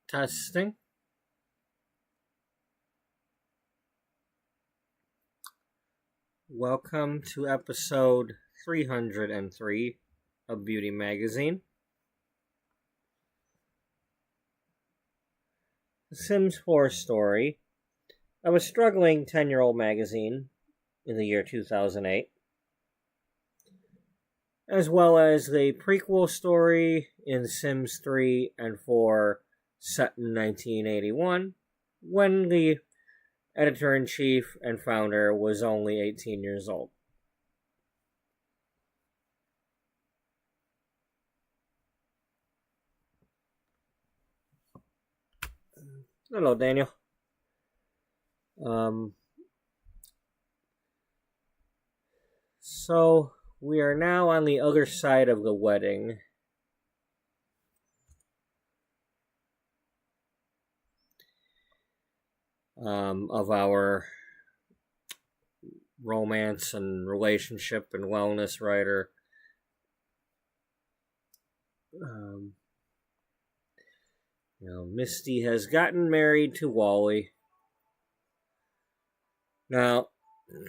Testing. Welcome to episode 303 of Beauty Magazine. The Sims 4 story of a struggling 10-year-old magazine in the year 2008, as well as the prequel story in Sims 3 and 4 set in 1981, when the editor-in-chief and founder was only 18 years old. Hello, Daniel. So we are now on the other side of the wedding. Of our romance and relationship and wellness writer. Misty has gotten married to Wally. Now,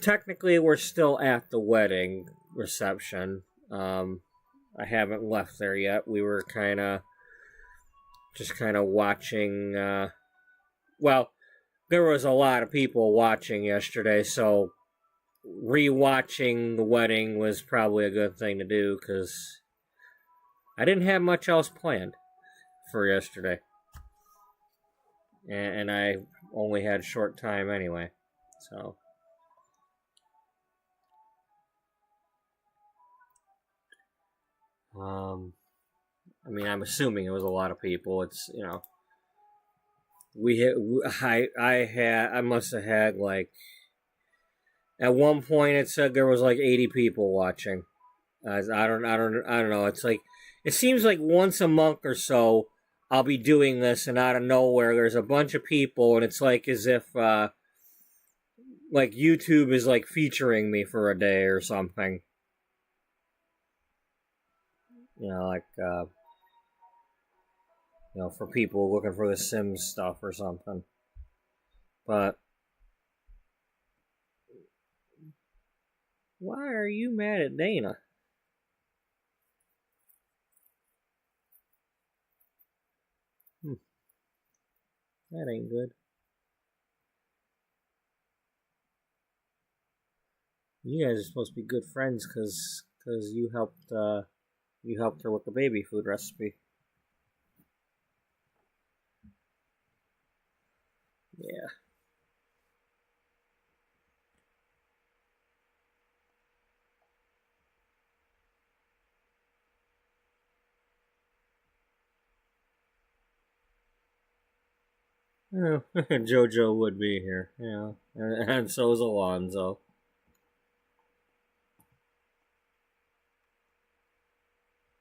technically, we're still at the wedding reception. I haven't left there yet. We were just kind of watching. There was a lot of people watching yesterday, so rewatching the wedding was probably a good thing to do because I didn't have much else planned for yesterday. And I only had short time anyway, so. I'm assuming it was a lot of people. It's, I must have had at one point it said there was 80 people watching. I don't know. It's it seems like once a month or so I'll be doing this, and out of nowhere there's a bunch of people, and it's as if YouTube is featuring me for a day or something. For people looking for the Sims stuff or something. But why are you mad at Dana? That ain't good. You guys are supposed to be good friends because you helped her with the baby food recipe. Yeah. Oh, JoJo would be here, yeah, and so is Alonzo.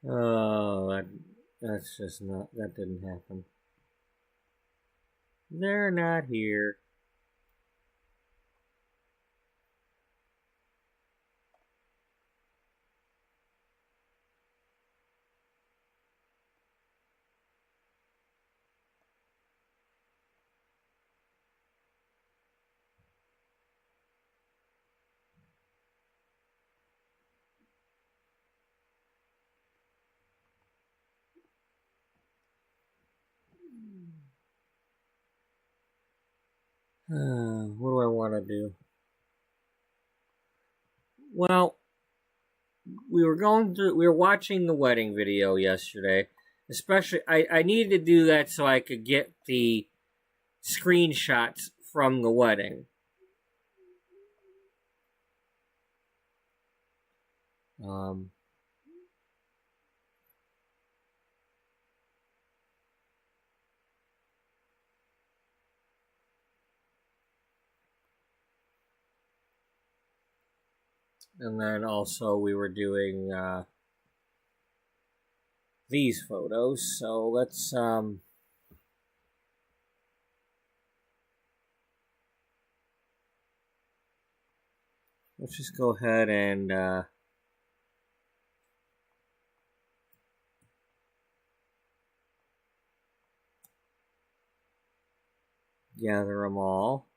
Oh, that's just not, that didn't happen. They're not here. What do I want to do? Well, we were watching the wedding video yesterday. Especially, I needed to do that so I could get the screenshots from the wedding. And then also we were doing these photos. So let's just go ahead and gather them all.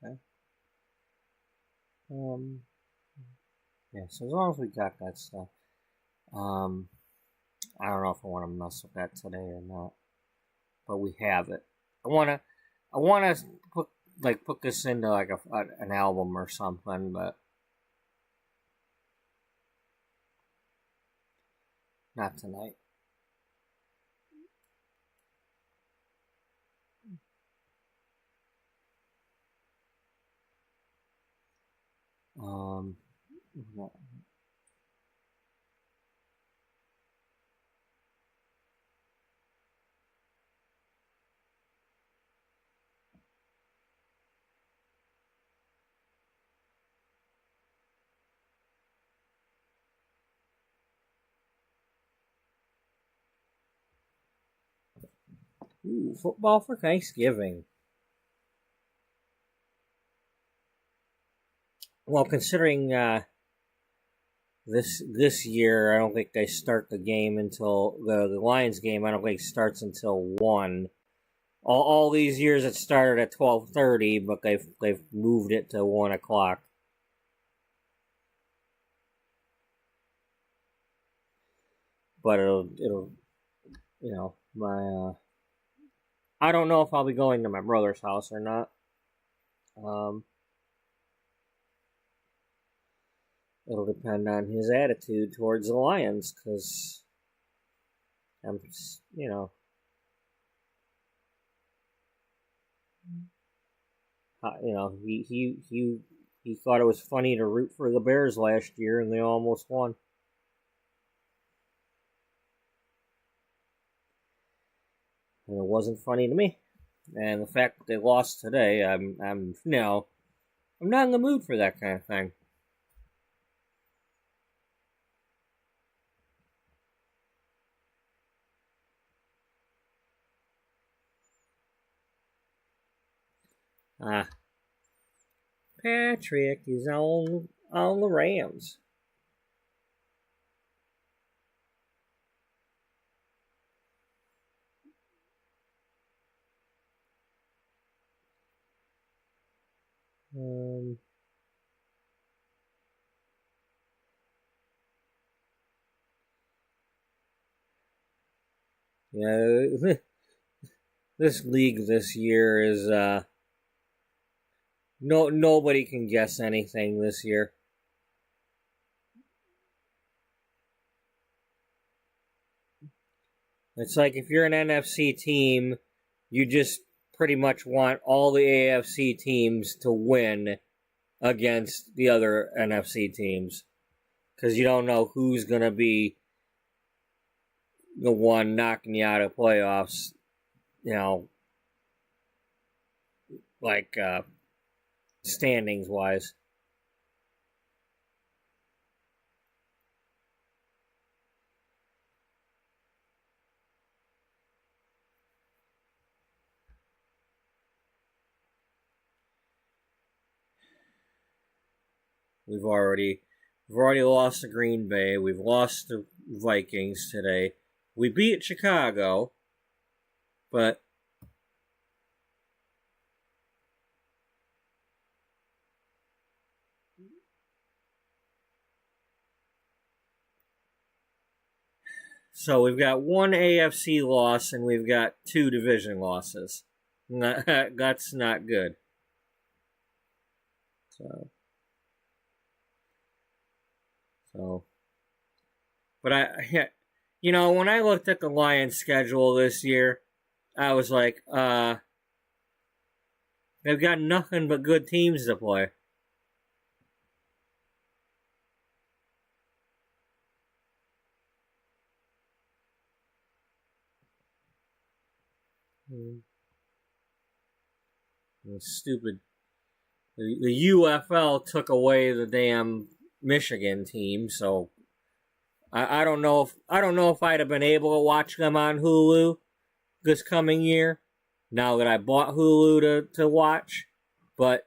Okay. Yeah, so as long as we got that stuff. I don't know if I want to mess with that today or not, but we have it. I wanna put this into like an album or something, but not tonight. Um, ooh, football for Thanksgiving. Well, considering this year, I don't think they start the game until the Lions game. I don't think starts until 1. All these years it started at 12:30, but they've moved it to 1 o'clock. But it'll my I don't know if I'll be going to my brother's house or not. Um, it'll depend on his attitude towards the Lions, because I'm, you know, he thought it was funny to root for the Bears last year, and they almost won. And it wasn't funny to me. And the fact that they lost today, I'm not in the mood for that kind of thing. Patrick is on the Rams. Yeah, this league this year is nobody can guess anything this year. It's like if you're an NFC team, you just pretty much want all the AFC teams to win against the other NFC teams, because you don't know who's going to be the one knocking you out of playoffs, like standings wise. We've already lost to Green Bay. We've lost to Vikings today. We beat Chicago, but so we've got one AFC loss and we've got 2 division losses. That's not good. So, but when I looked at the Lions' schedule this year, I was like, they've got nothing but good teams to play. Stupid. The UFL took away the damn Michigan team, so I don't know if I'd have been able to watch them on Hulu this coming year. Now that I bought Hulu to watch, but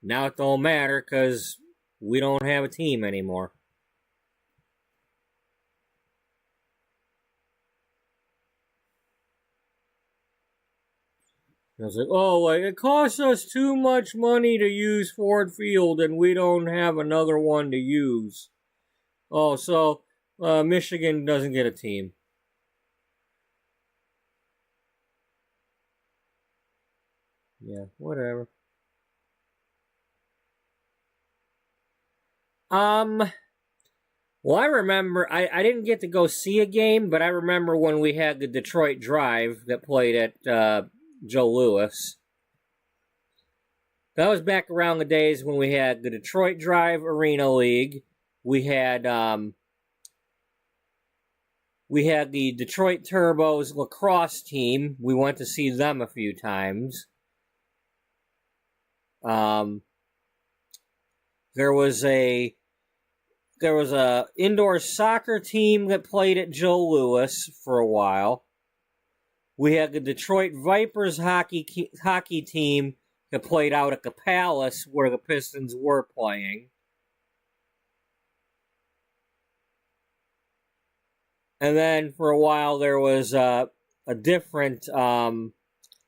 now it don't matter because we don't have a team anymore. I was like, it costs us too much money to use Ford Field and we don't have another one to use. Oh, so Michigan doesn't get a team. Yeah, whatever. Well, I remember, I didn't get to go see a game, but I remember when we had the Detroit Drive that played at Joe Louis. That was back around the days when we had the Detroit Drive Arena League. We had the Detroit Turbos lacrosse team. We went to see them a few times. There was a indoor soccer team that played at Joe Louis for a while. We had the Detroit Vipers hockey team that played out at the Palace where the Pistons were playing. And then for a while there was a different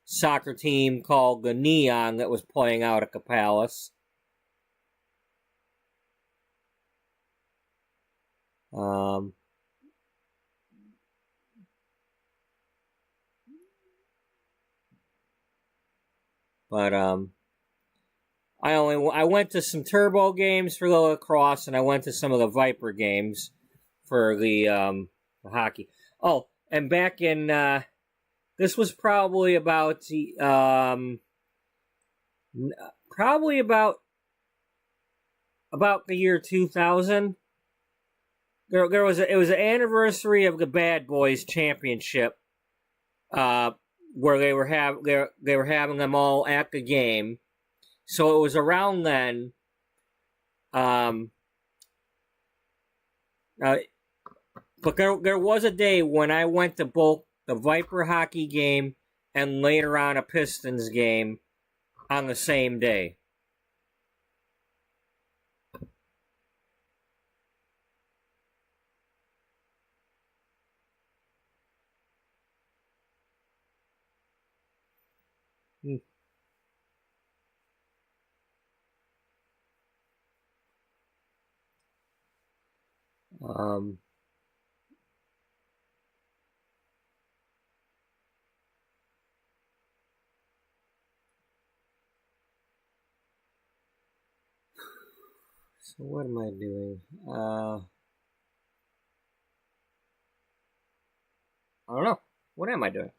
soccer team called the Neon that was playing out at the Palace. But I went to some Turbo games for the lacrosse, and I went to some of the Viper games for the hockey. Oh, and back in this was probably about the about the year 2000. It was an anniversary of the Bad Boys Championship, where they were having them all at the game. So it was around then. But there was a day when I went to both the Viper hockey game and later on a Pistons game on the same day. So what am I doing? I don't know. What am I doing?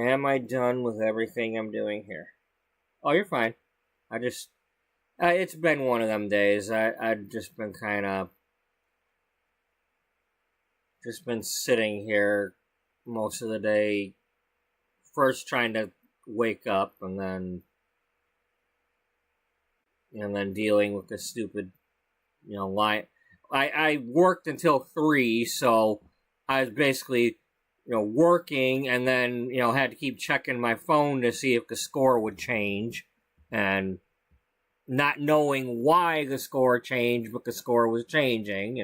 Am I done with everything I'm doing here? Oh, you're fine. I just, it's been one of them days. I've just been just been sitting here most of the day, first trying to wake up and then dealing with the stupid I worked until 3, so I was basically, working, and then, had to keep checking my phone to see if the score would change, and not knowing why the score changed, but the score was changing,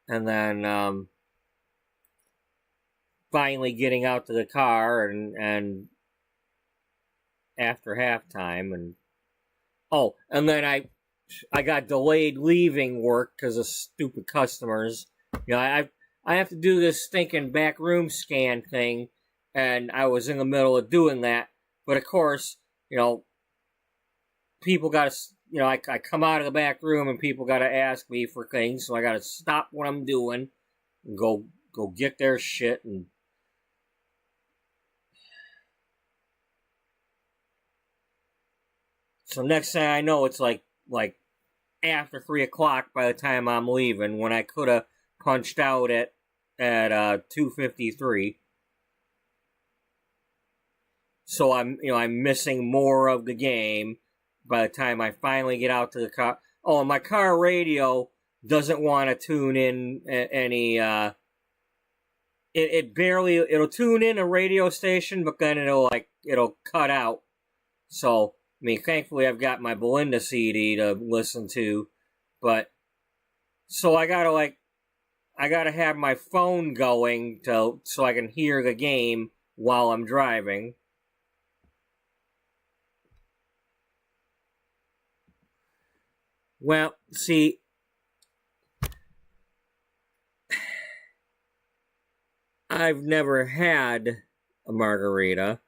and then finally getting out to the car, and after halftime, and then I got delayed leaving work because of stupid customers. I have to do this stinking back room scan thing, and I was in the middle of doing that. But of course, people got to, I come out of the back room and people got to ask me for things, so I got to stop what I'm doing and go get their shit. And so next thing I know, it's like after 3 o'clock by the time I'm leaving, when I could have punched out at 2:53. So I'm missing more of the game by the time I finally get out to the car. Oh, and my car radio doesn't want to tune in any. It'll tune in a radio station, but then it'll cut out. So thankfully I've got my Belinda CD to listen to, but so I gotta have my phone going so I can hear the game while I'm driving. Well, see, I've never had a margarita,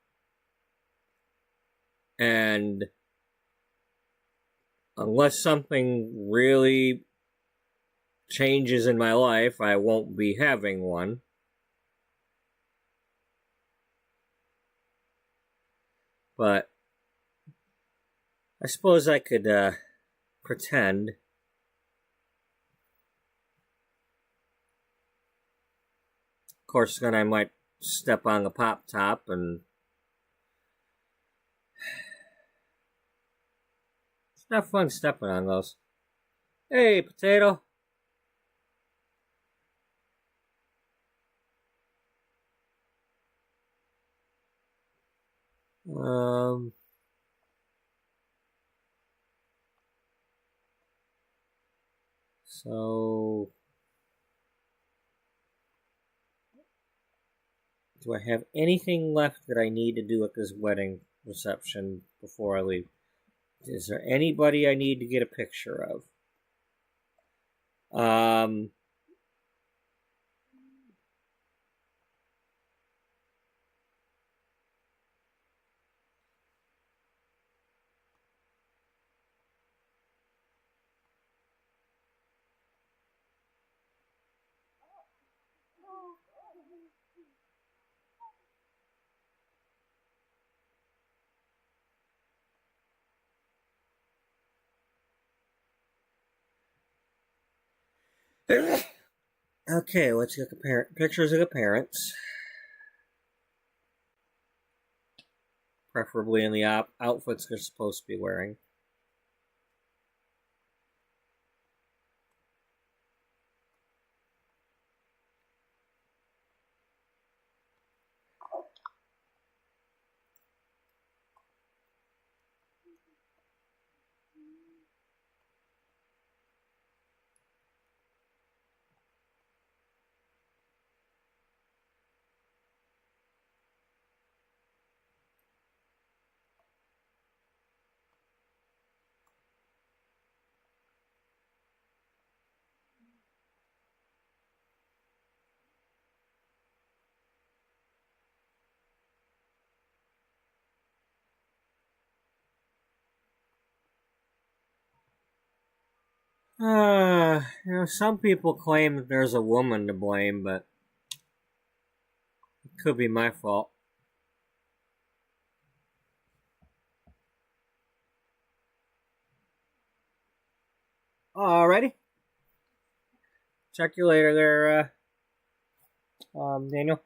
and unless something really changes in my life, I won't be having one. But I suppose I could pretend. Of course, then I might step on the pop top and it's not fun stepping on those. Hey, potato. So do I have anything left that I need to do at this wedding reception before I leave? Is there anybody I need to get a picture of? Okay, let's get pictures of the parents. Preferably in the outfits they're supposed to be wearing. Some people claim that there's a woman to blame, but it could be my fault. Alrighty. Check you later there, Daniel.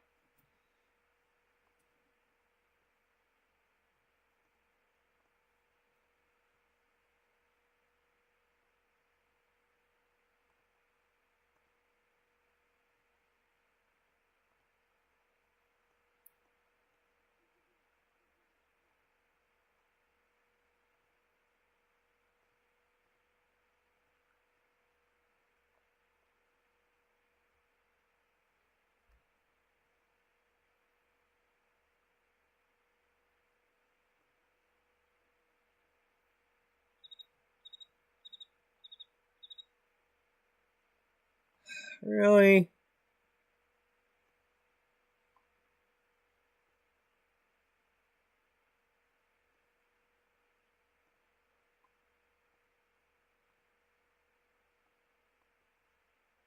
Really?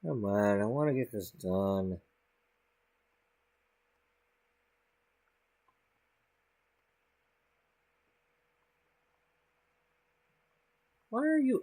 Come on, I want to get this done. Why are you...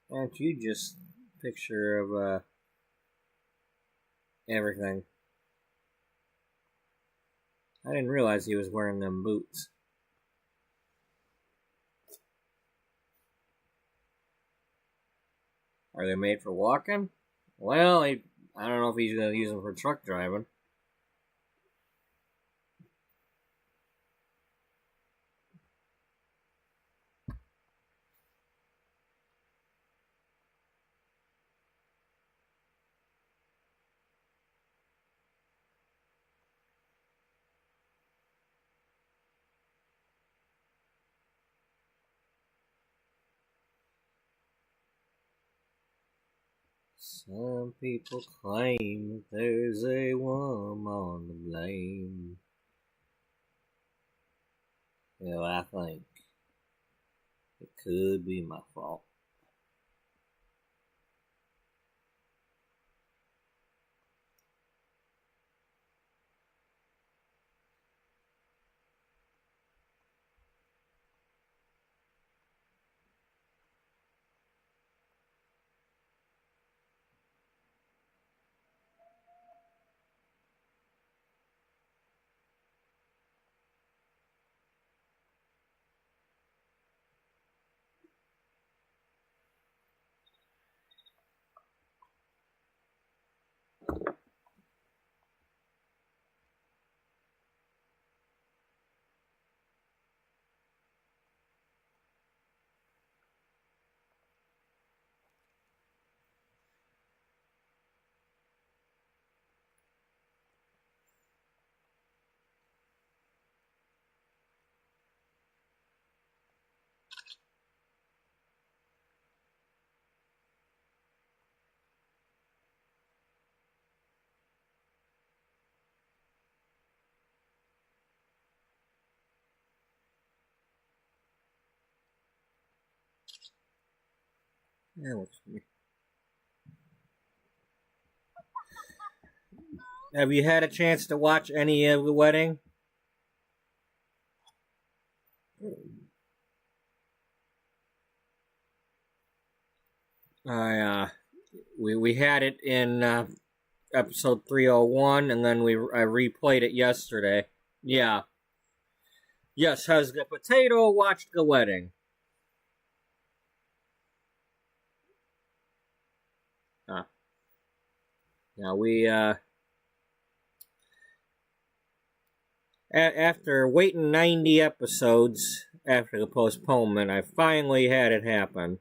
Aren't you just picture of everything? I didn't realize he was wearing them boots. Are they made for walking? Well, I don't know if he's going to use them for truck driving. Some people claim there's a woman to blame. Well, I think it could be my fault. Yeah, what's me? Have you had a chance to watch any of the wedding? I we had it in episode 301, and then I replayed it yesterday. Yeah. Yes, has the potato watched the wedding? Now we after waiting 90 episodes after the postponement, I finally had it happen.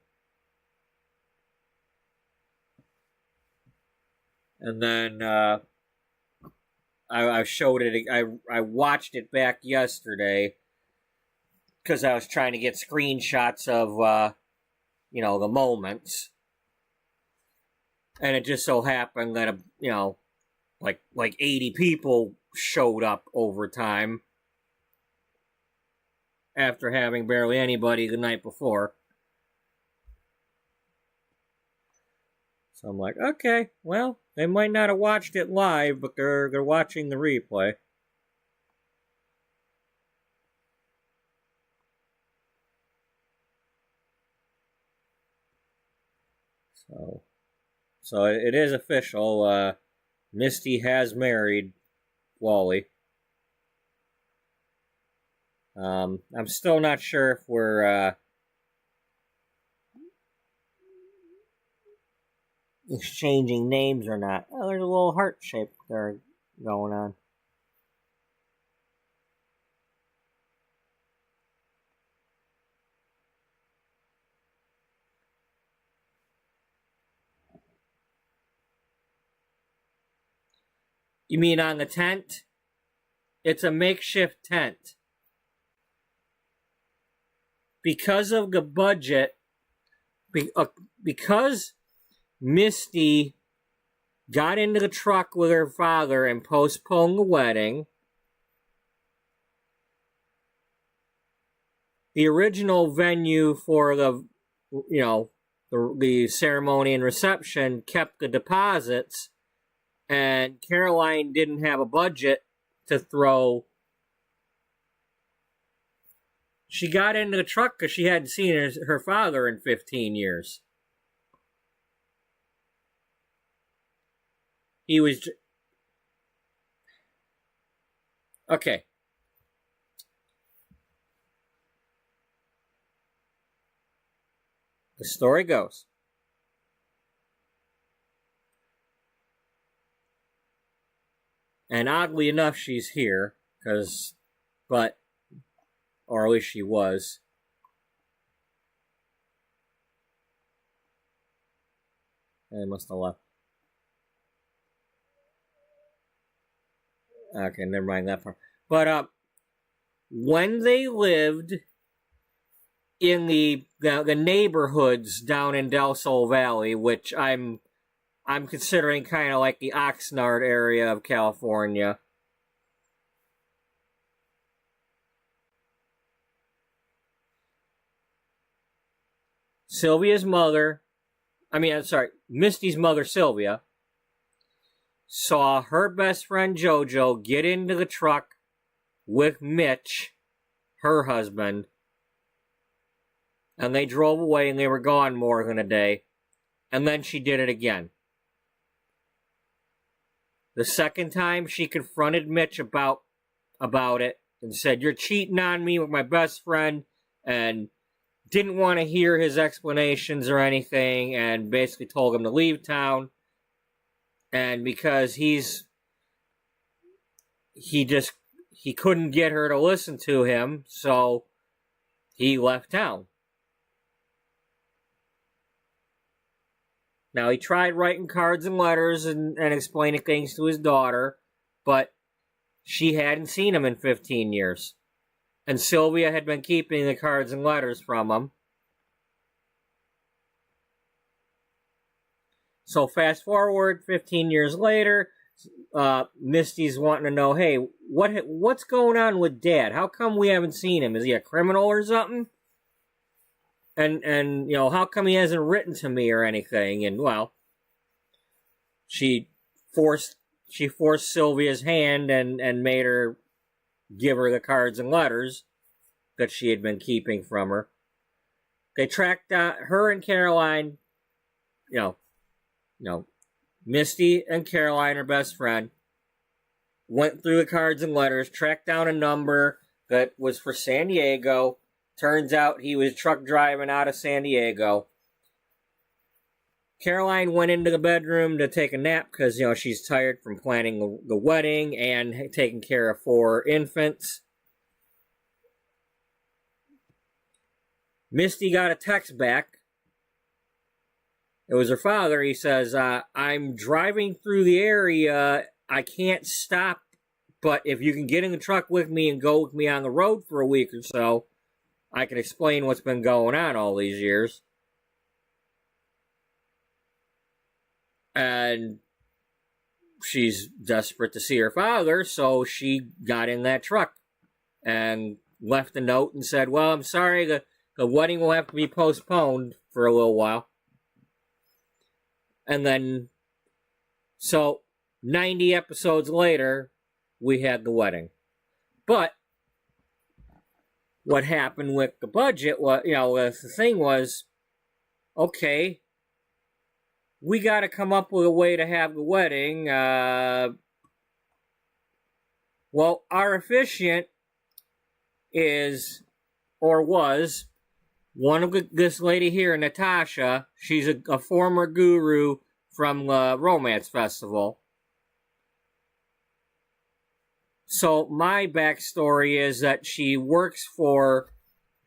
And then I showed it. I watched it back yesterday because I was trying to get screenshots of the moments, and it just so happened that like 80 people showed up over time after having barely anybody the night before. So I'm like, okay, well, they might not have watched it live, but they're watching the replay. So it is official. Misty has married Wally. I'm still not sure if we're exchanging names or not. Oh, there's a little heart shape there going on. You mean on the tent? It's a makeshift tent. Because of the budget, because Misty got into the truck with her father and postponed the wedding, the original venue for the ceremony and reception kept the deposits, and Caroline didn't have a budget to throw. She got into the truck because she hadn't seen her father in 15 years. He was... Okay. The story goes. And oddly enough, she's here, or at least she was. They must have left. Okay, never mind that part. But when they lived in the neighborhoods down in Del Sol Valley, which I'm considering kind of like the Oxnard area of California. Misty's mother, Sylvia, saw her best friend Jojo get into the truck with Mitch, her husband, and they drove away and they were gone more than a day. And then she did it again. The second time, she confronted Mitch about it and said, "You're cheating on me with my best friend," and didn't want to hear his explanations or anything, and basically told him to leave town. And because he couldn't get her to listen to him, so he left town. Now, he tried writing cards and letters and explaining things to his daughter, but she hadn't seen him in 15 years. And Sylvia had been keeping the cards and letters from him. So fast forward 15 years later, Misty's wanting to know, hey, what's going on with Dad? How come we haven't seen him? Is he a criminal or something? And how come he hasn't written to me or anything? And, well, she forced Sylvia's hand and made her give her the cards and letters that she had been keeping from her. They tracked down her and Caroline, Misty and Caroline, her best friend, went through the cards and letters, tracked down a number that was for San Diego. Turns out he was truck driving out of San Diego. Caroline went into the bedroom to take a nap because, she's tired from planning the wedding and taking care of 4 infants. Misty got a text back. It was her father. He says, "I'm driving through the area. I can't stop, but if you can get in the truck with me and go with me on the road for a week or so, I can explain what's been going on all these years." And she's desperate to see her father, so she got in that truck and left a note and said, "Well, I'm sorry, the wedding will have to be postponed for a little while." And then, so 90 episodes later, we had the wedding. But what happened with the budget was, the thing was, okay, we got to come up with a way to have the wedding. Well, our officiant is, or was, one of this lady here, Natasha. She's a former guru from the Romance Festival. So my backstory is that she works for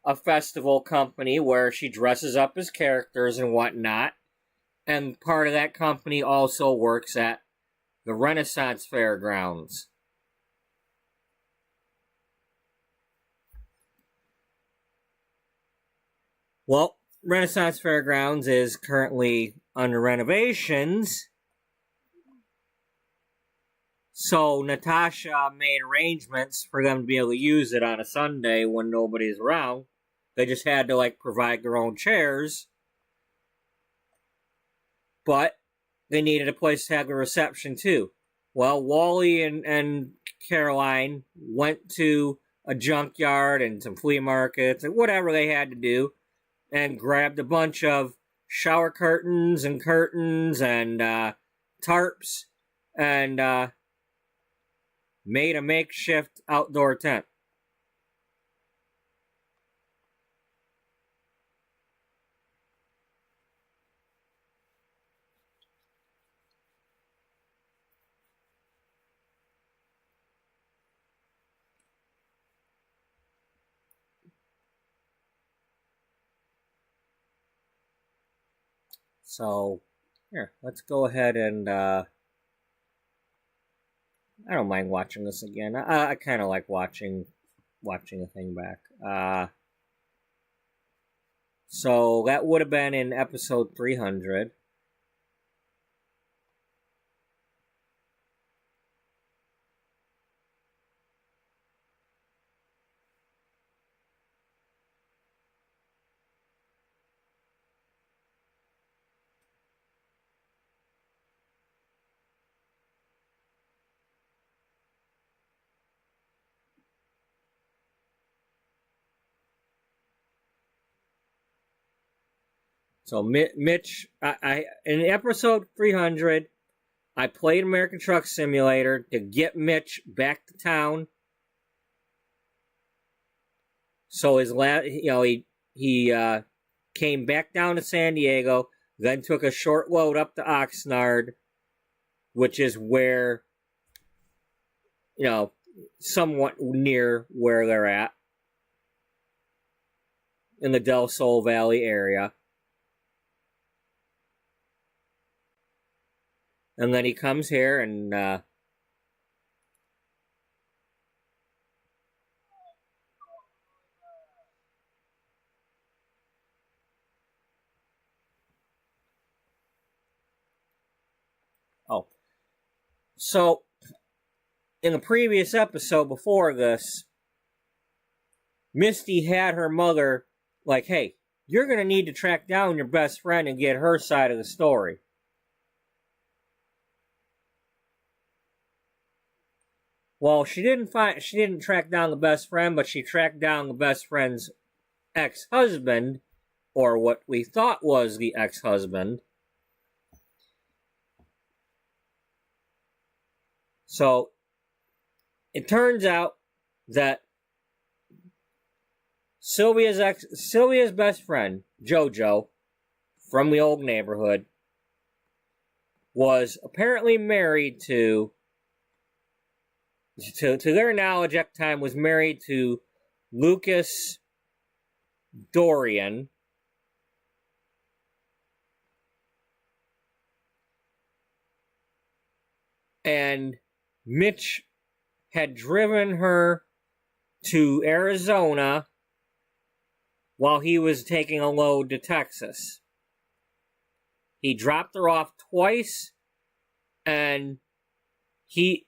a festival company where she dresses up as characters and whatnot. And part of that company also works at the Renaissance Fairgrounds. Well, Renaissance Fairgrounds is currently under renovations. So Natasha made arrangements for them to be able to use it on a Sunday when nobody's around. They just had to provide their own chairs. But they needed a place to have a reception too. Well, Wally and Caroline went to a junkyard and some flea markets and whatever they had to do and grabbed a bunch of shower curtains and tarps and made a makeshift outdoor tent. So, here, let's go ahead and, I don't mind watching this again. I kind of like watching the thing back. So, that would have been in episode 300. So Mitch, in episode 300, I played American Truck Simulator to get Mitch back to town. So he came back down to San Diego, then took a short load up to Oxnard, which is where, somewhat near where they're at, in the Del Sol Valley area. And then he comes here and so in the previous episode before this, Misty had her mother hey, you're going to need to track down your best friend and get her side of the story. Well, she didn't track down the best friend, but she tracked down the best friend's ex-husband, or what we thought was the ex-husband. So, it turns out that Sylvia's best friend, JoJo, from the old neighborhood, was apparently married to their knowledge at the time, was married to Lucas Dorian. And Mitch had driven her to Arizona while he was taking a load to Texas. He dropped her off twice, and she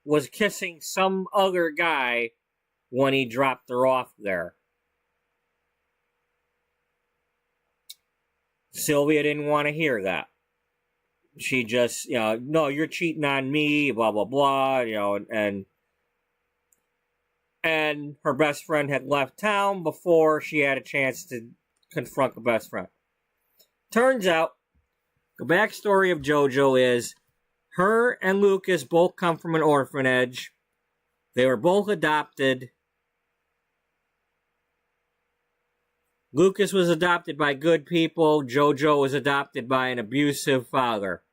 was kissing some other guy when he dropped her off there. Sylvia didn't want to hear that. She just, no, you're cheating on me, blah, blah, blah, and her best friend had left town before she had a chance to confront the best friend. Turns out, the backstory of JoJo is her and Lucas both come from an orphanage. They were both adopted. Lucas was adopted by good people. JoJo was adopted by an abusive father.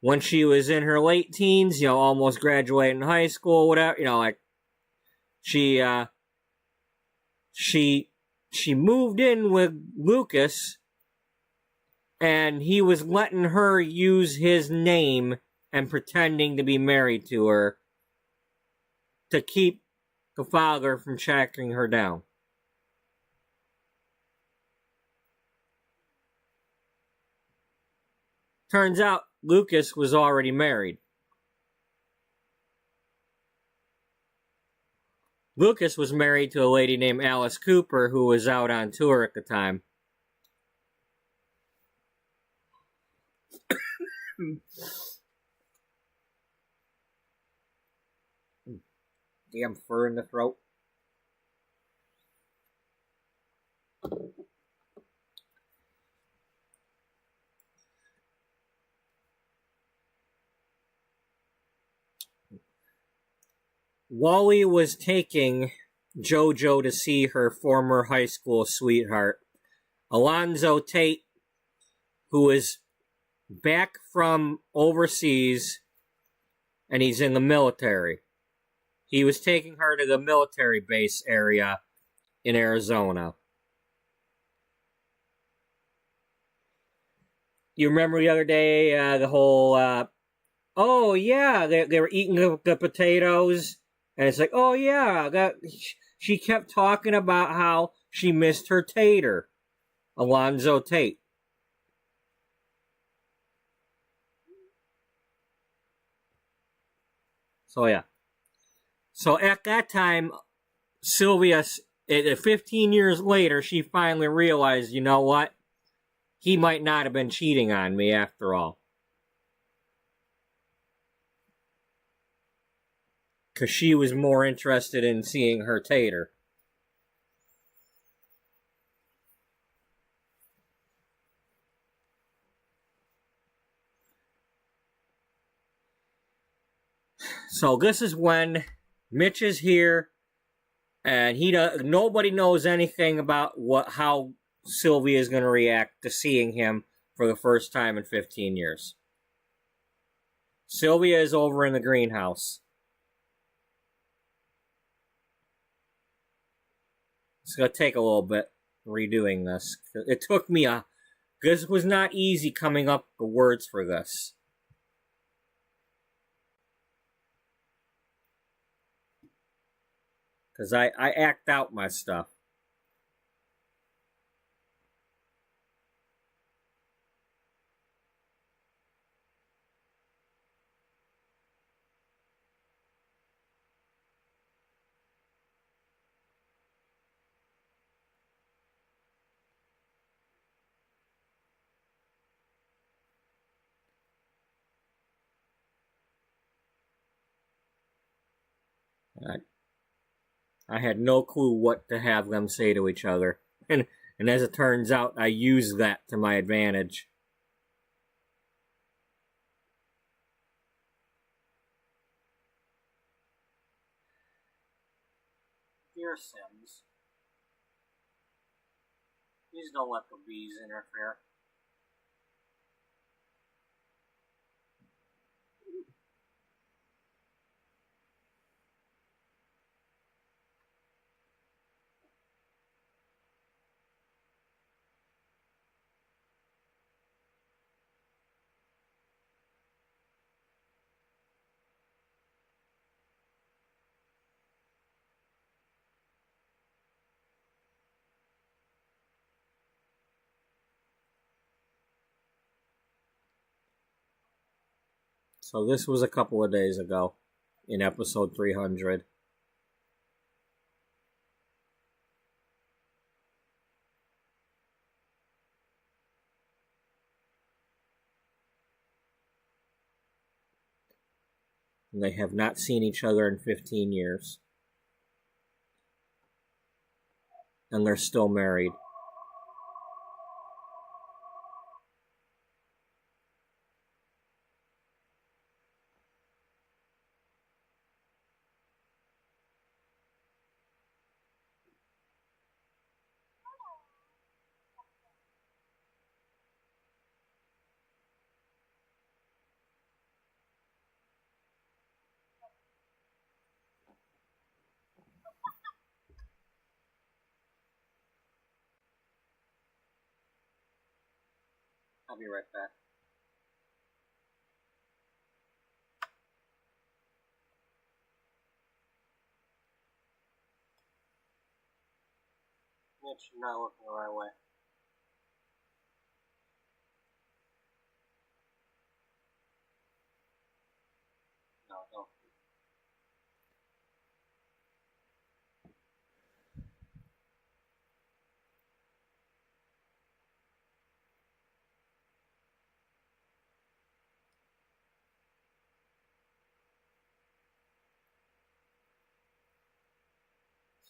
When she was in her late teens, almost graduating high school, whatever, like she moved in with Lucas, and he was letting her use his name and pretending to be married to her to keep the father from tracking her down. Turns out Lucas was already married. Lucas was married to a lady named Alice Cooper, who was out on tour at the time. Damn fur in the throat. Wally was taking JoJo to see her former high school sweetheart, Alonzo Tate, who is back from overseas, and he's in the military. He was taking her to the military base area in Arizona. You remember the other day, the whole, oh yeah, they were eating the potatoes, and it's like, oh yeah, she kept talking about how she missed her tater, Alonzo Tate. So yeah. So at that time, Sylvia, 15 years later, she finally realized, you know what? He might not have been cheating on me after all. Because she was more interested in seeing her tater. So this is when Mitch is here, and nobody knows anything about how Sylvia is going to react to seeing him for the first time in 15 years. Sylvia is over in the greenhouse. It's going to take a little bit redoing this. It took me this was not easy coming up with words for this. Because I act out my stuff. I had no clue what to have them say to each other. And as it turns out, I used that to my advantage. Dear Sims, please don't let the bees interfere. So this was a couple of days ago in episode 300. And they have not seen each other in 15 years. And they're still married. I'll be right back. Mitch, you're not looking the right way. No, don't.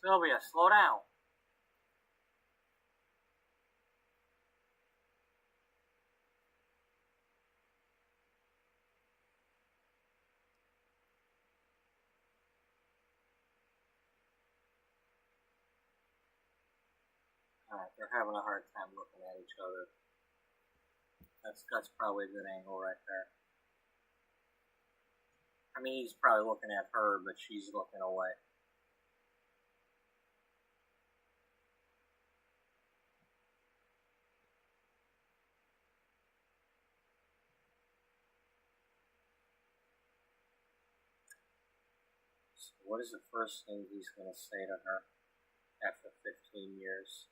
Sylvia, slow down. Alright, they're having a hard time looking at each other. That's probably a good angle right there. I mean, he's probably looking at her, but she's looking away. So what is the first thing he's going to say to her after 15 years?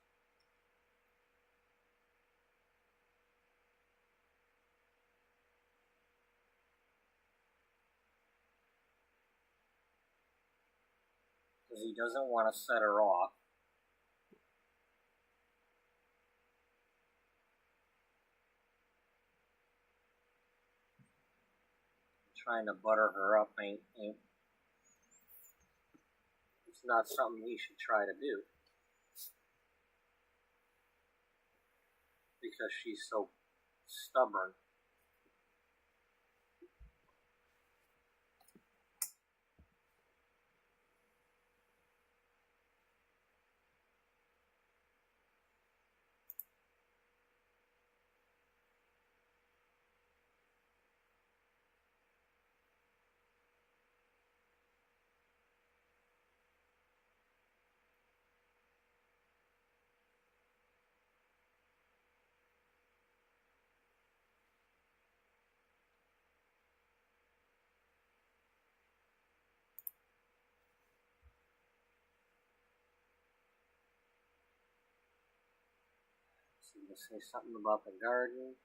Because he doesn't want to set her off. Trying to butter her up ain't it's not something he should try to do. Because she's so stubborn. So you say something about the garden.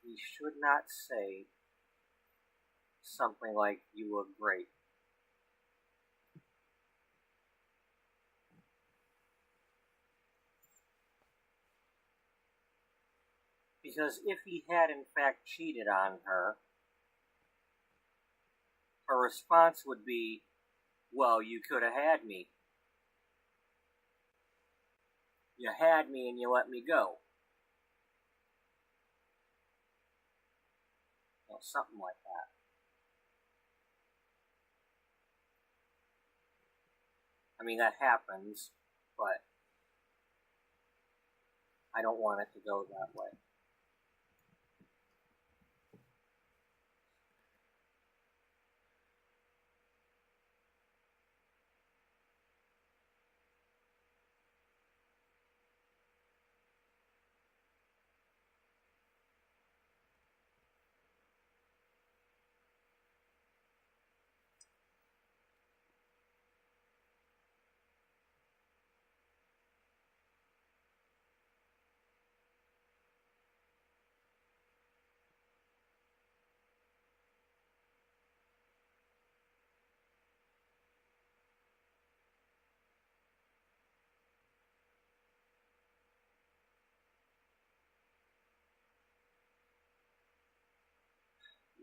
He should not say something like, "You look great." Because if he had in fact cheated on her, her response would be, "Well, you could have had me. You had me and you let me go." You know, something like that. I mean, that happens, but I don't want it to go that way.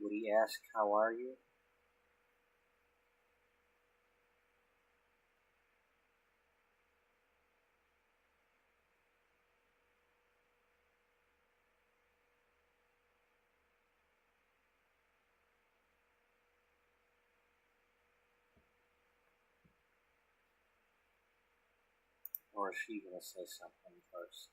Would he ask, "How are you?" Or is she going to say something first?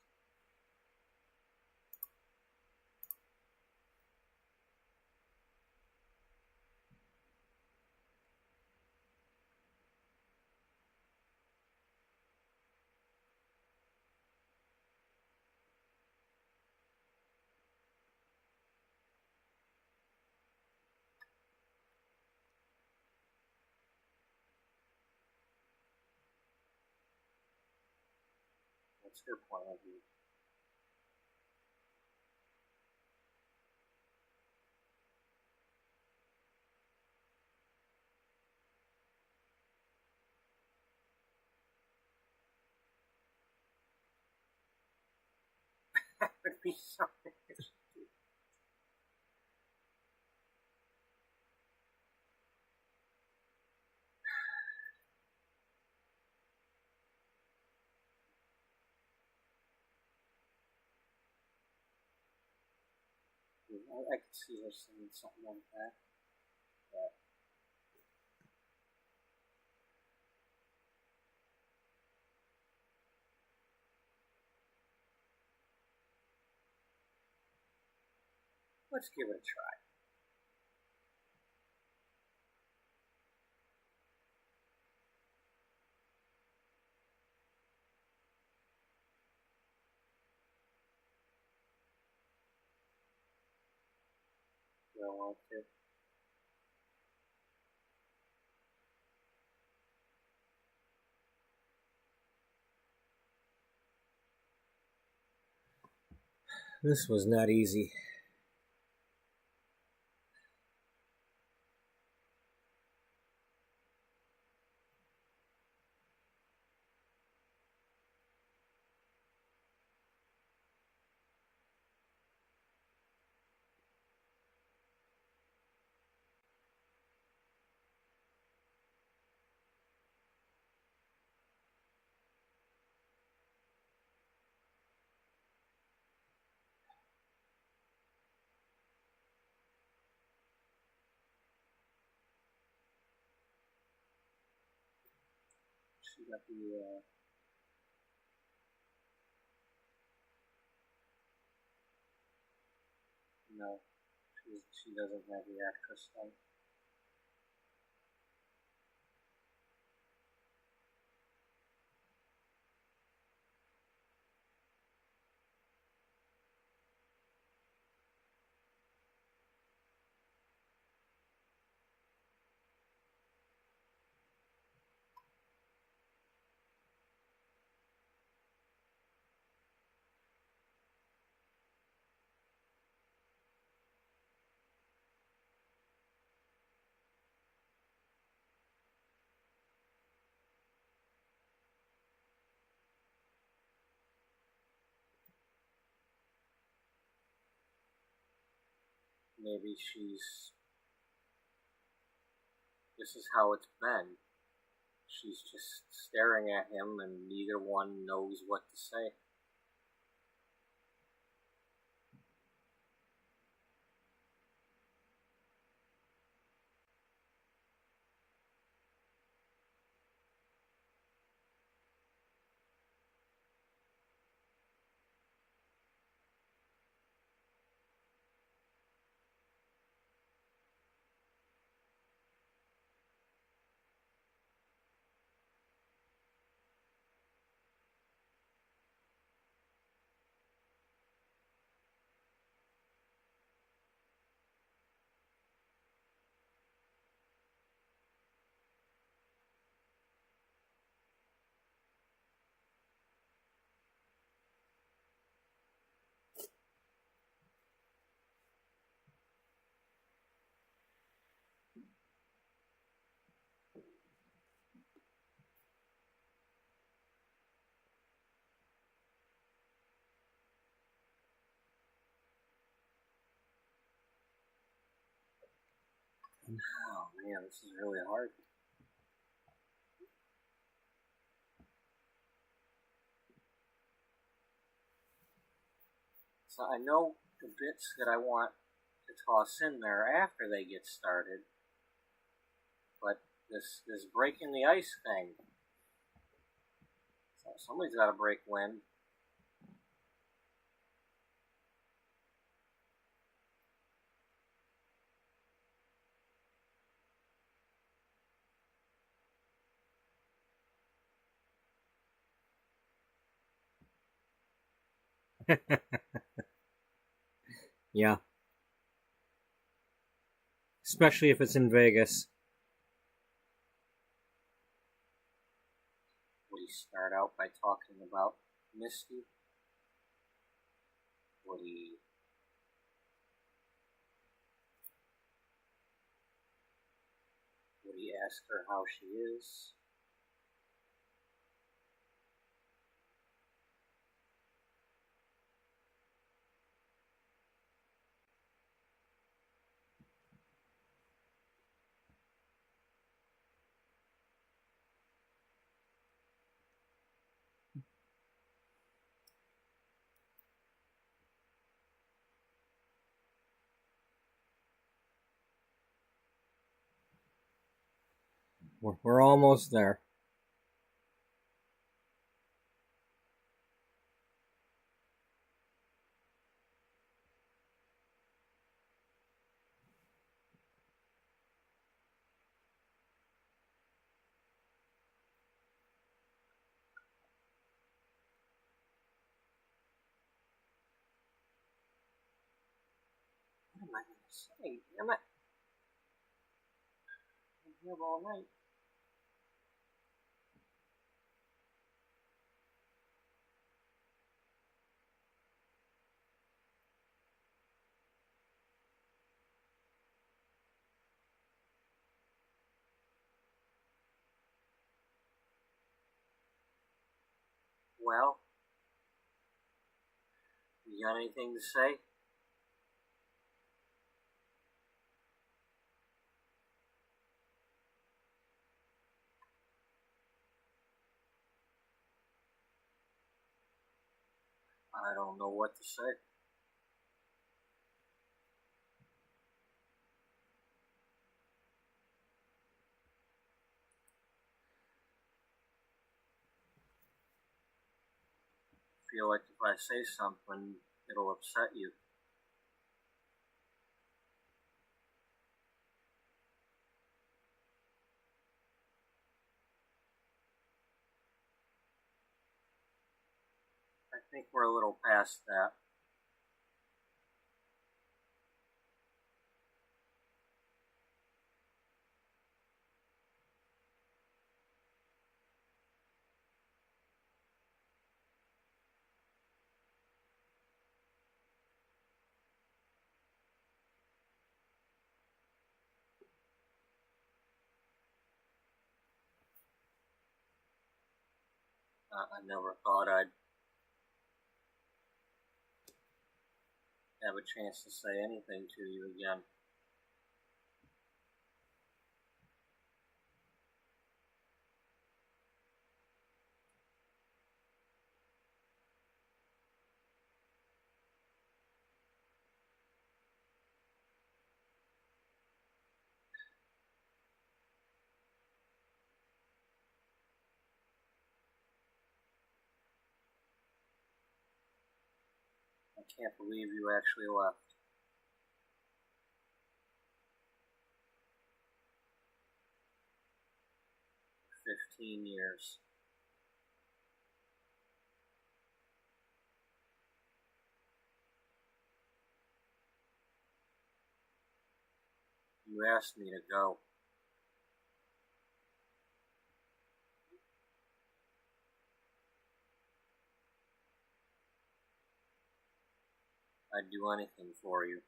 What's her point of view? That would be something. I could see her saying something like that. But let's give it a try. You don't want to? This was not easy. She got the, no, she doesn't have the actress thing. Maybe this is how it's been. She's just staring at him and neither one knows what to say. Oh man, this is really hard. So I know the bits that I want to toss in there after they get started, but this breaking the ice thing. Somebody's got to break wind. Yeah. Especially if it's in Vegas. Would he start out by talking about Misty? Would he ask her how she is? We're almost there. What am I going to say? Damn it. I'm here all night. Well, you got anything to say? I don't know what to say. I feel like if I say something, it'll upset you. I think we're a little past that. I never thought I'd have a chance to say anything to you again. I can't believe you actually left. 15 years. You asked me to go. I'd do anything for you.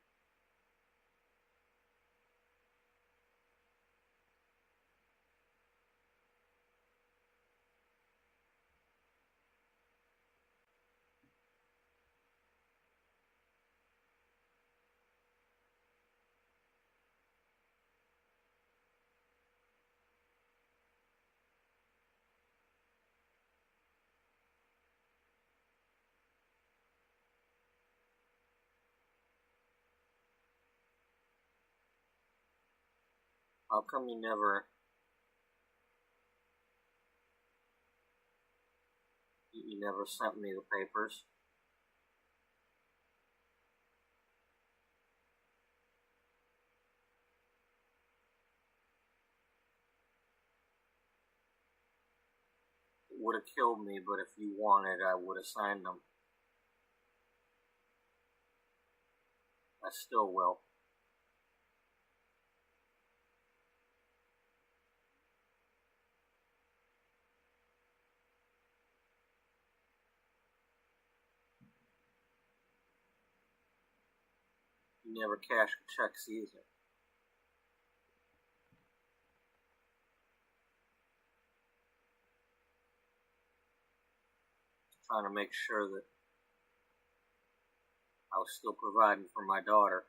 How come you never You never sent me the papers. It would have killed me, but if you wanted, I would have signed them. I still will. You never cash checks either. Trying to make sure that I was still providing for my daughter.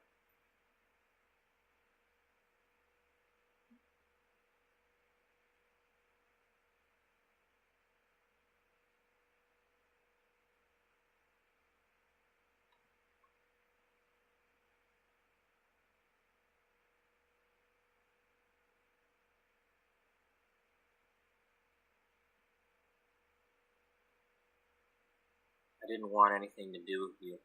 I didn't want anything to do with you.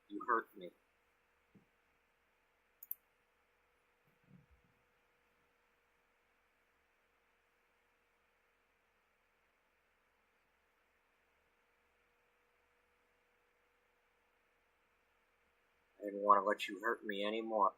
You hurt me. I didn't want to let you hurt me anymore.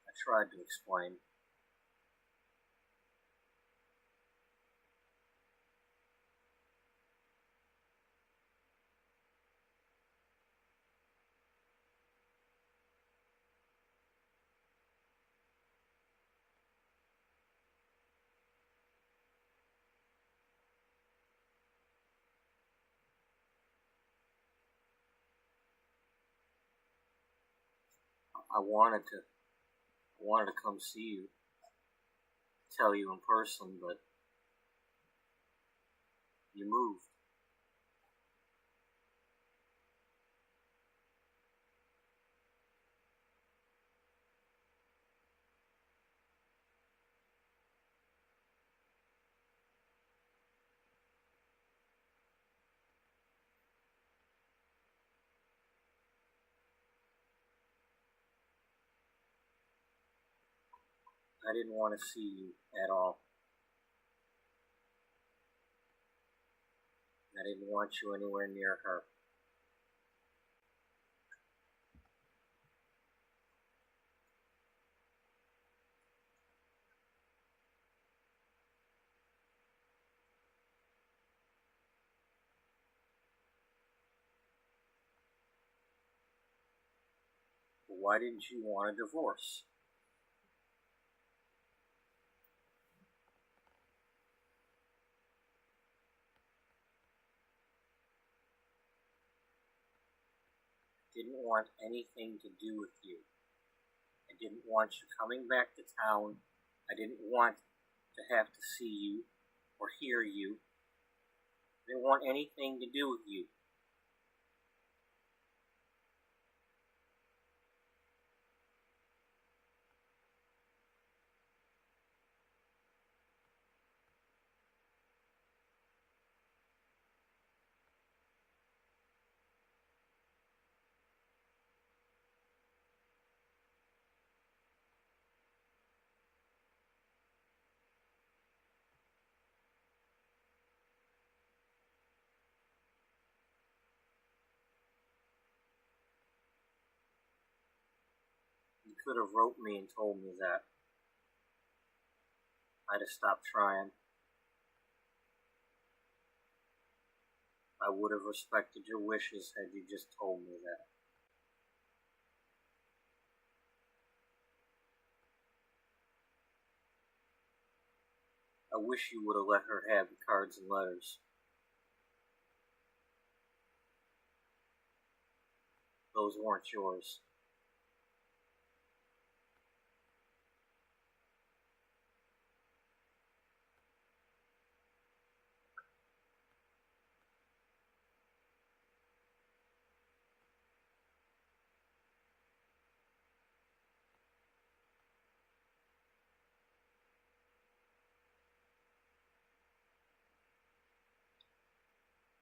I tried to explain. I wanted to come see you, tell you in person, but you moved. I didn't want to see you at all. I didn't want you anywhere near her. But why didn't you want a divorce? I didn't want anything to do with you. I didn't want you coming back to town. I didn't want to have to see you or hear you. I didn't want anything to do with you. You could have wrote me and told me that. I'd have stopped trying. I would have respected your wishes had you just told me that. I wish you would have let her have the cards and letters. Those weren't yours.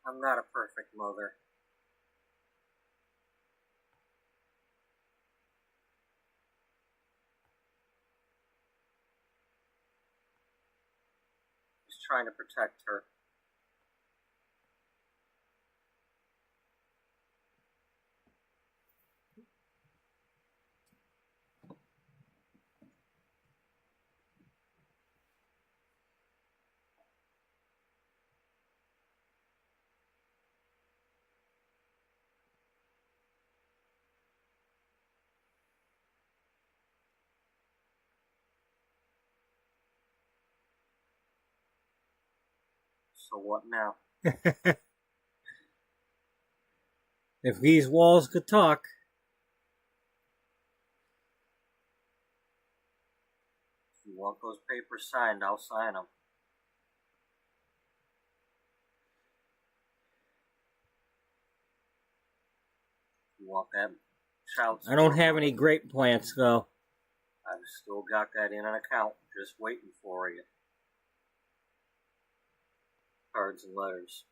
I'm not a perfect mother. Just trying to protect her. So what now? If these walls could talk. If you want those papers signed, I'll sign them. If you want that child support, I don't have any grape plants, though. I've still got that in an account, just waiting for you. Cards and letters.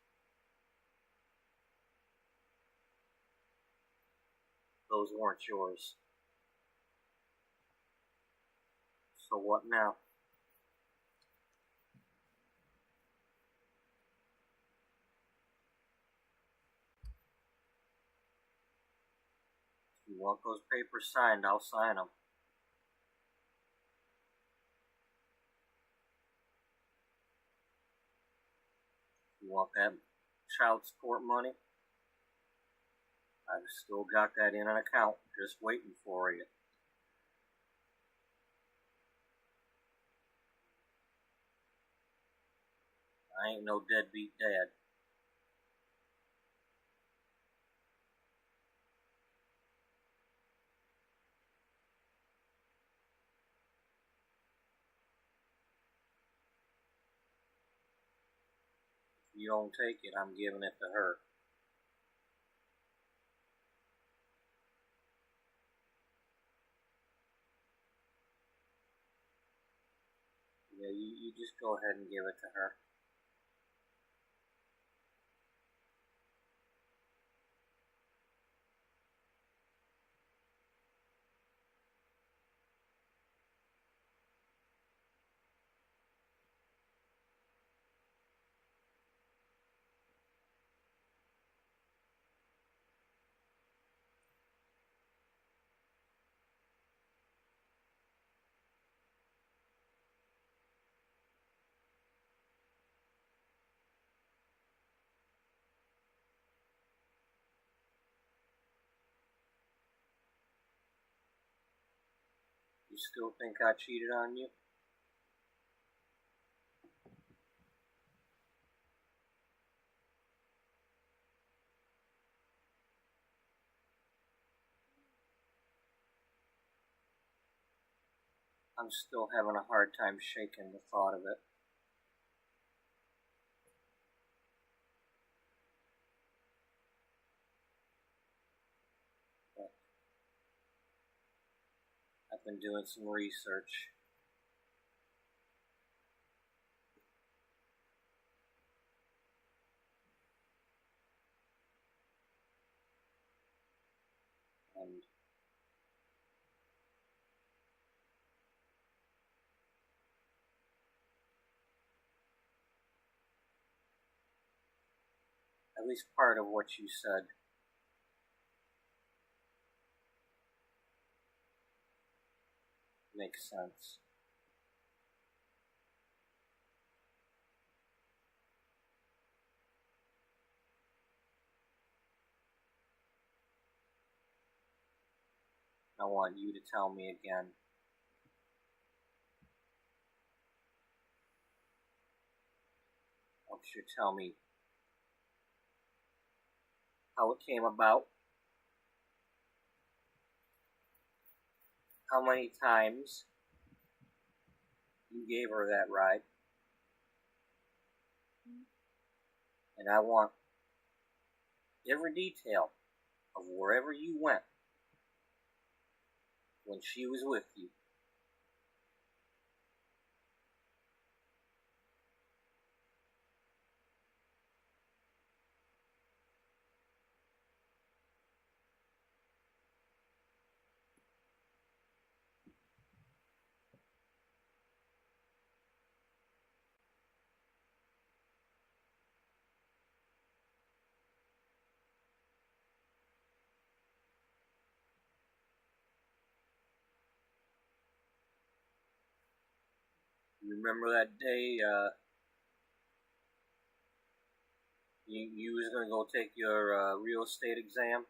Those weren't yours. So what now? If you want those papers signed, I'll sign them. If you want that child support money, I've still got that in an account, just waiting for you. I ain't no deadbeat dad. If you don't take it, I'm giving it to her. Yeah, you just go ahead and give it to her. You still think I cheated on you? I'm still having a hard time shaking the thought of it. But I've been doing some research. And at least part of what you said makes sense. I want you to tell me again. I want you to tell me how it came about, how many times you gave her that ride, and I want every detail of wherever you went when she was with you. Remember that day you was going to go take your real estate exam?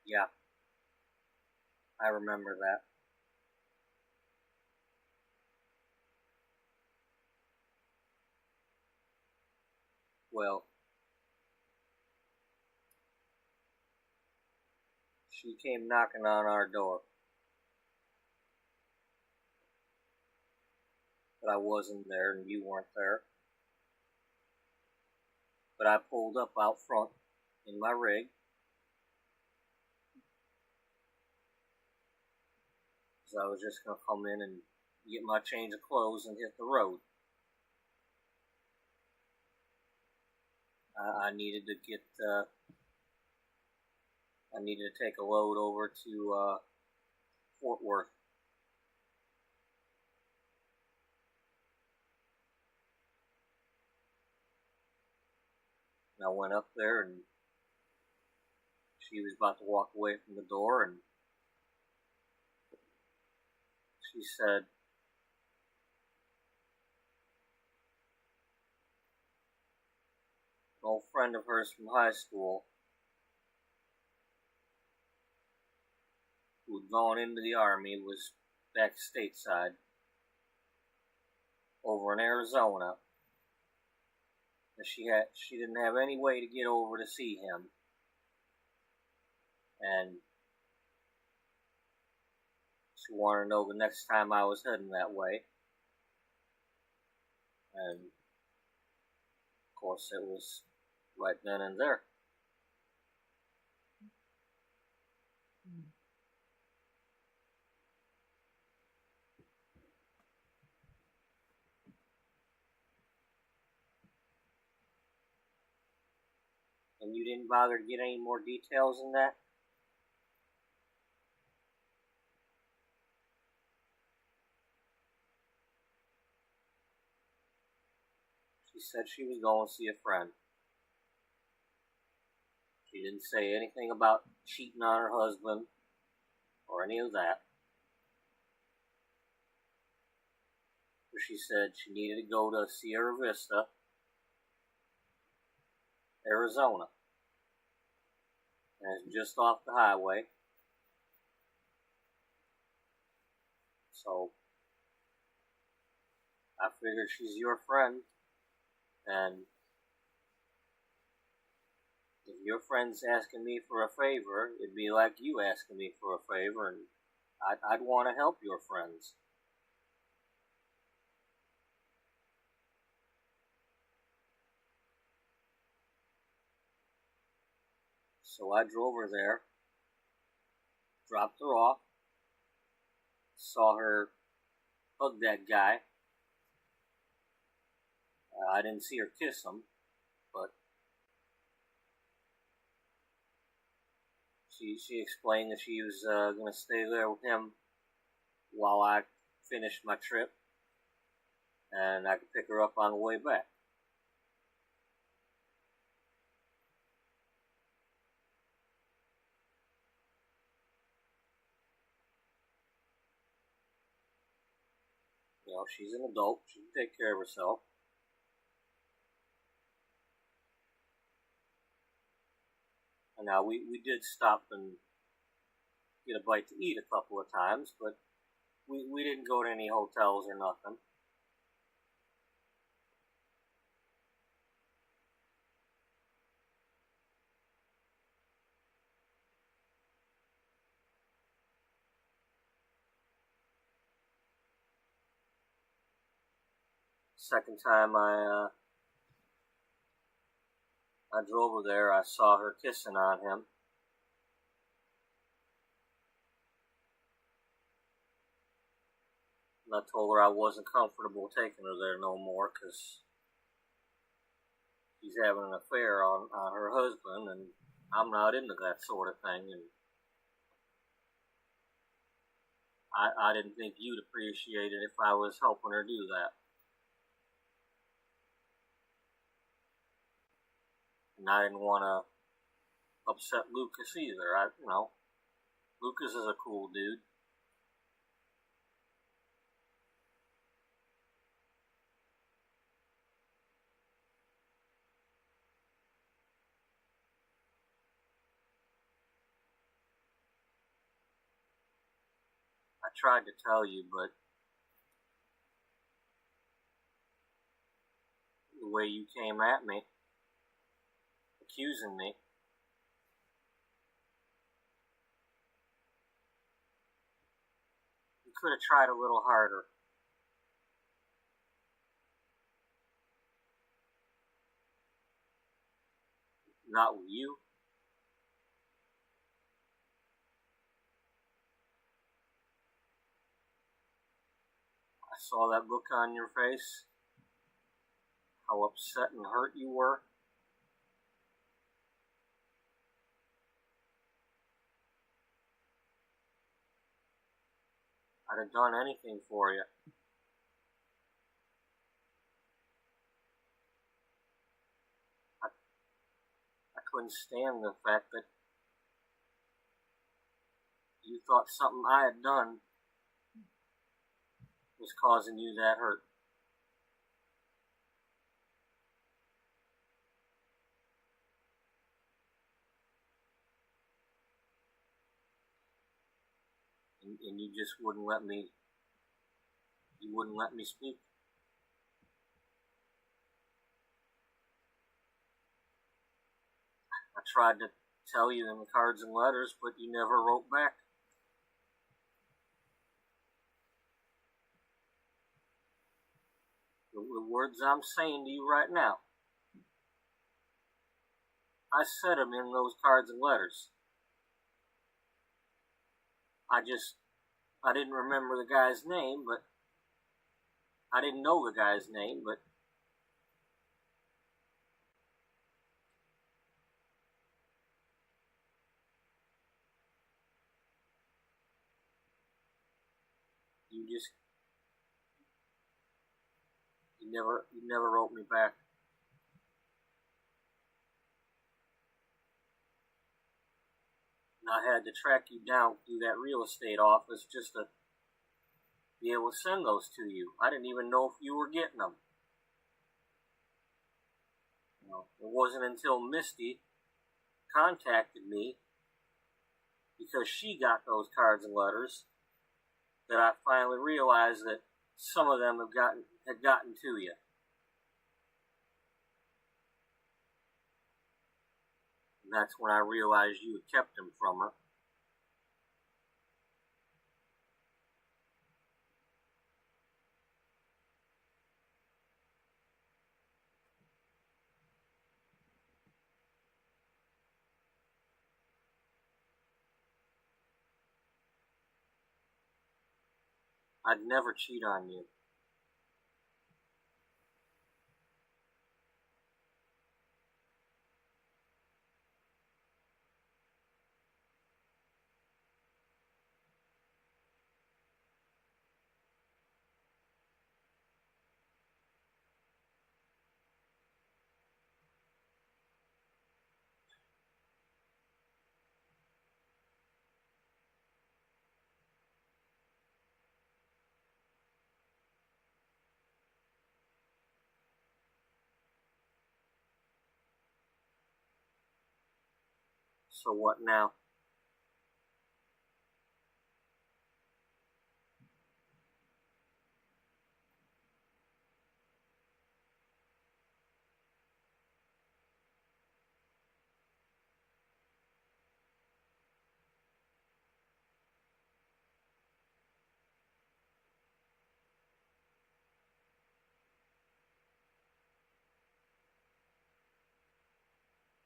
Yeah, I remember that. Well, she came knocking on our door, but I wasn't there and you weren't there. But I pulled up out front in my rig. So I was just going to come in and get my change of clothes and hit the road. I needed to get, I needed to take a load over to Fort Worth. And I went up there and she was about to walk away from the door and she said, an old friend of hers from high school who had gone into the Army was back stateside over in Arizona. And she didn't have any way to get over to see him. And she wanted to know the next time I was heading that way. And of course it was right then and there. And you didn't bother to get any more details than that? She said she was going to see a friend. She didn't say anything about cheating on her husband or any of that. But she said she needed to go to Sierra Vista, Arizona. And it's just off the highway. So I figured she's your friend, and if your friend's asking me for a favor, it'd be like you asking me for a favor, and I'd want to help your friends. So I drove her there, dropped her off, saw her hug that guy. I didn't see her kiss him, but she explained that she was going to stay there with him while I finished my trip, and I could pick her up on the way back. You know, she's an adult. She can take care of herself. And now we did stop and get a bite to eat a couple of times, but we didn't go to any hotels or nothing. Second time I drove her there, I saw her kissing on him. And I told her I wasn't comfortable taking her there no more because she's having an affair on her husband, and I'm not into that sort of thing. And I didn't think you'd appreciate it if I was helping her do that. And I didn't want to upset Lucas either. Lucas is a cool dude. I tried to tell you, but the way you came at me, accusing me, you could have tried a little harder. Not with you. I saw that look on your face, how upset and hurt you were. I'd have done anything for you. I couldn't stand the fact that you thought something I had done was causing you that hurt. And you just wouldn't let me, speak. I tried to tell you in the cards and letters, but you never wrote back. The words I'm saying to you right now, I said them in those cards and letters. I didn't remember the guy's name, but I didn't know the guy's name, but you never wrote me back. And I had to track you down through that real estate office just to be able to send those to you. I didn't even know if you were getting them. It wasn't until Misty contacted me because she got those cards and letters that I finally realized that some of them had gotten to you. And that's when I realized you had kept them from her. I'd never cheat on you. So what now?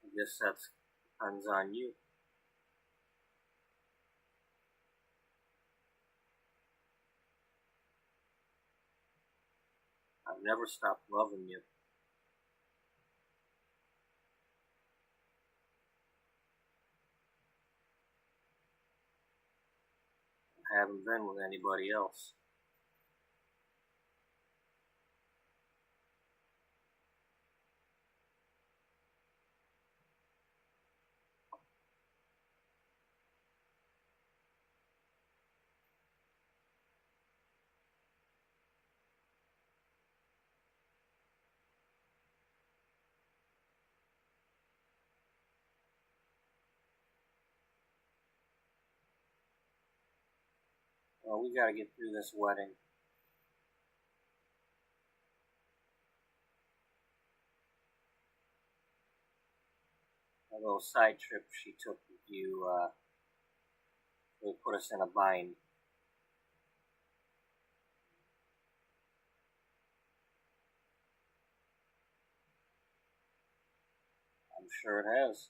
I guess that depends on you. I've never stopped loving you. I haven't been with anybody else. Well, we gotta get through this wedding. A little side trip she took with you really put us in a bind. I'm sure it has.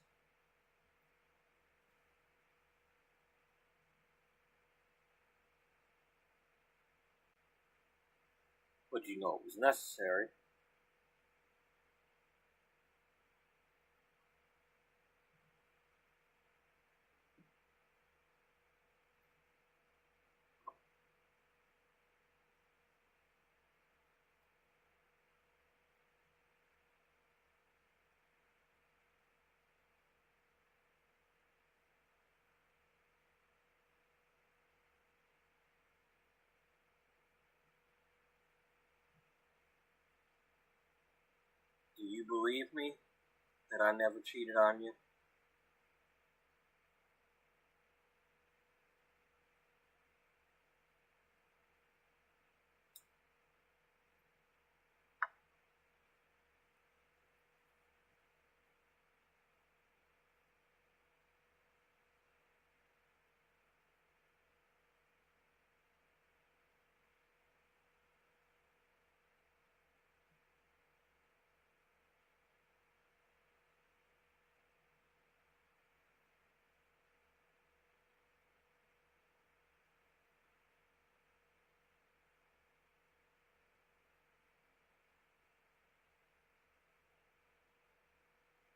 But you know it was necessary. Do you believe me that I never cheated on you?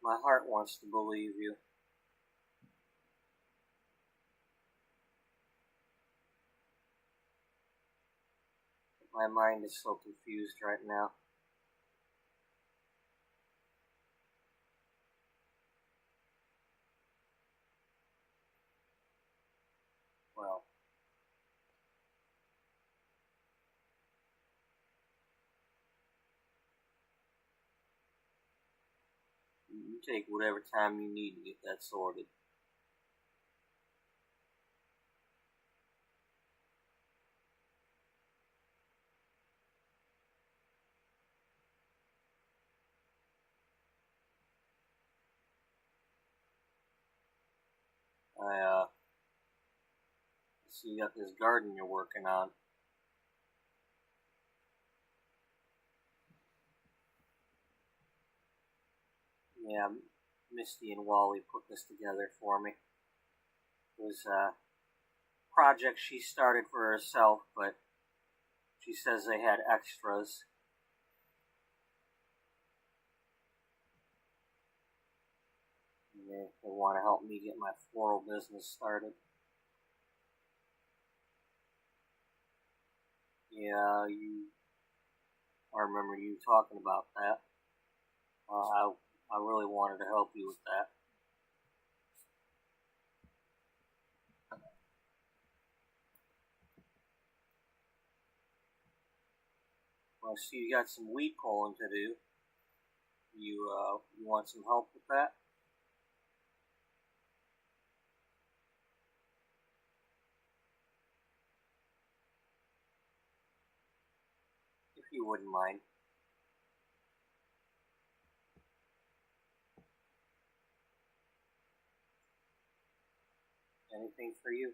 My heart wants to believe you. But my mind is so confused right now. Well, you take whatever time you need to get that sorted. I see you got this garden you're working on. Yeah, Misty and Wally put this together for me. It was a project she started for herself, but she says they had extras. And they want to help me get my floral business started. Yeah, I remember you talking about that. I really wanted to help you with that. Well, I see you got some weed pulling to do. You want some help with that? If you wouldn't mind. Anything for you?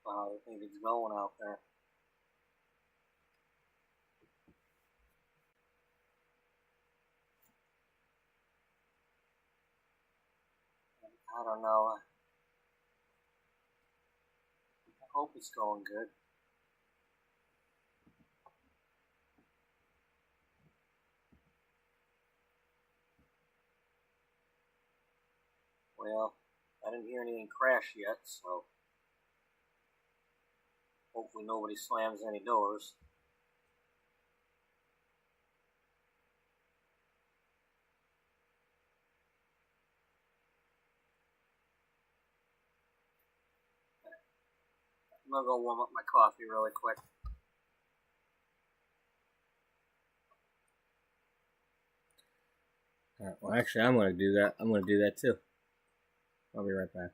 How I think it's going out there. I don't know. I hope it's going good. Well, I didn't hear anything crash yet, so hopefully nobody slams any doors. I'm gonna go warm up my coffee really quick. Alright, well, actually, I'm gonna do that. I'm gonna do that too. I'll be right back.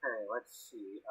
Okay, let's see.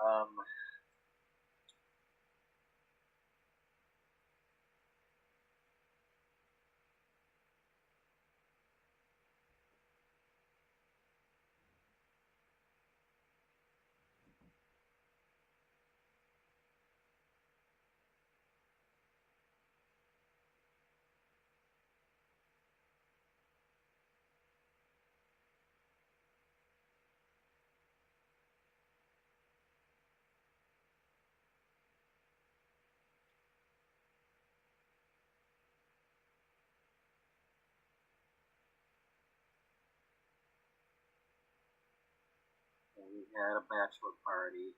We had a bachelor party.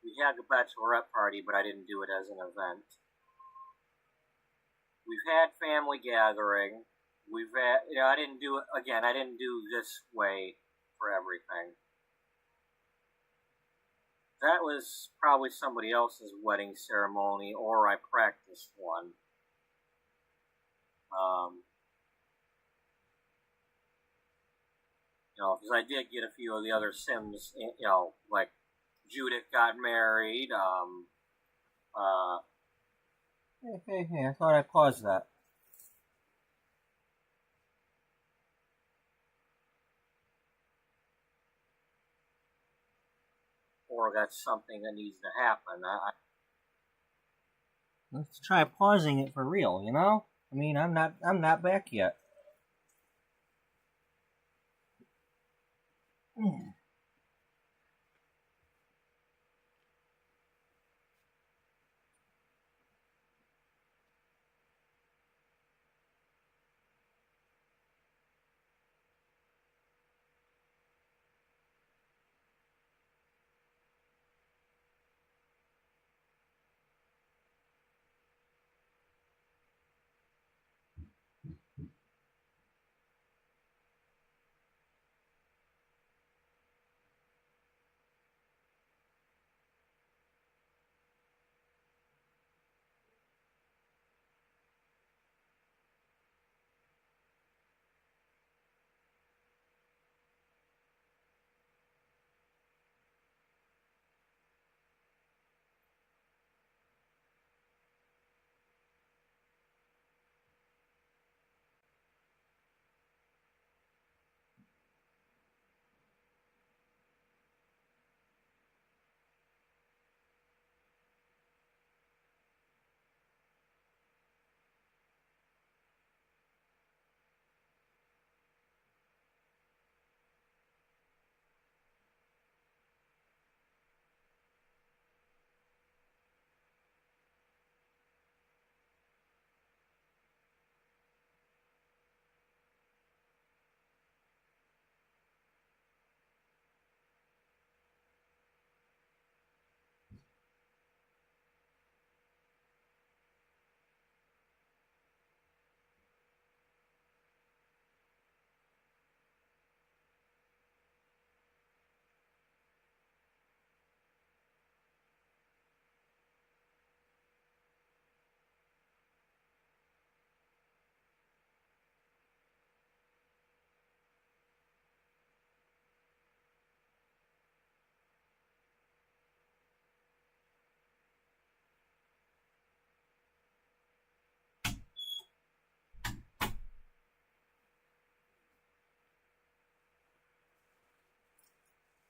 We had a bachelorette party, but I didn't do it as an event. We've had family gathering. We've had, I didn't do it, again, I didn't do this way for everything. That was probably somebody else's wedding ceremony, or I practiced one. Because I did get a few of the other Sims, like Judith got married. Hey, I thought I paused that. Or that's something that needs to happen. Let's try pausing it for real, I mean, I'm not back yet.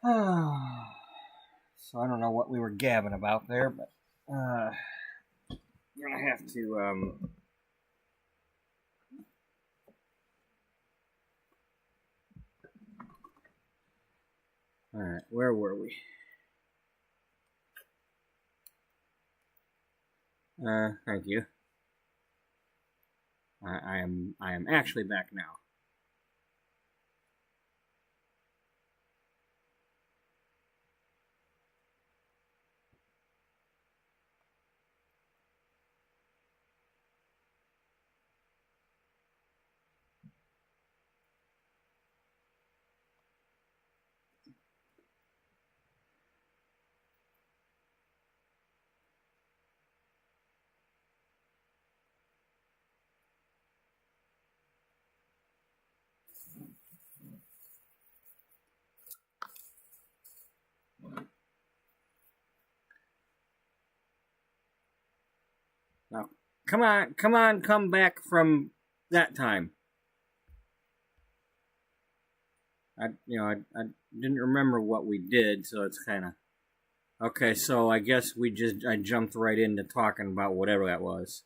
So I don't know what we were gabbing about there, but I'm gonna have to all right, where were we? Thank you. I am actually back now. Now, come back from that time. I didn't remember what we did, so it's kind of okay. So I guess I jumped right into talking about whatever that was.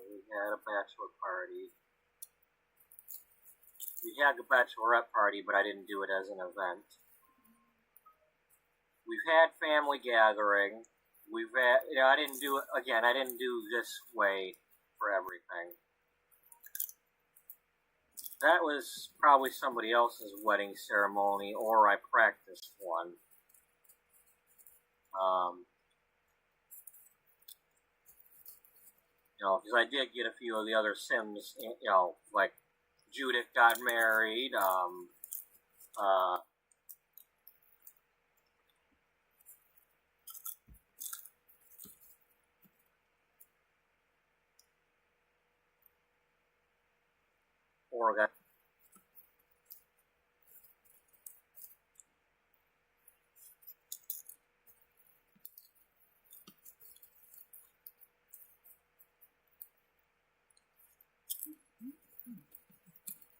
We had a bachelor party. We had a bachelorette party, but I didn't do it as an event. We've had family gathering. We've had, I didn't do it again. I didn't do this way for everything. That was probably somebody else's wedding ceremony, or I practiced one. Because I did get a few of the other Sims, like Judith got married, forgot.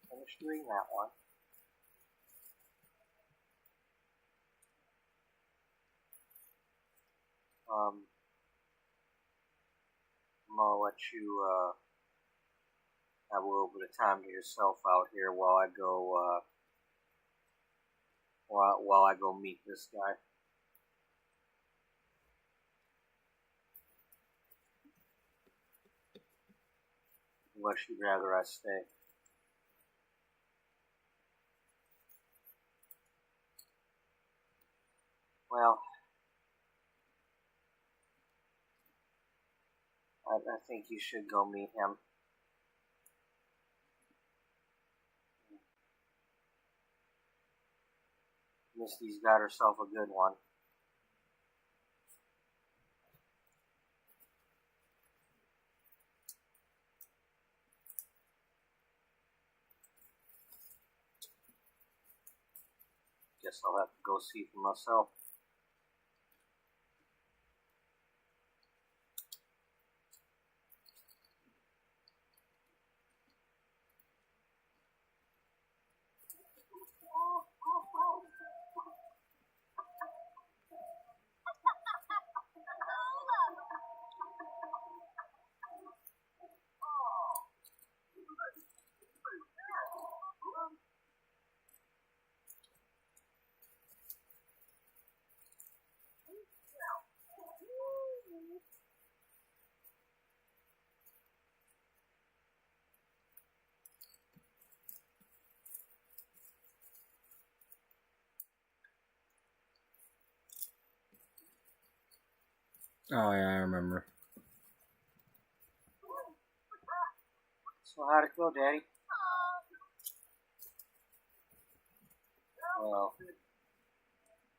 Finish doing that one. I'm gonna let you have a little bit of time to yourself out here while I go while I go meet this guy. Unless you'd rather I stay. Well, I think you should go meet him. Misty's got herself a good one. Guess I'll have to go see for myself. Oh, yeah, I remember. So how'd it go, Daddy? Well,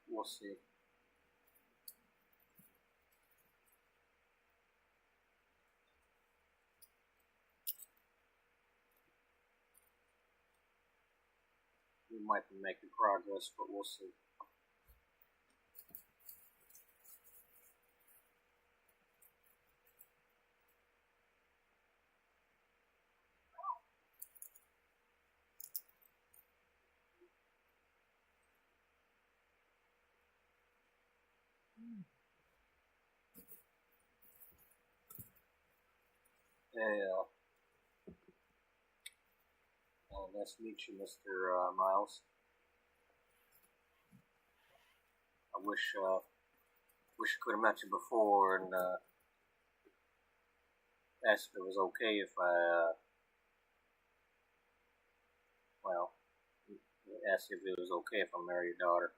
we'll see. We might be making progress, but we'll see. Hey, nice to meet you, Mr. Miles. I wish I could have met you before and asked if it was okay if I, asked if it was okay if I marry your daughter.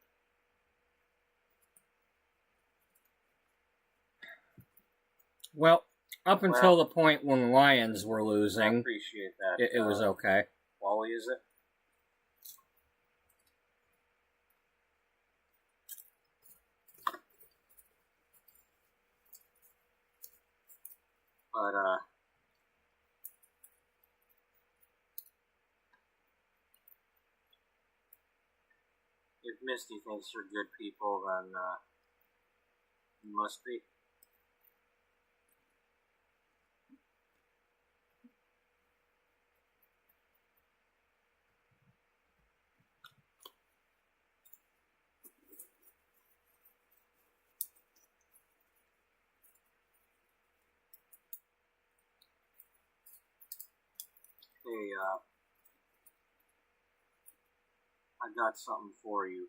Well, up until the point when the Lions were losing, I appreciate that. It was okay. Wally, is it? But, if Misty thinks you're good people, then, you must be. Hey, I got something for you.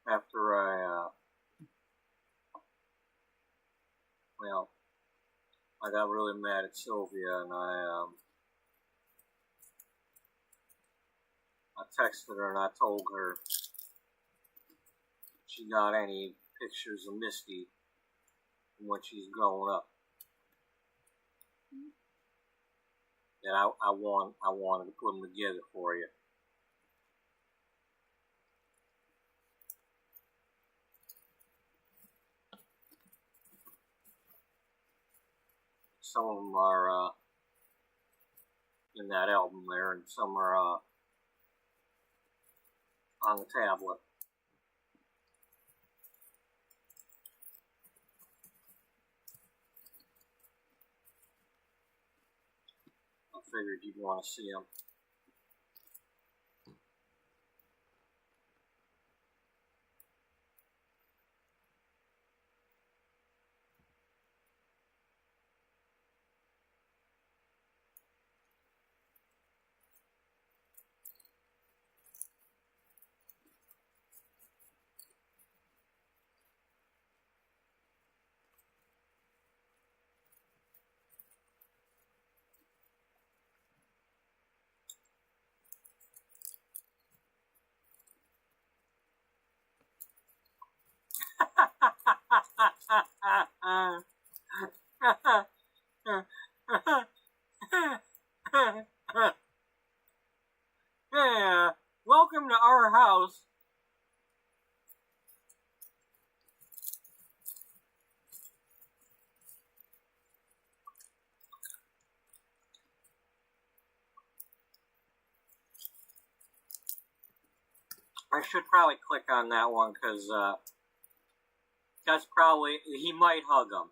After I got really mad at Sylvia, and I texted her and I told her she got any pictures of Misty from when she's growing up. And I wanted to put them together for you. Some of them are in that album there, and some are on the tablet. I figured you'd want to see them. Yeah, welcome to our house. I should probably click on that one because that's probably, he might hug him.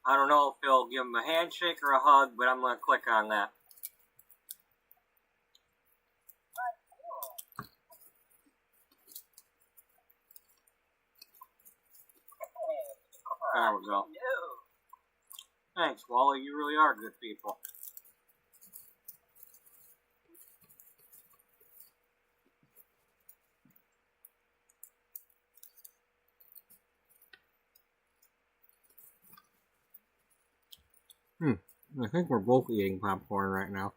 I don't know if he'll give him a handshake or a hug, but I'm going to click on that. There we go. Thanks, Wally. You really are good people. I think we're both eating popcorn right now.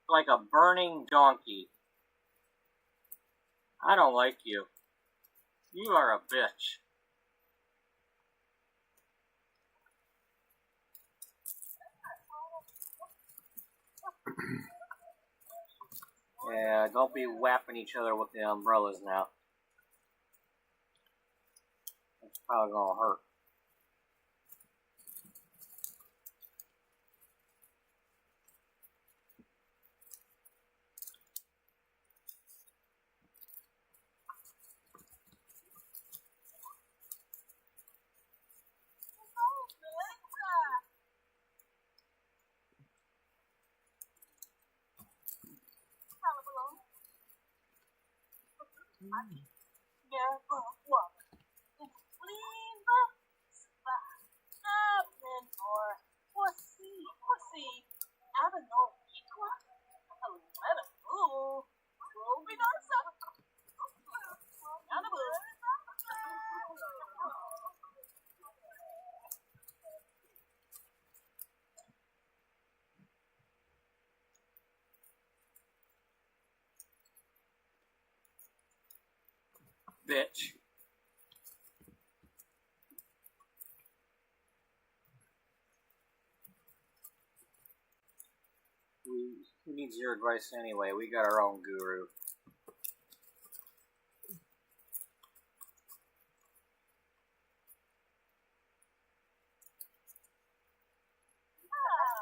Like a burning donkey. I don't like you. You are a bitch. Yeah, don't be whapping each other with the umbrellas now. That's probably gonna hurt. Bitch. Who needs your advice anyway? We got our own guru.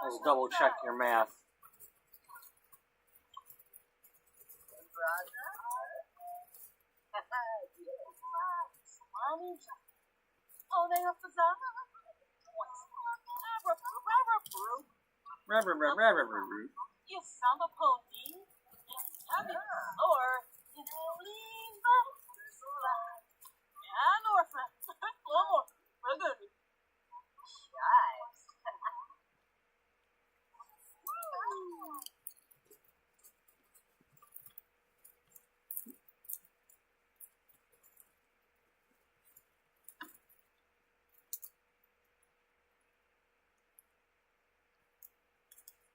Let's double check your math.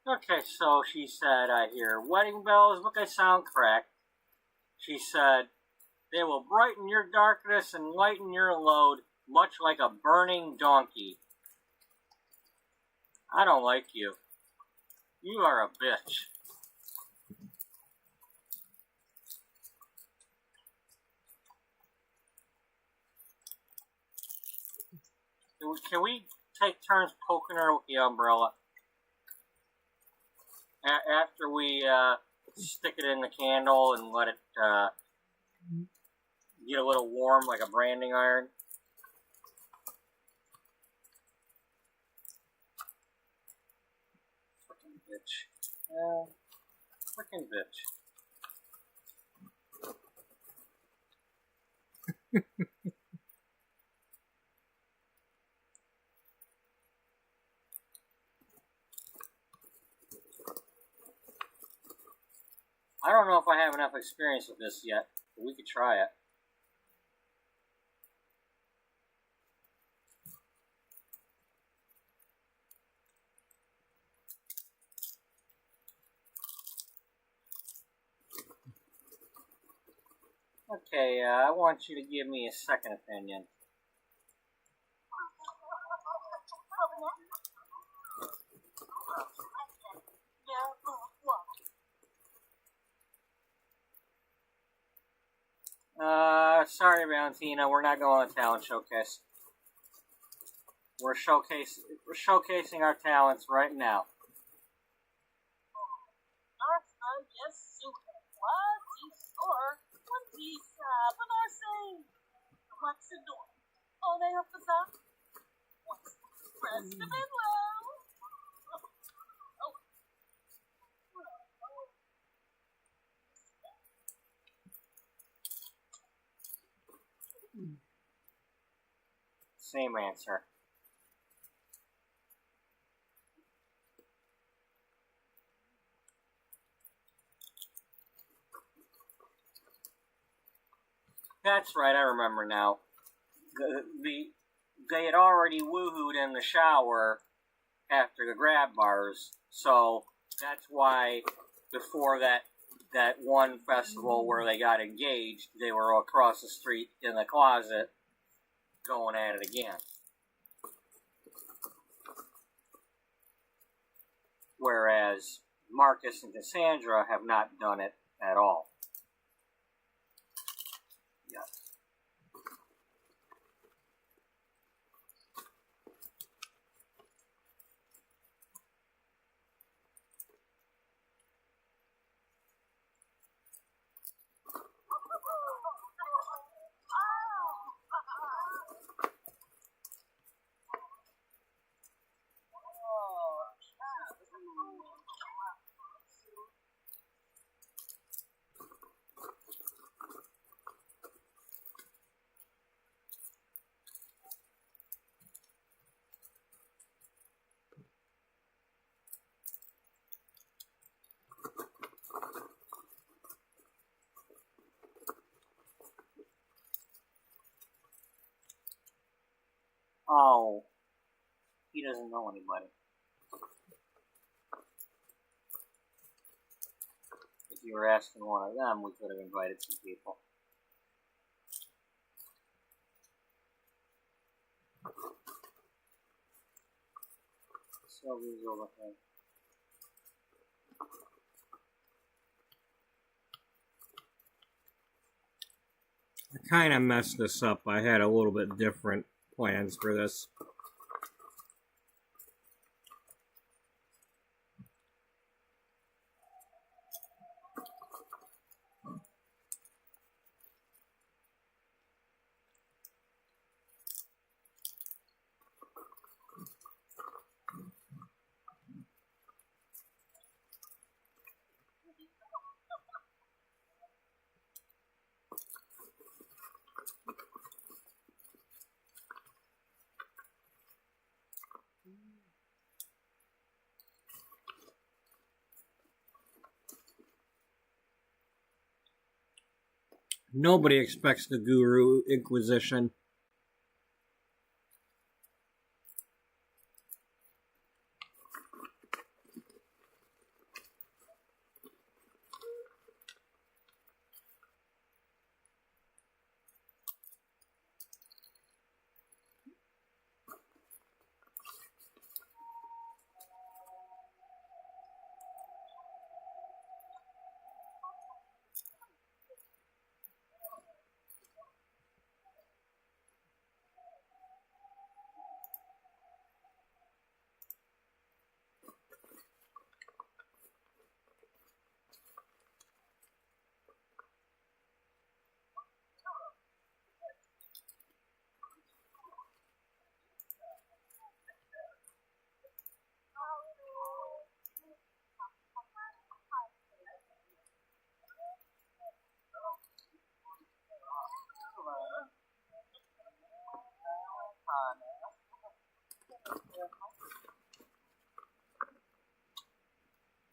Okay, so she said, I hear wedding bells, look, I sound correct. She said, they will brighten your darkness and lighten your load, much like a burning donkey. I don't like you. You are a bitch. Can we take turns poking her with the umbrella? After we stick it in the candle and let it get a little warm like a branding iron. Frickin' bitch. Frickin' bitch. I don't know if I have enough experience with this yet, but we could try it. Okay, I want you to give me a second opinion. Sorry, Valentina, we're not going to talent showcase. We're showcasing our talents right now. Same answer. That's right, I remember now. They had already woohooed in the shower after the grab bars, so that's why before that one festival where they got engaged, they were across the street in the closet going at it again. Whereas Marcus and Cassandra have not done it at all. Yes. Oh, he doesn't know anybody. If you were asking one of them, we could have invited some people. Sylvia's overhead. I kind of messed this up. I had a little bit different plans for this. Nobody expects the Guru Inquisition.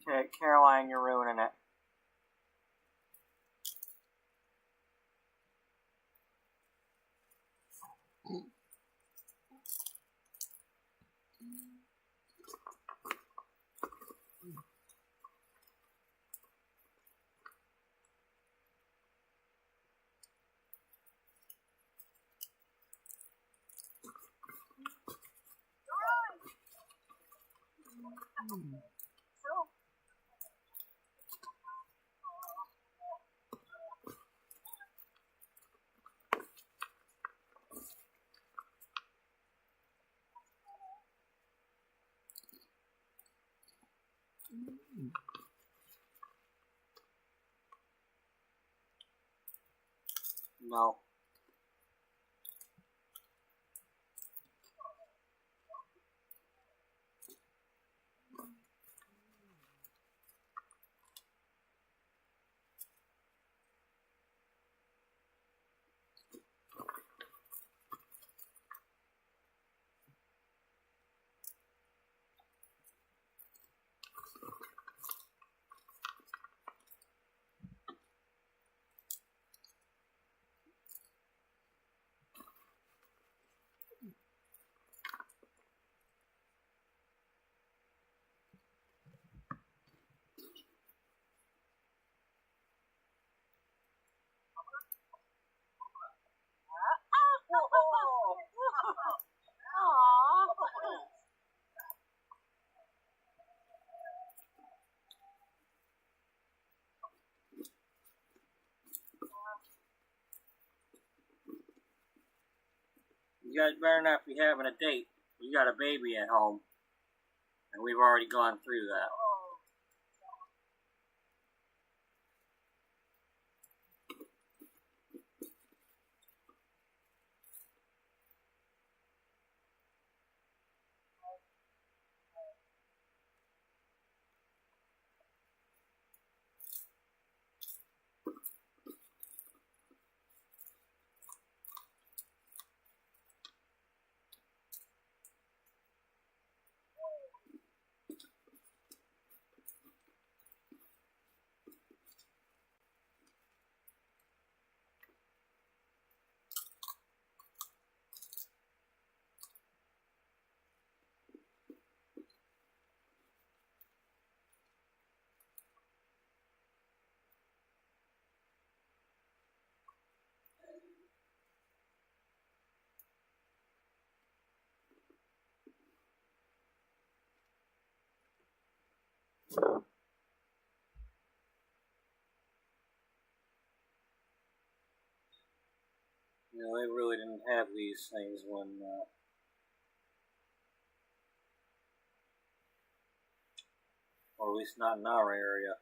Okay, Caroline, you're ruining it. No. You guys better not be having a date. You got a baby at home. And we've already gone through that. You know, they really didn't have these things when, or at least not in our area,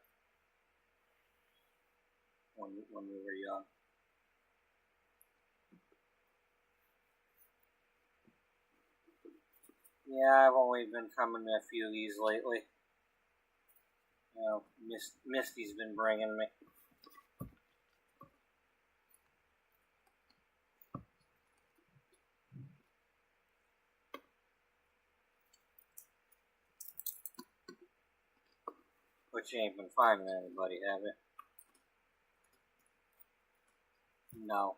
when we were young. Yeah, I've only been coming to a few of these lately. You know, Misty's been bringing me. But you ain't been finding anybody, have you? No.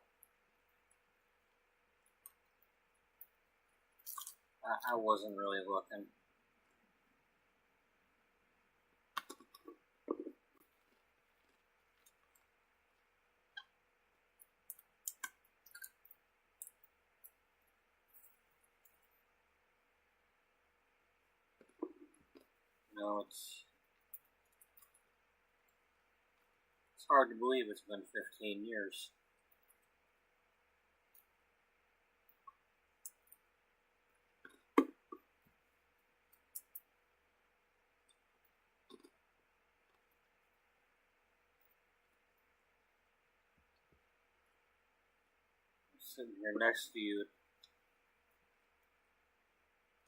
I wasn't really looking. You know, it's hard to believe it's been 15 years. Sitting here next to you,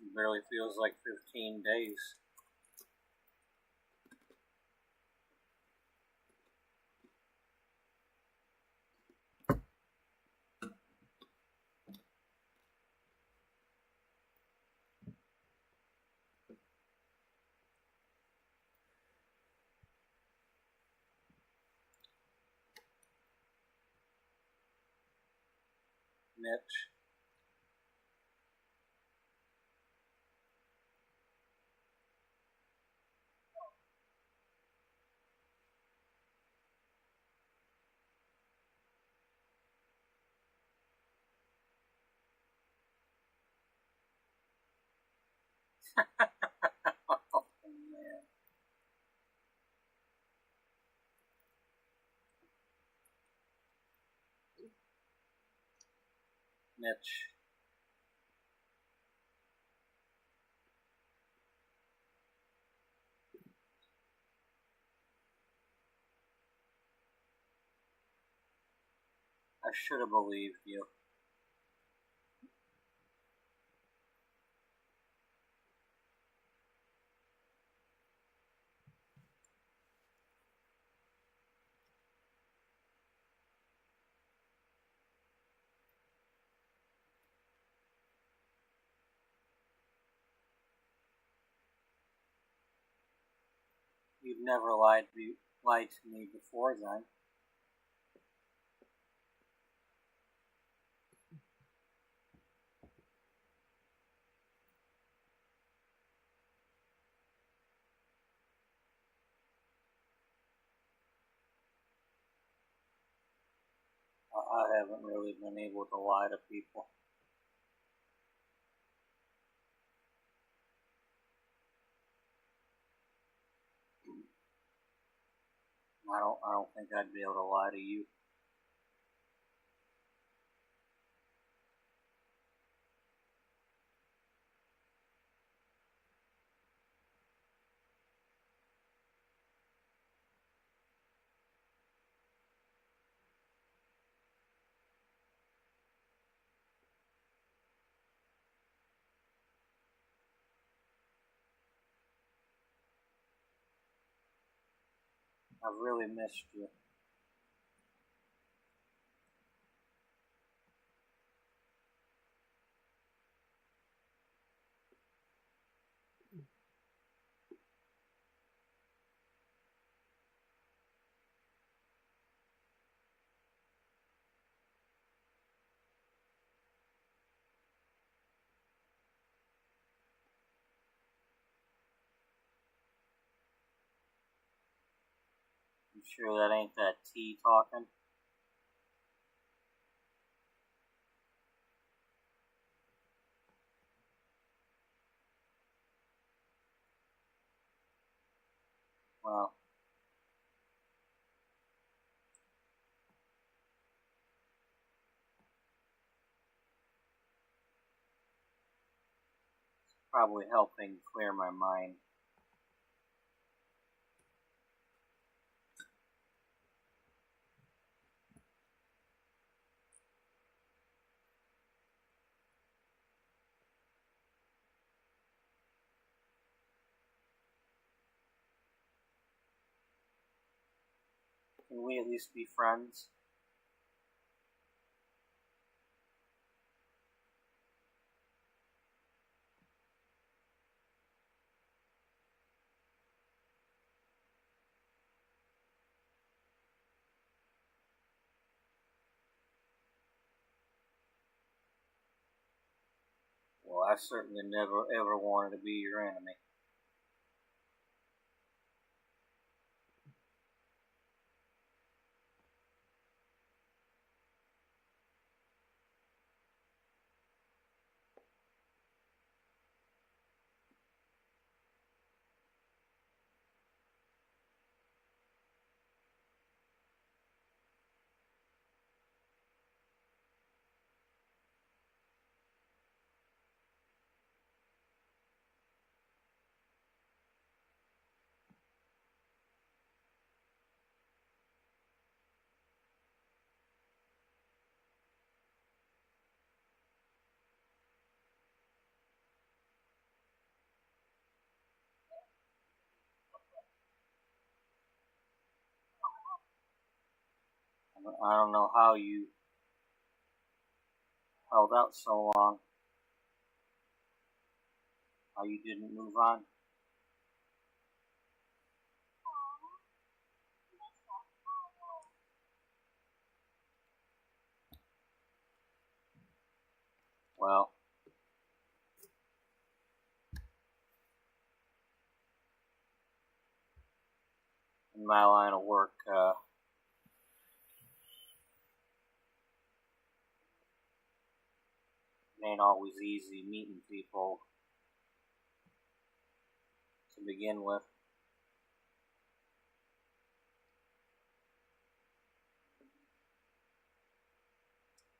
it barely feels like 15 days. Mitch. Oh, man. Mitch. I should have believed you. You've never lied to me before then. I haven't really been able to lie to people. I don't think I'd be able to lie to you. I've really missed you. You sure that ain't that tea talking? Well, it's probably helping clear my mind. Can we at least be friends? Well, I certainly never ever wanted to be your enemy. I don't know how you held out so long. How you didn't move on. Well, in my line of work, it ain't always easy meeting people to begin with.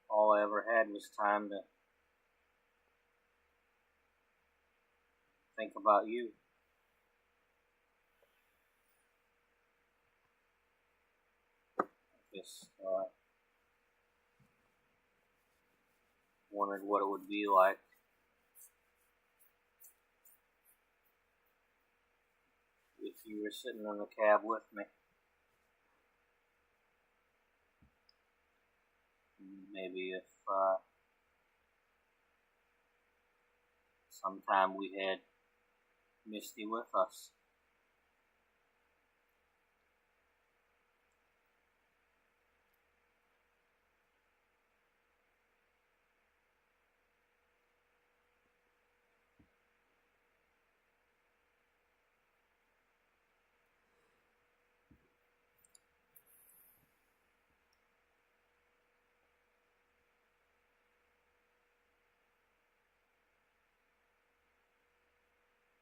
All I ever had was time to think about you. Just wondered what it would be like if you were sitting in the cab with me. Maybe if sometime we had Misty with us.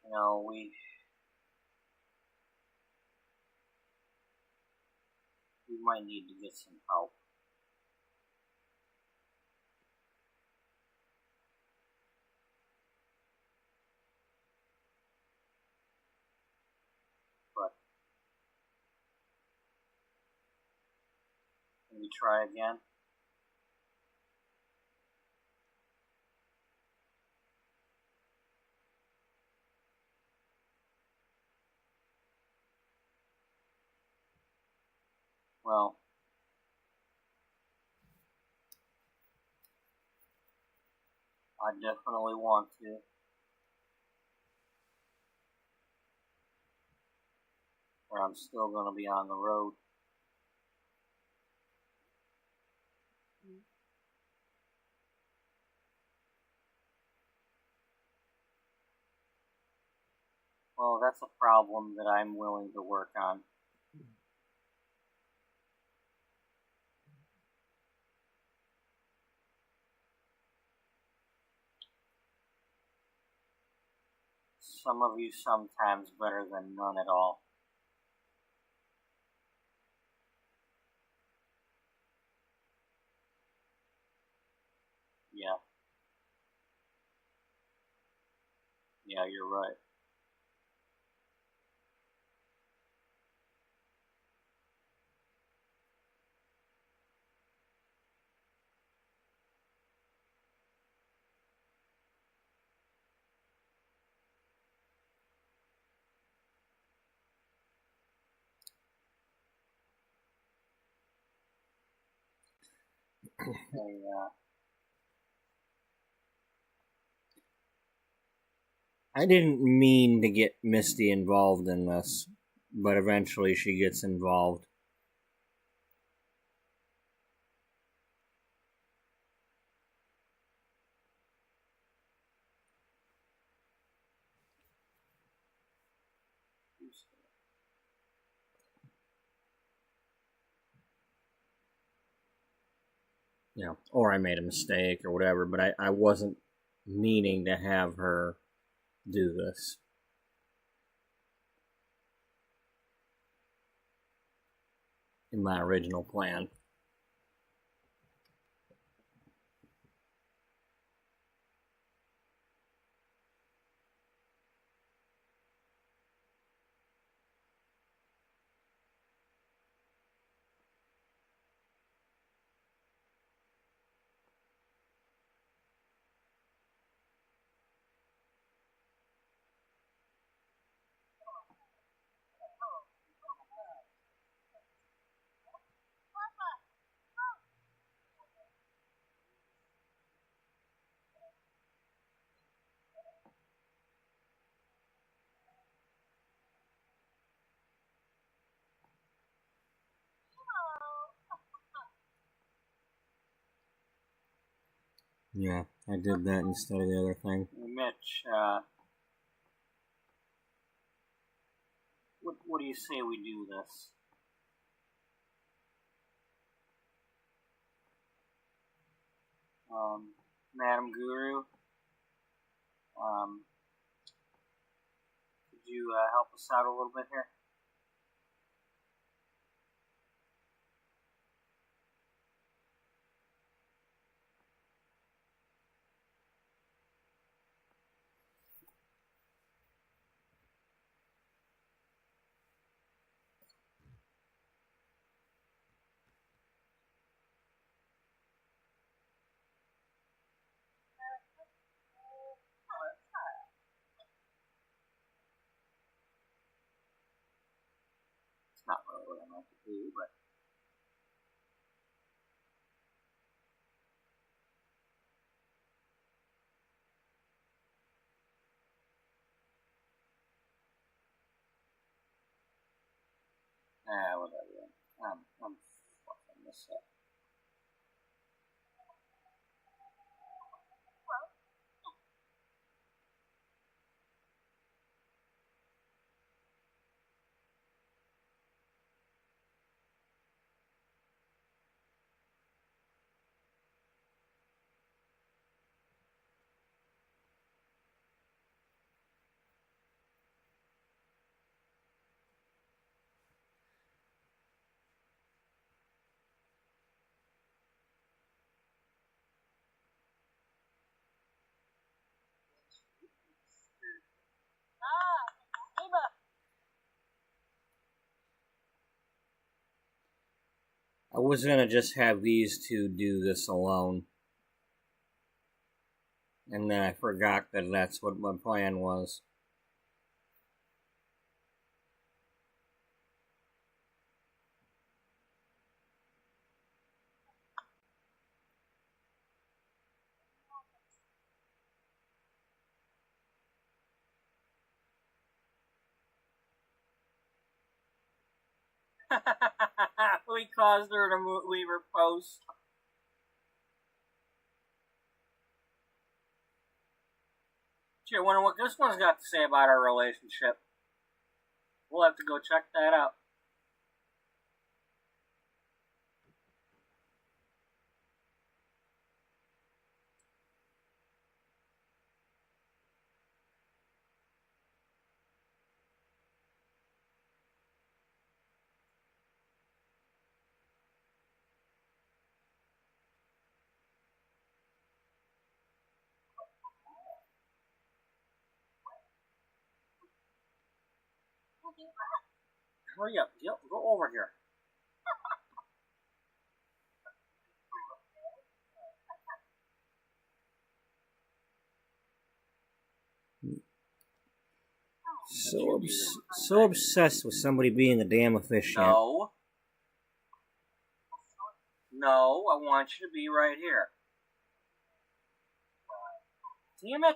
You know, we might need to get some help. But can we try again? Well, I definitely want to. But I'm still going to be on the road. Well, that's a problem that I'm willing to work on. Some of you sometimes better than none at all. Yeah, you're right. I didn't mean to get Misty involved in this, but eventually she gets involved. You know, or I made a mistake or whatever, but I wasn't meaning to have her do this. In my original plan. Yeah, I did that instead of the other thing. Mitch, what do you say we do this? Madam Guru, could you help us out a little bit here? It's not really what I meant to do, but whatever. I'm fucking this up. I was gonna just have these two do this alone. And then I forgot that that's what my plan was. We caused her to leave her post. Gee, I wonder what this one's got to say about our relationship. We'll have to go check that out. Hurry up. Go over here. So obsessed with somebody being a damn officiant. No. No, I want you to be right here. Damn it.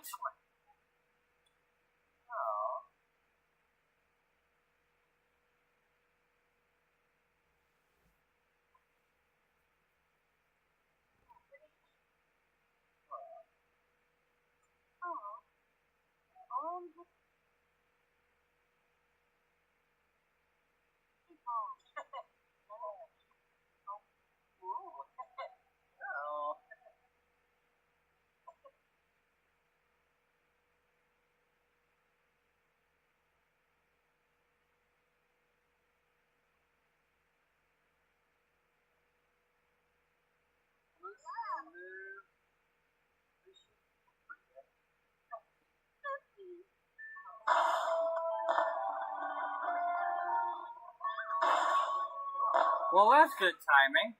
Well, that's good timing.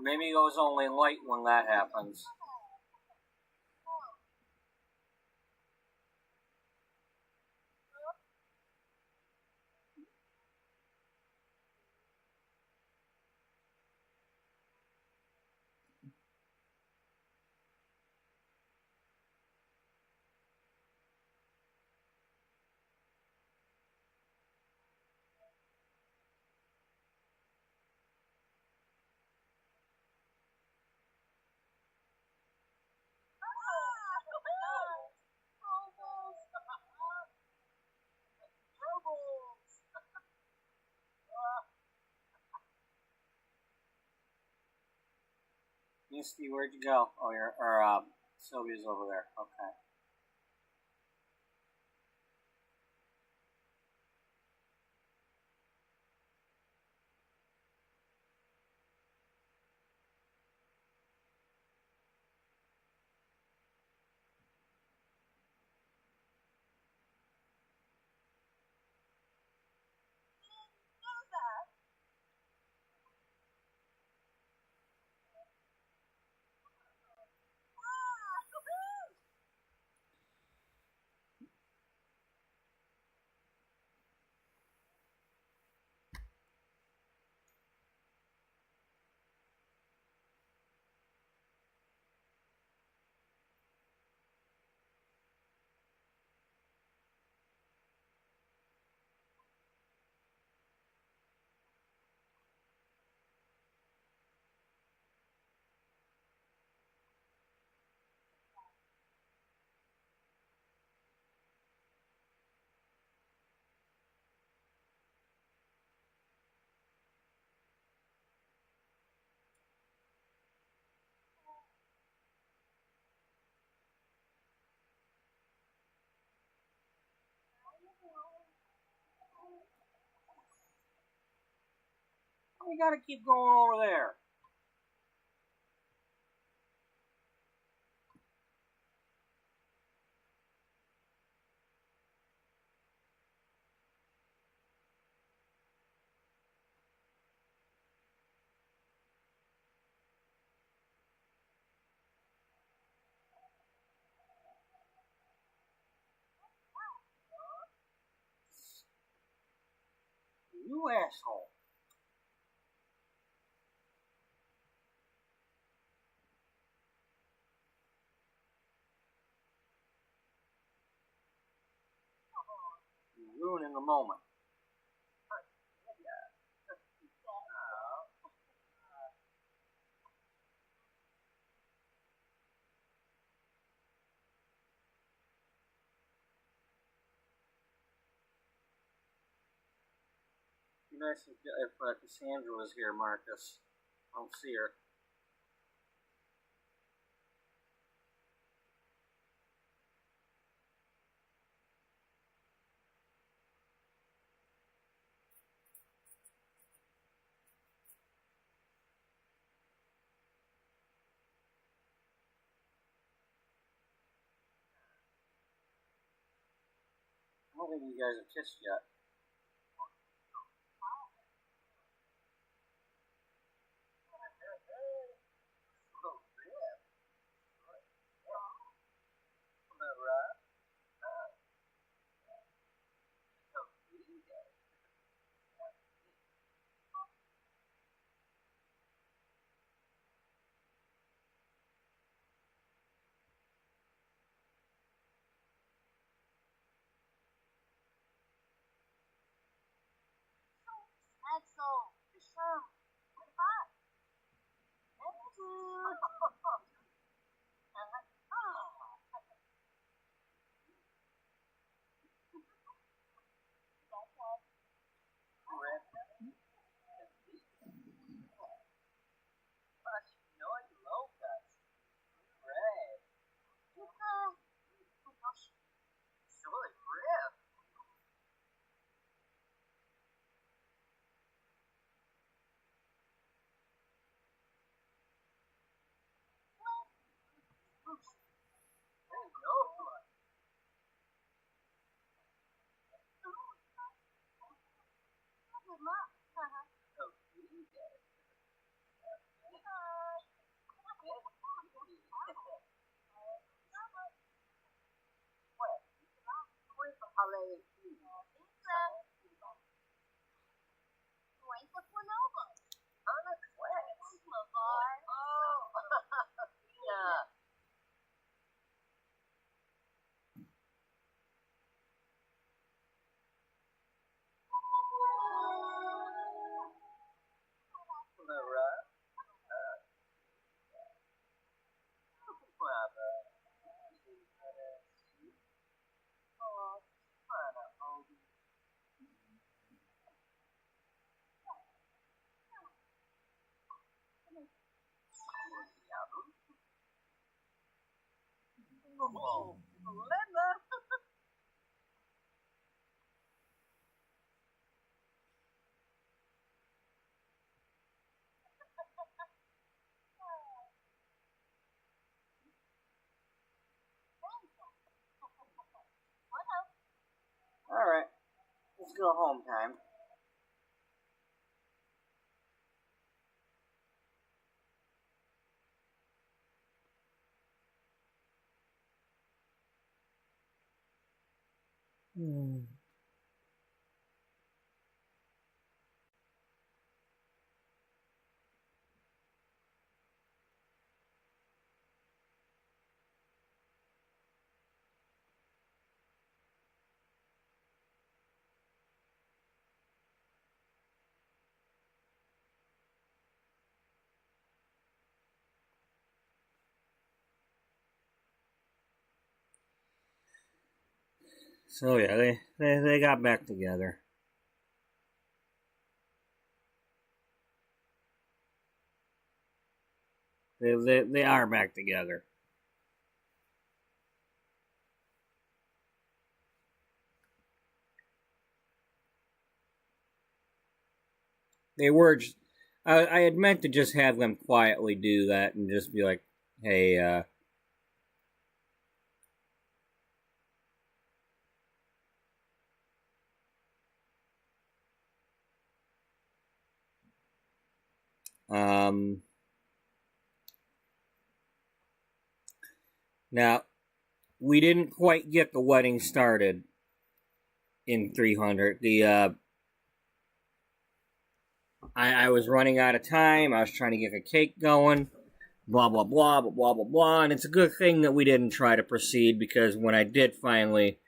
Maybe it goes only light when that happens. Misty, where'd you go? Oh, Sylvia's over there. Okay. We gotta keep going over there. You asshole. You're ruining the moment. Be nice if Cassandra was here, Marcus. I don't see her. don't think you guys have kissed yet. Axel, sure. What about? Oh, Linda. Alright, let's go home time. So yeah, they got back together. They are back together. They were. I had meant to just have them quietly do that and just be like, "Hey, now we didn't quite get the wedding started in 300. I was running out of time. I was trying to get a cake going. Blah blah blah blah blah blah blah. And it's a good thing that we didn't try to proceed because when I did finally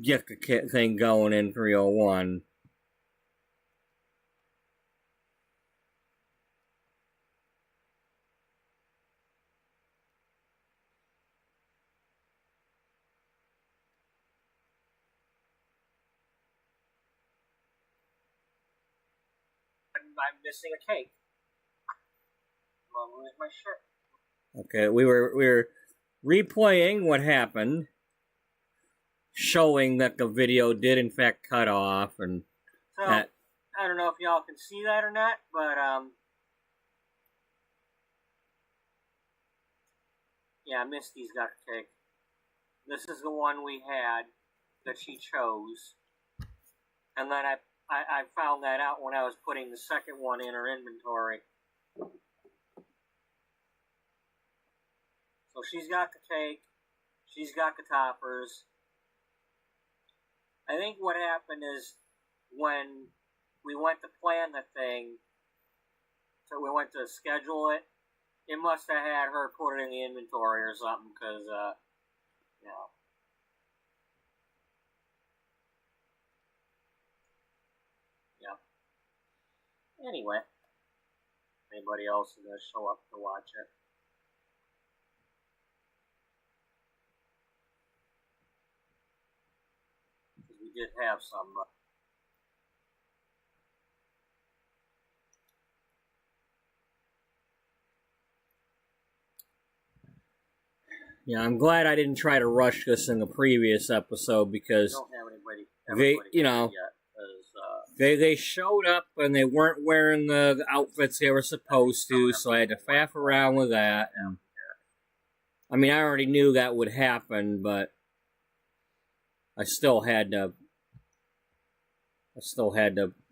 get the thing going in 301. I'm missing a cake. I'm gonna lose my shit. Okay, we were replaying what happened, showing that the video did in fact cut off, and so I don't know if y'all can see that or not, but yeah, Misty's got a cake. This is the one we had that she chose. And then I found that out when I was putting the second one in her inventory. So she's got the cake. She's got the toppers. I think what happened is when we went to plan the thing, so we went to schedule it, it must have had her put it in the inventory or something, because, you know. Yeah. Anyway, anybody else is going to show up to watch it? Because we did have some. Yeah, I'm glad I didn't try to rush this in the previous episode because don't have they, you know, they showed up and they weren't wearing the outfits they were supposed to, so I had to faff around with that. And, I mean, I already knew that would happen, but I still had to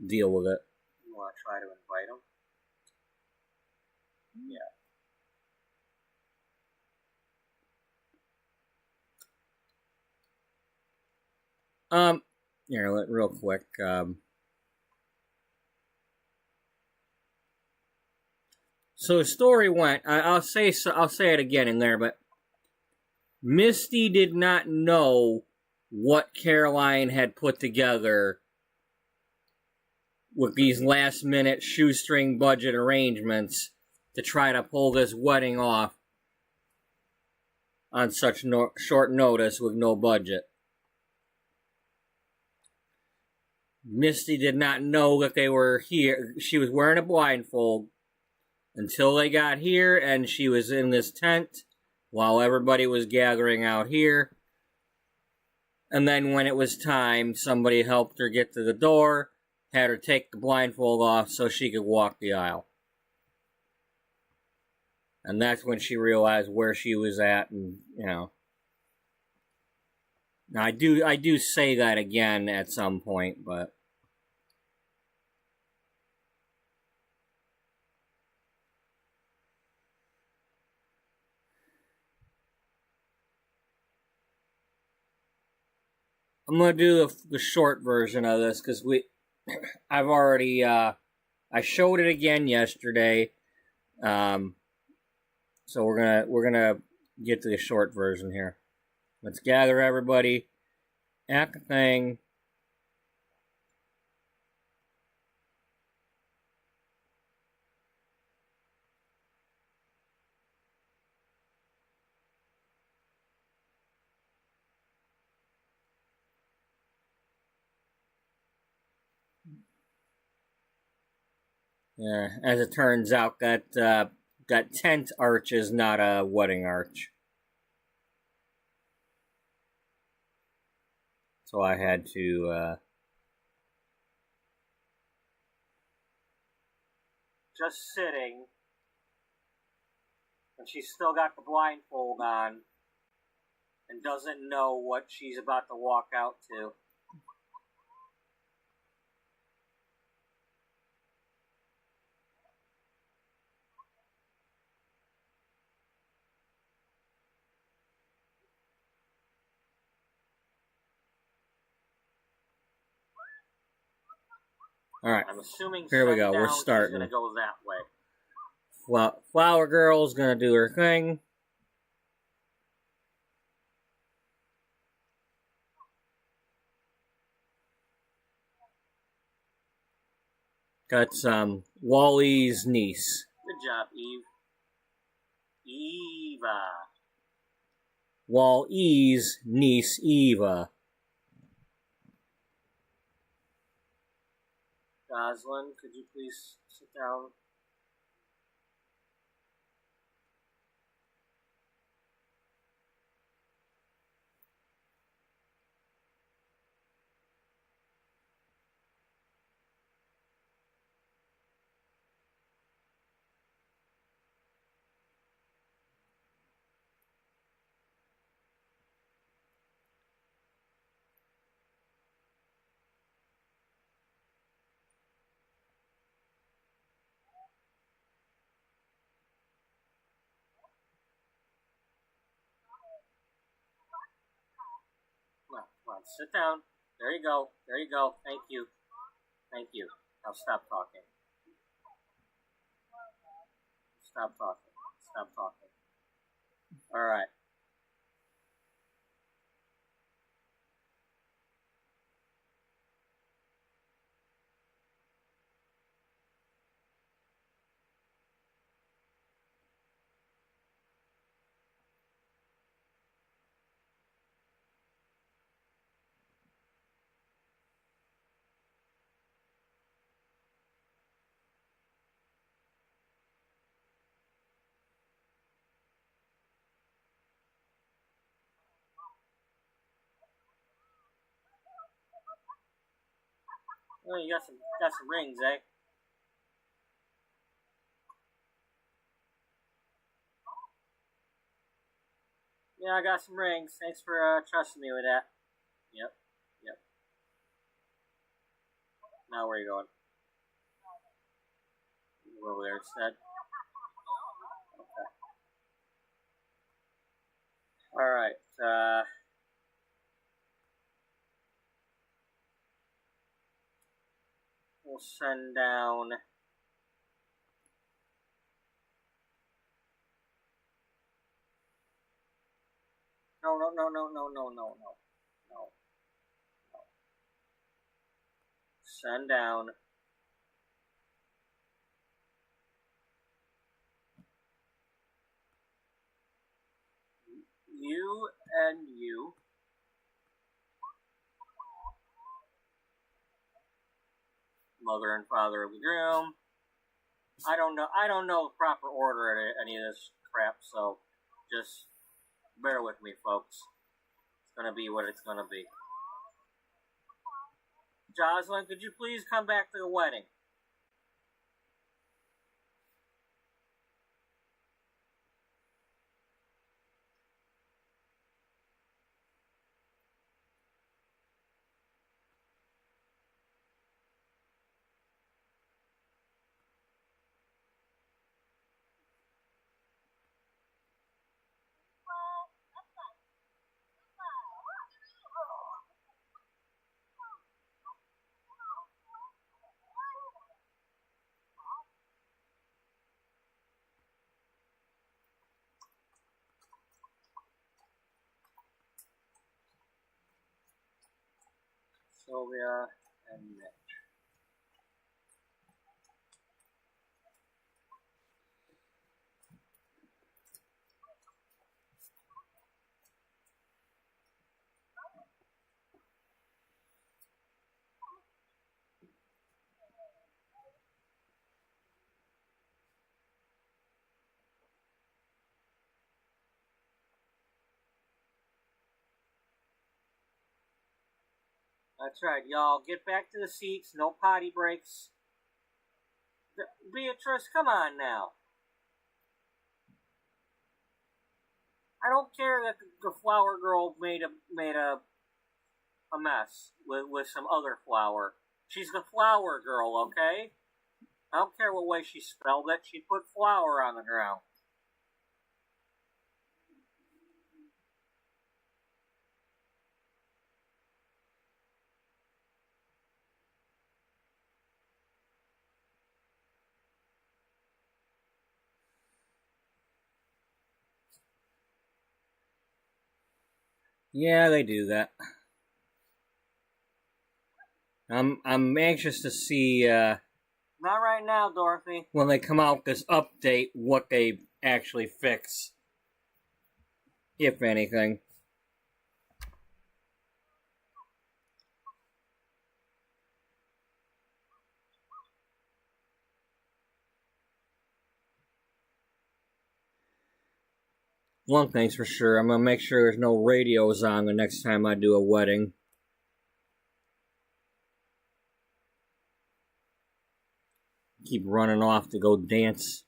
deal with it. You want to try to invite them? Yeah. Here, real quick. So the story went. I'll say it again in there, but Misty did not know what Caroline had put together with these last-minute shoestring budget arrangements to try to pull this wedding off on such short notice with no budget. Misty did not know that they were here. She was wearing a blindfold until they got here, and she was in this tent while everybody was gathering out here. And then when it was time, somebody helped her get to the door, had her take the blindfold off so she could walk the aisle. And that's when she realized where she was at, and, you know. Now, I do say that again at some point, but... I'm going to do the short version of this, because I've already, I showed it again yesterday, so we're gonna get to the short version here. Let's gather everybody at the thing. Yeah, as it turns out, that tent arch is not a wedding arch. So I had to, just sitting, and she's still got the blindfold on, and doesn't know what she's about to walk out to. all right. I'm assuming Here we go. sundown, We're starting. She's gonna go that way. Flower Girl's gonna do her thing. Got Wally's niece. Good job, Eve. Eva. Wally's niece, Eva. Goslin, could you please sit down? Sit down. There you go. There you go. Thank you. Thank you. Now stop talking. Stop talking. Stop talking. All right. Oh, you got some rings, eh? Yeah, I got some rings. Thanks for trusting me with that. Yep. Yep. Now where are you going? Go over there instead. Okay. All right. We'll send down. No. Send down. You and you. Mother and father of the groom. I don't know the proper order of any of this crap, so just bear with me, folks. It's gonna be what it's gonna be. Jocelyn, could you please come back to the wedding? Sylvia and Mitch. That's right, y'all. Get back to the seats. No potty breaks. Beatrice, come on now. I don't care that the flower girl made a mess with some other flower. She's the flower girl, okay? I don't care what way she spelled it. She put flour on the ground. Yeah, they do that. I'm anxious to see Not right now, Dorothy. when they come out this update what they actually fix, if anything. One thing's for sure, I'm gonna make sure there's no radios on the next time I do a wedding. Keep running off to go dance.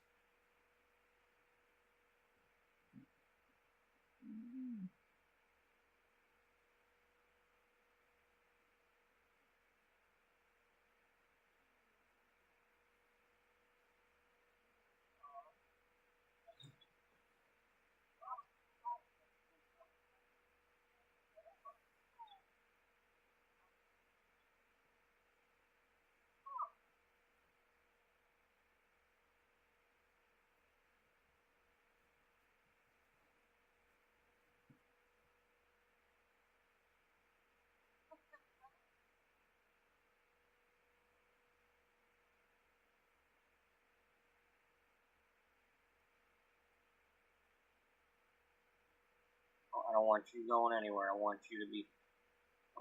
don't want you going anywhere. I want you to be,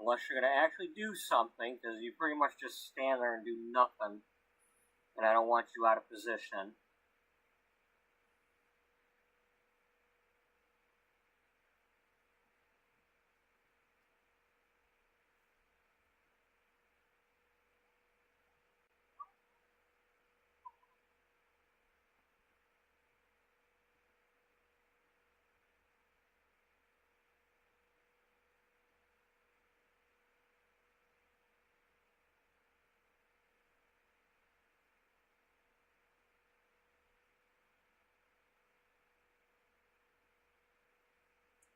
unless you're going to actually do something, because you pretty much just stand there and do nothing, and I don't want you out of position.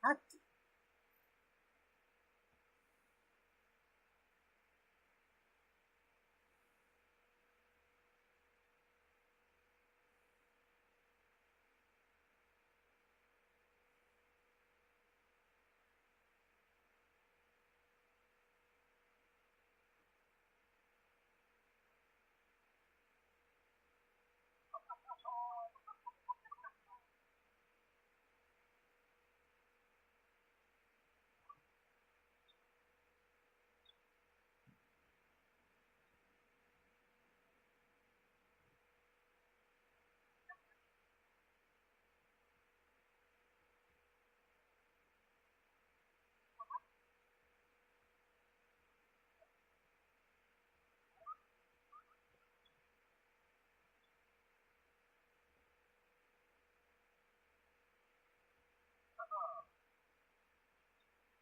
God.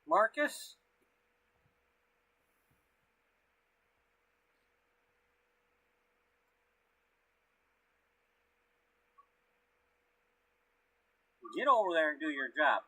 Marcus? Get over there and do your job.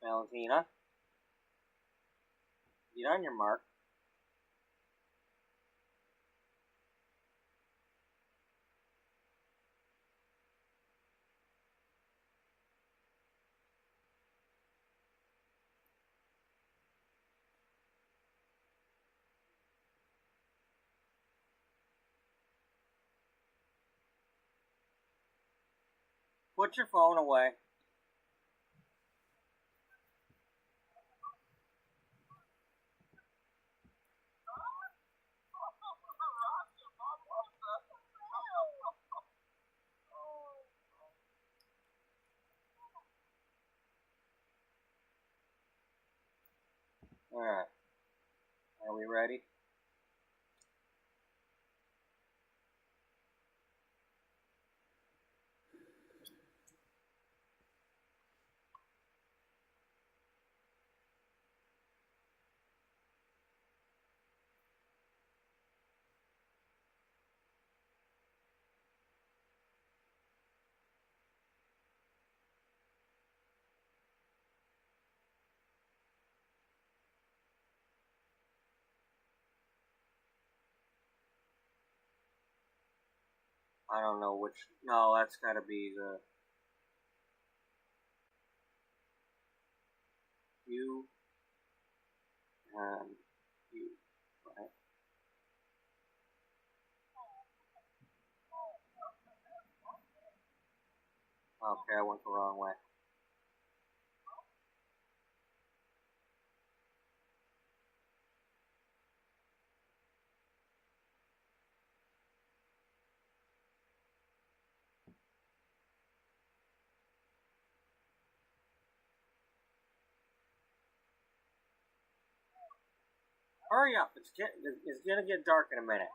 Valentina, get on your mark. Put your phone away. Alright. Are we ready? I don't know which. No, that's gotta be the. You and you, right? Okay, I went the wrong way. Hurry up! It's gonna get dark in a minute.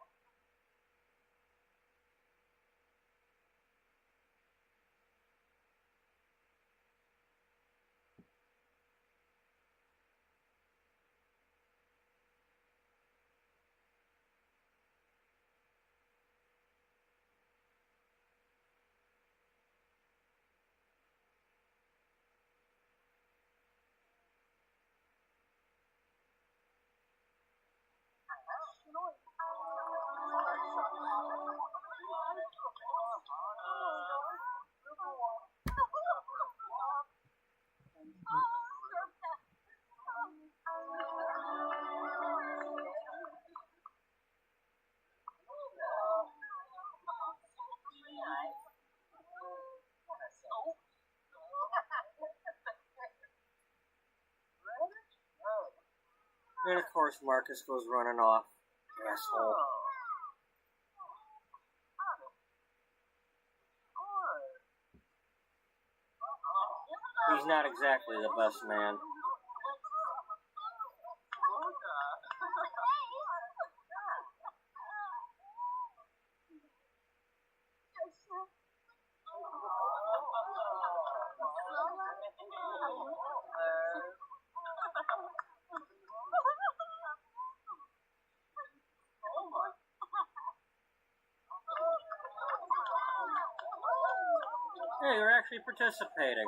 And of course, Marcus goes running off. Asshole. He's not exactly the best man. Hey, they're actually participating.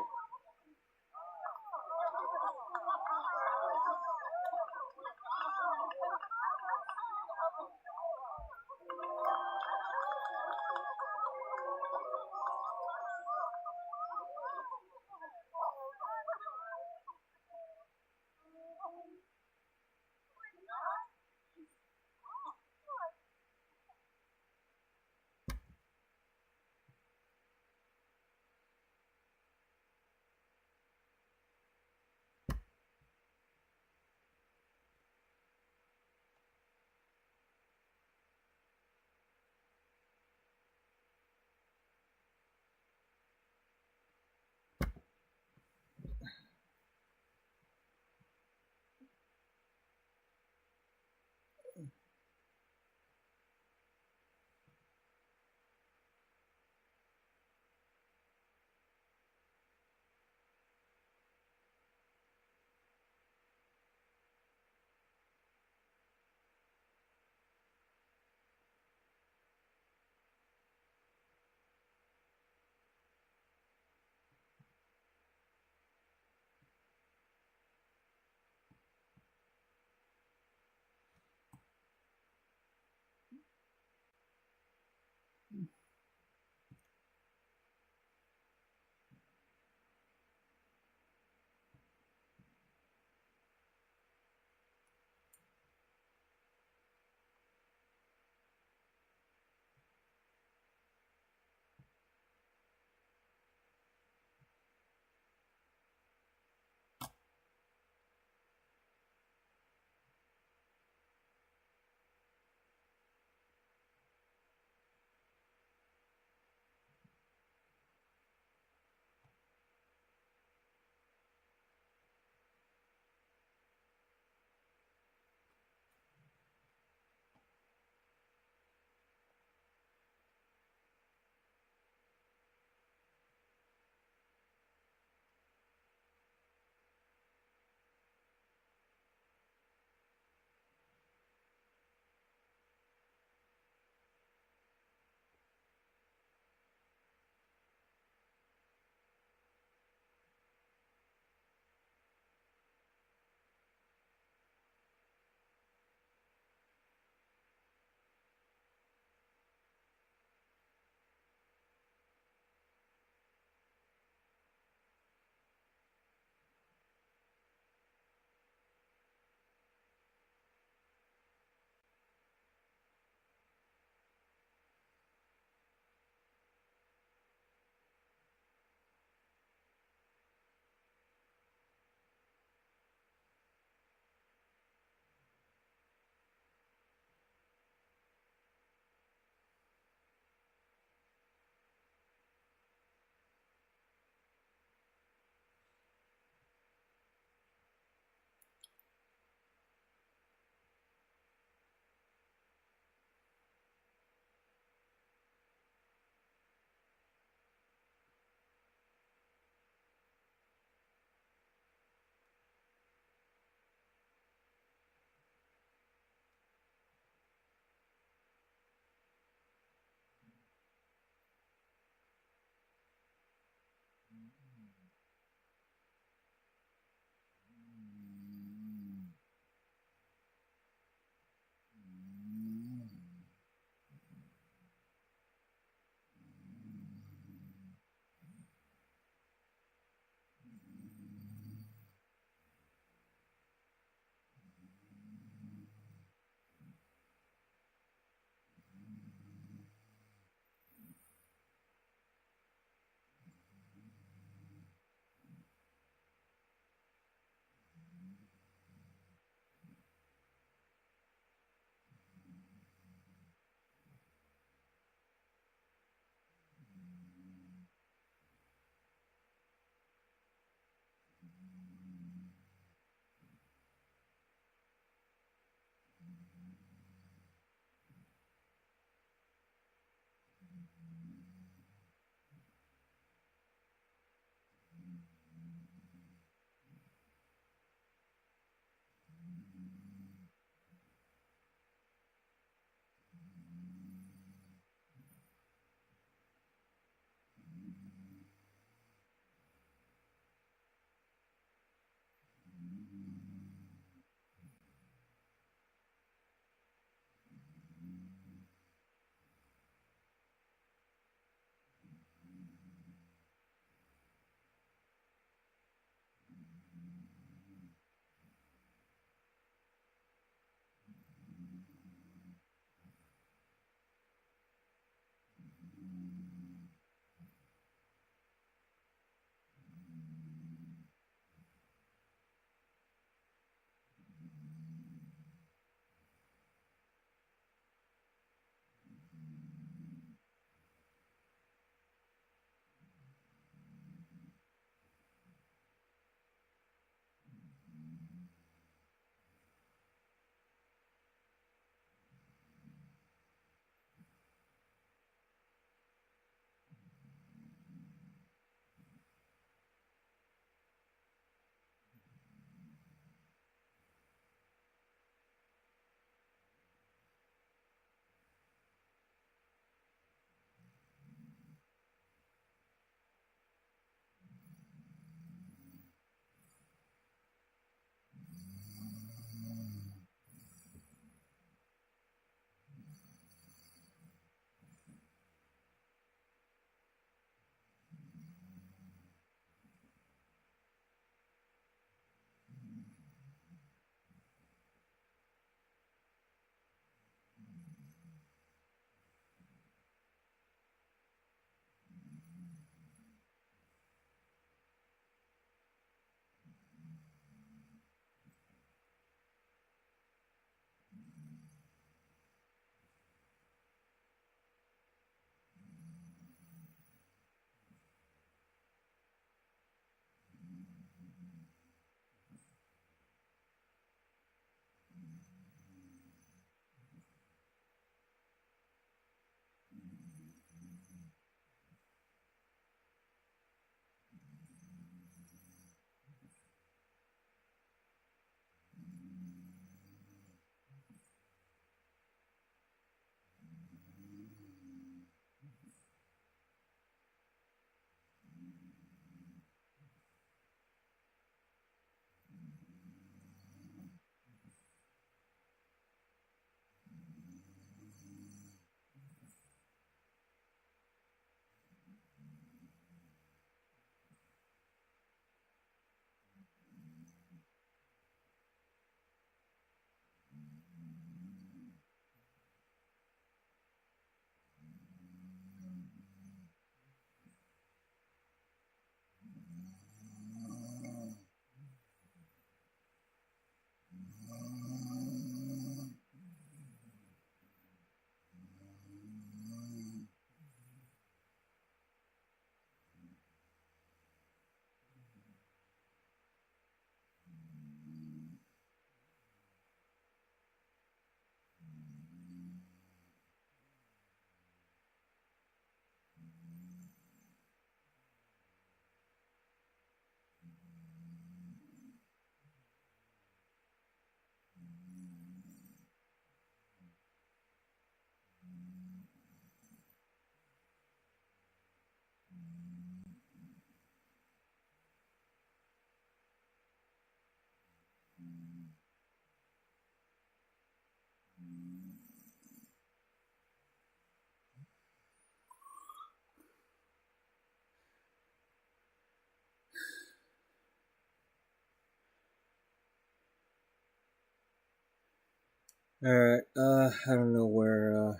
Alright, I don't know where,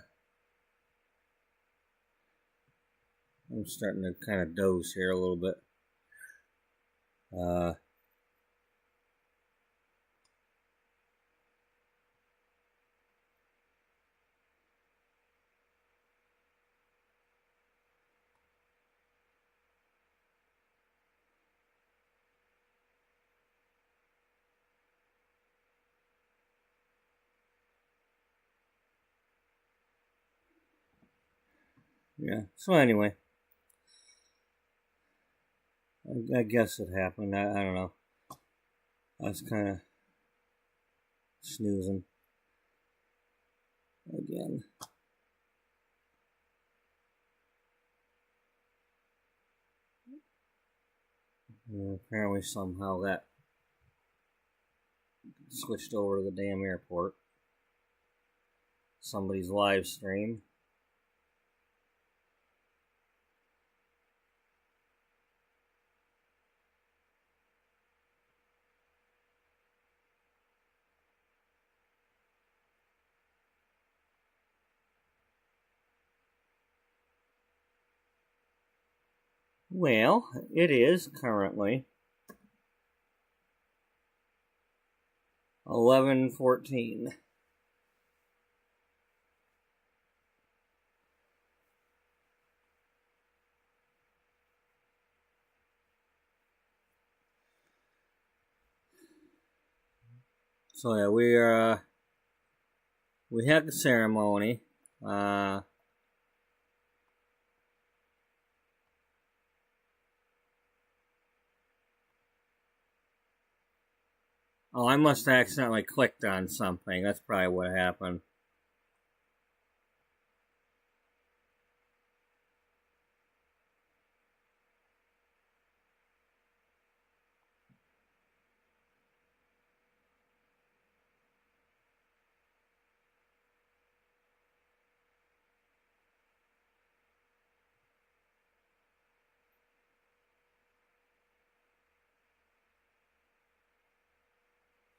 I'm starting to kind of doze here a little bit. Yeah, so anyway. I guess it happened. I don't know. I was kind of snoozing again. And apparently somehow that switched over to the damn airport. Somebody's live stream. Well, it is currently 11:14. So yeah, we had the ceremony. Oh, I must have accidentally clicked on something. That's probably what happened.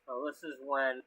So this is when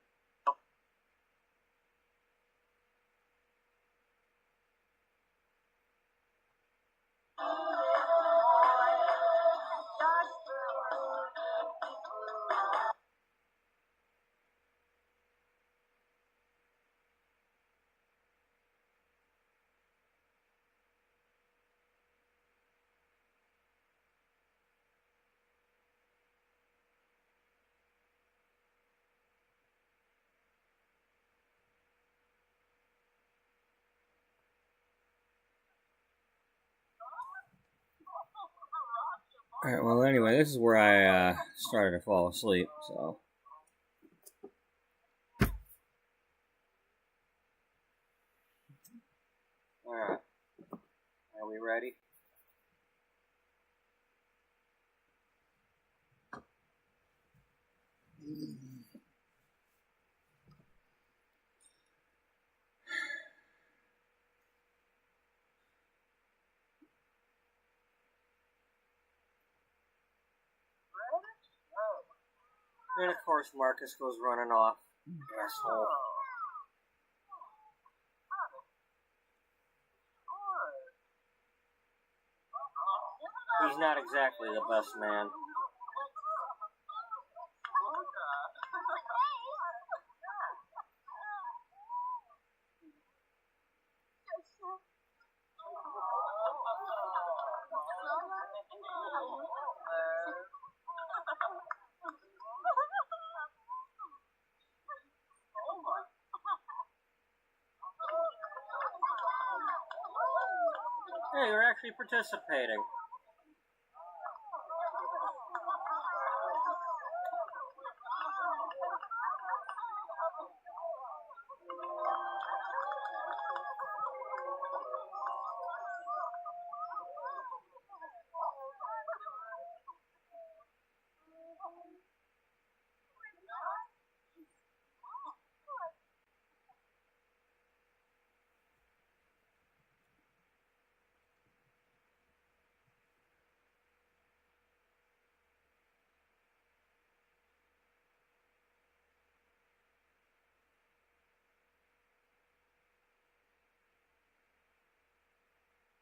Alright, well, anyway, this is where I started to fall asleep, so. Alright. Are we ready? And of course Marcus goes running off. Asshole. He's not exactly the best man. Hey, you're actually participating.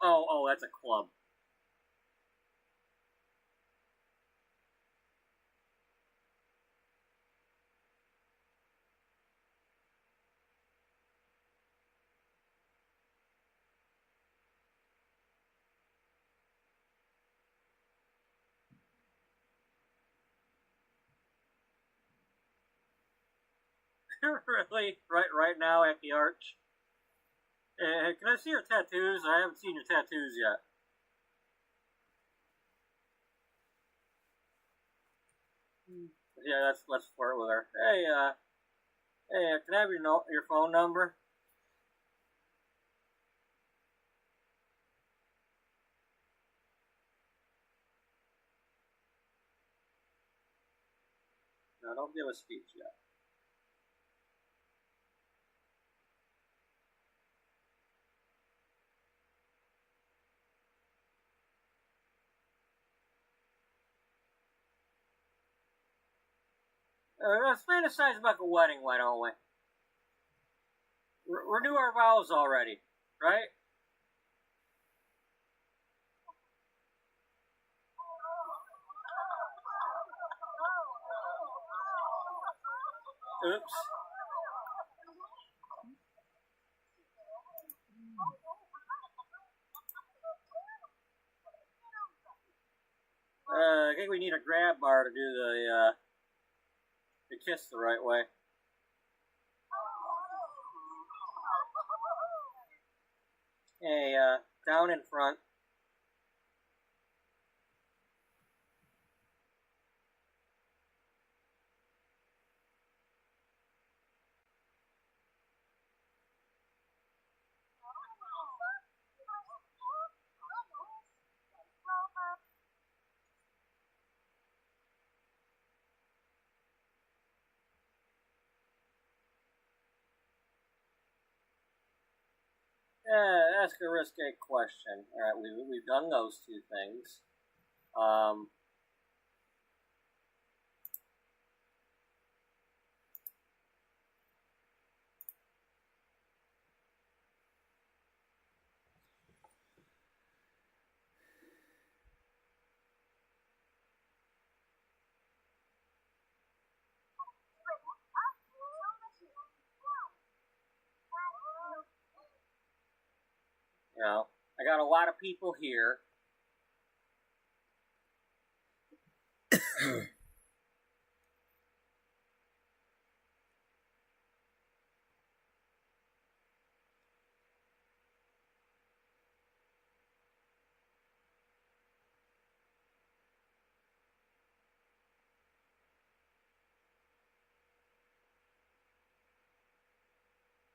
Oh, that's a club. Really? Right now at the arch? Can I see your tattoos? I haven't seen your tattoos yet. Yeah, let's flirt with her. Hey, can I have your phone number? No, don't give a speech yet. Let's fantasize about the wedding, why don't we? Renew our vows already, right? Oops. I think we need a grab bar to do the kiss the right way. Hey, down in front. Ask a risque question. All right, we've done those two things. You know, I got a lot of people here.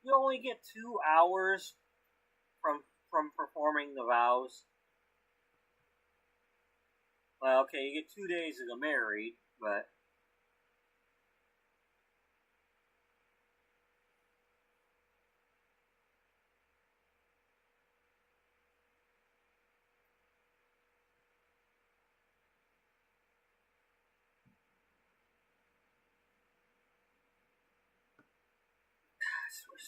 You only get 2 hours from performing the vows. Well, okay, you get 2 days to get married, but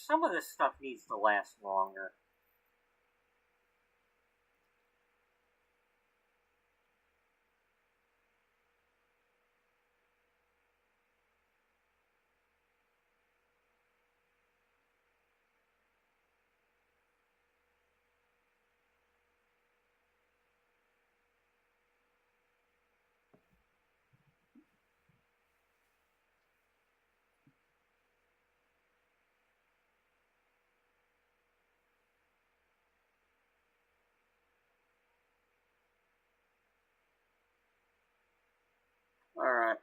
some of this stuff needs to last longer. Alright.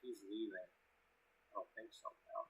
He's leaving. I don't think so now.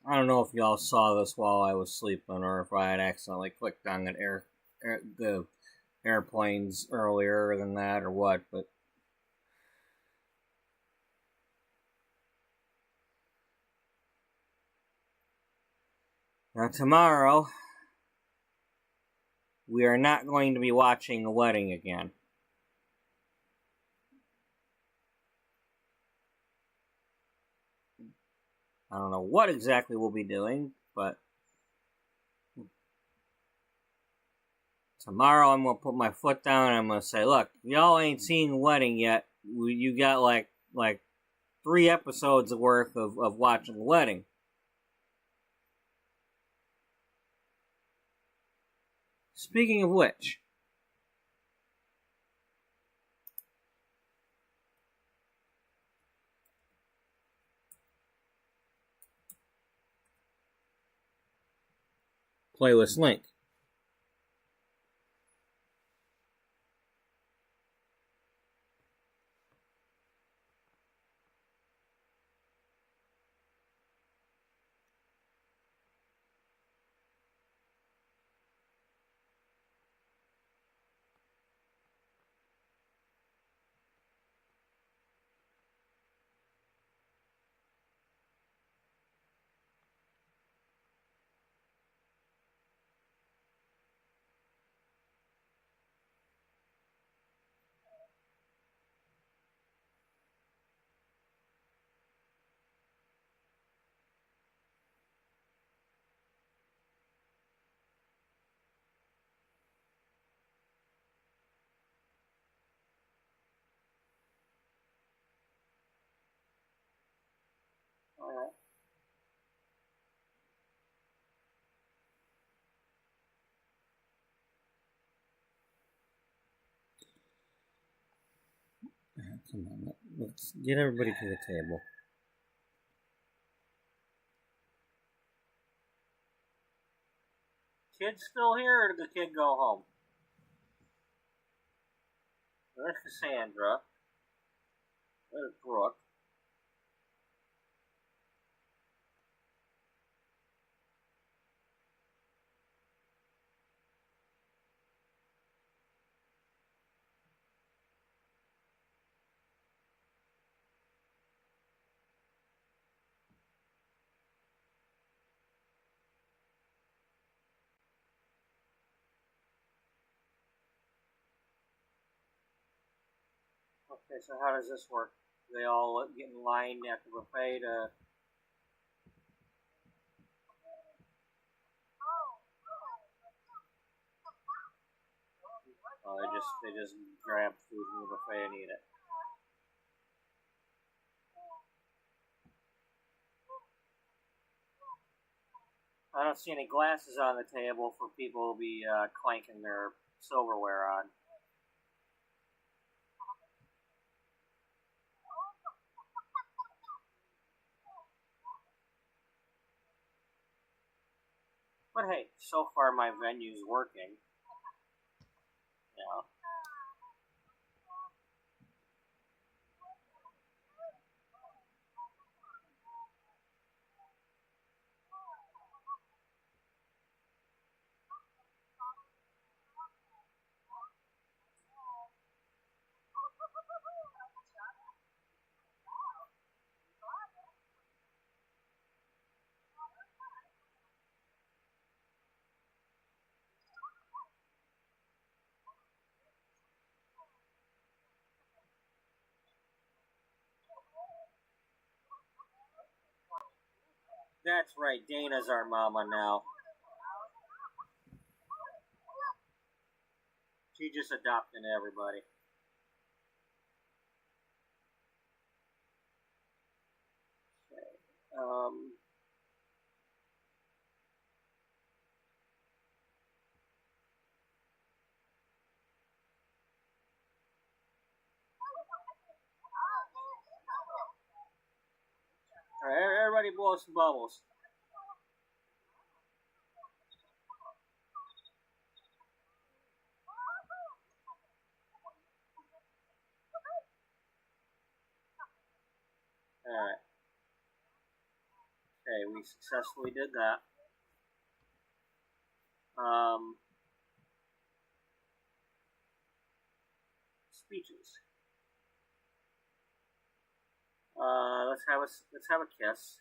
I don't know if y'all saw this while I was sleeping, or if I had accidentally clicked on the airplanes earlier than that, or what. But now tomorrow, we are not going to be watching the wedding again. I don't know what exactly we'll be doing, but tomorrow I'm going to put my foot down and I'm going to say, look, y'all ain't seen the wedding yet. You got like 3 episodes worth of watching the wedding. Speaking of which, playlist link. Alright. Come on, let's get everybody to the table. Kid still here, or did the kid go home? There's Cassandra. There's Brooke. Okay, so how does this work? They all get in line at the buffet to... Oh, they just grab food from the buffet and eat it. I don't see any glasses on the table for people to be clanking their silverware on. But hey, so far my venue's working. Yeah. That's right, Dana's our mama now. She just adopted everybody. Okay. All right, everybody blow some bubbles. All right. Okay, we successfully did that. Speeches. Let's have a kiss.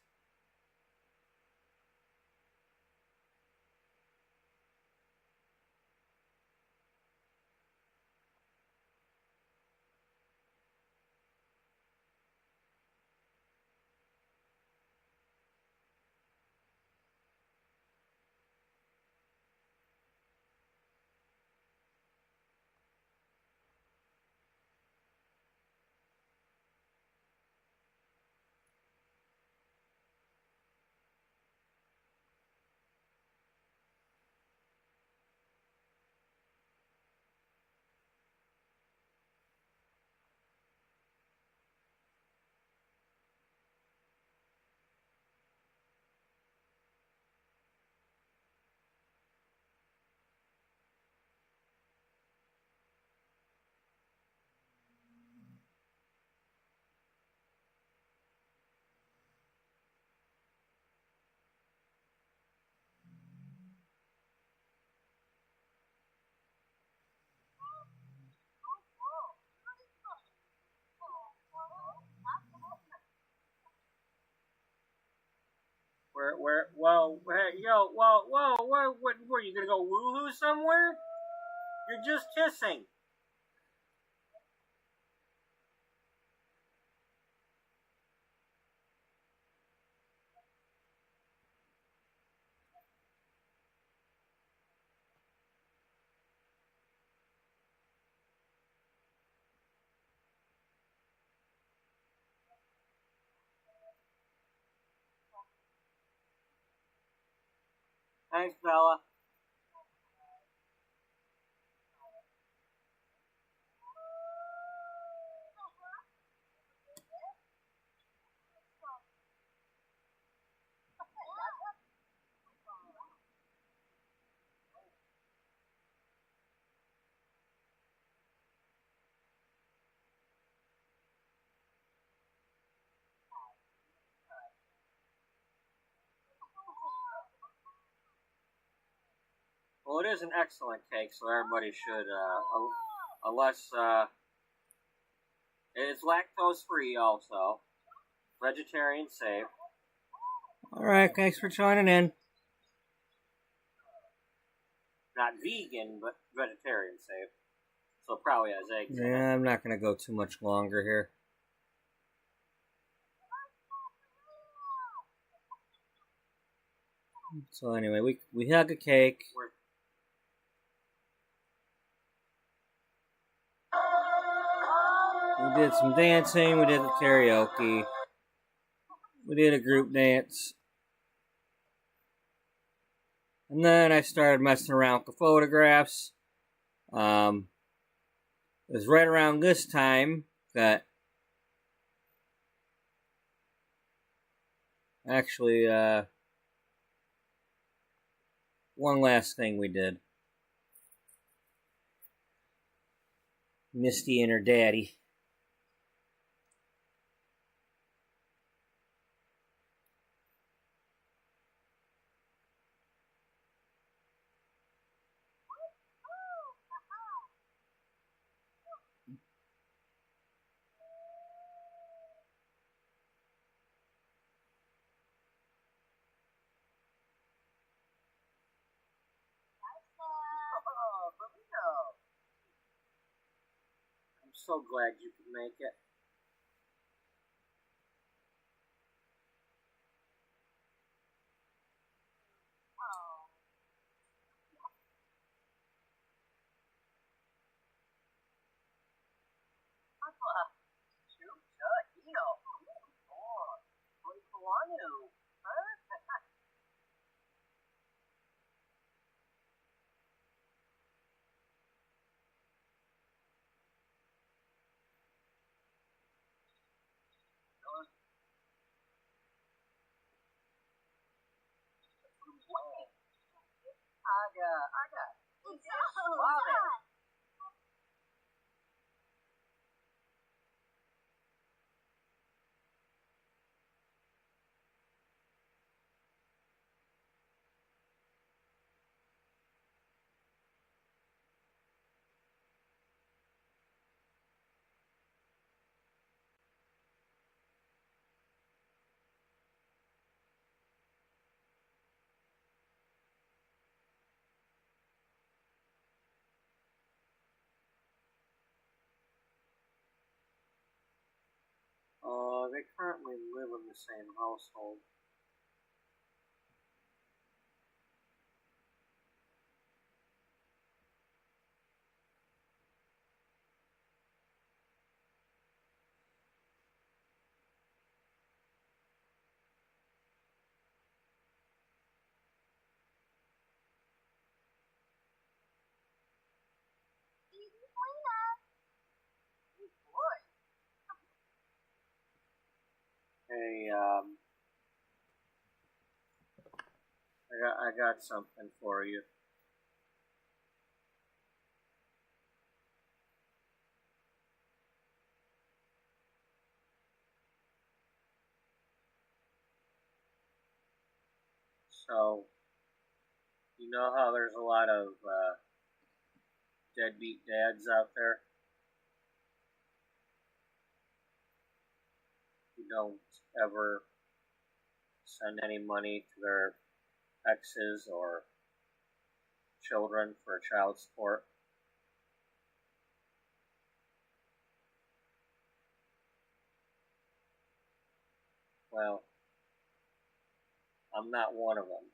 What, were you gonna go woohoo somewhere? You're just kissing. Thanks, Bella. Well, it is an excellent cake, so everybody should, unless, it's lactose free also. Vegetarian safe. Alright, thanks for joining in. Not vegan, but vegetarian safe. So it probably has eggs in it. Yeah, I'm not going to go too much longer here. So anyway, we had the cake. We did some dancing. We did the karaoke. We did a group dance. And then I started messing around with the photographs. It was right around this time that actually, one last thing we did. Misty and her daddy. I'm so glad you could make it. It Chucha, Eo. Oh, Prequel, huh? Aga. It's suave. They currently live in the same household. Boy. Hey, I got something for you. So, you know how there's a lot of deadbeat dads out there who don't ever send any money to their exes or children for child support? Well, I'm not one of them.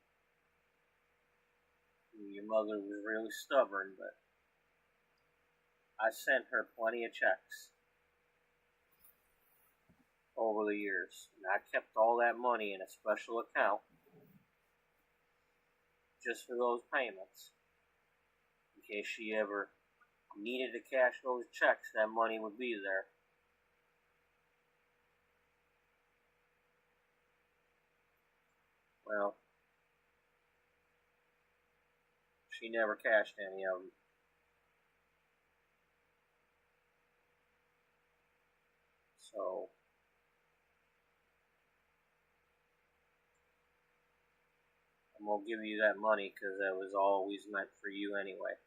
Your mother was really stubborn, but I sent her plenty of checks over the years, and I kept all that money in a special account just for those payments. In case she ever needed to cash those checks, that money would be there. Well, she never cashed any of them. So, I'm gonna give you that money because that was always meant for you anyway.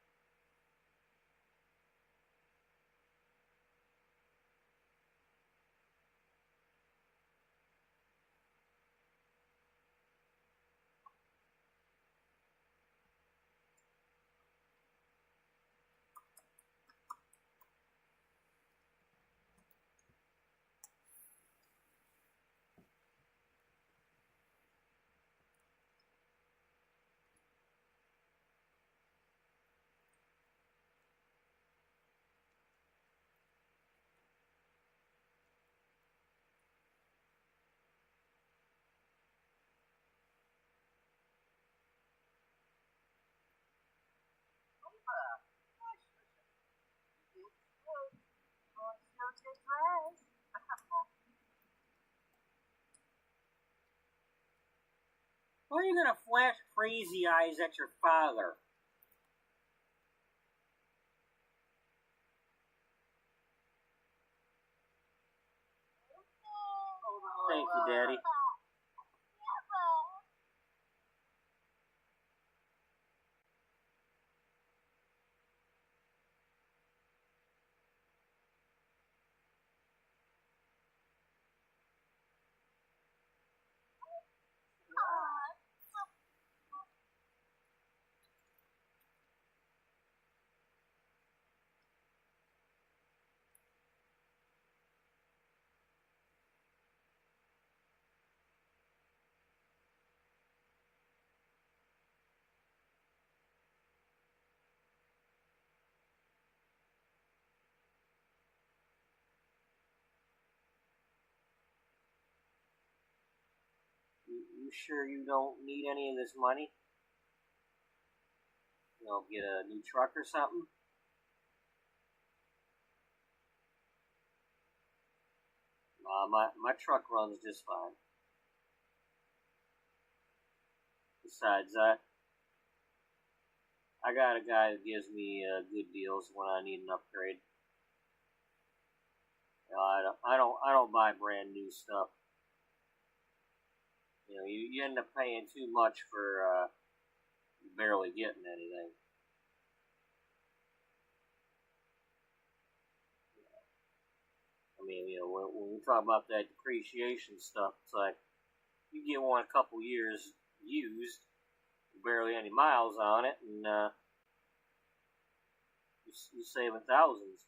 Why are you gonna flash crazy eyes at your father? Thank you, Daddy. You sure you don't need any of this money? You know, get a new truck or something? My truck runs just fine. Besides, I got a guy that gives me good deals when I need an upgrade. You know, I don't buy brand new stuff. You know, you end up paying too much for barely getting anything. I mean, you know, when we talk about that depreciation stuff, it's like you get one a couple years used, barely any miles on it, and you're saving thousands.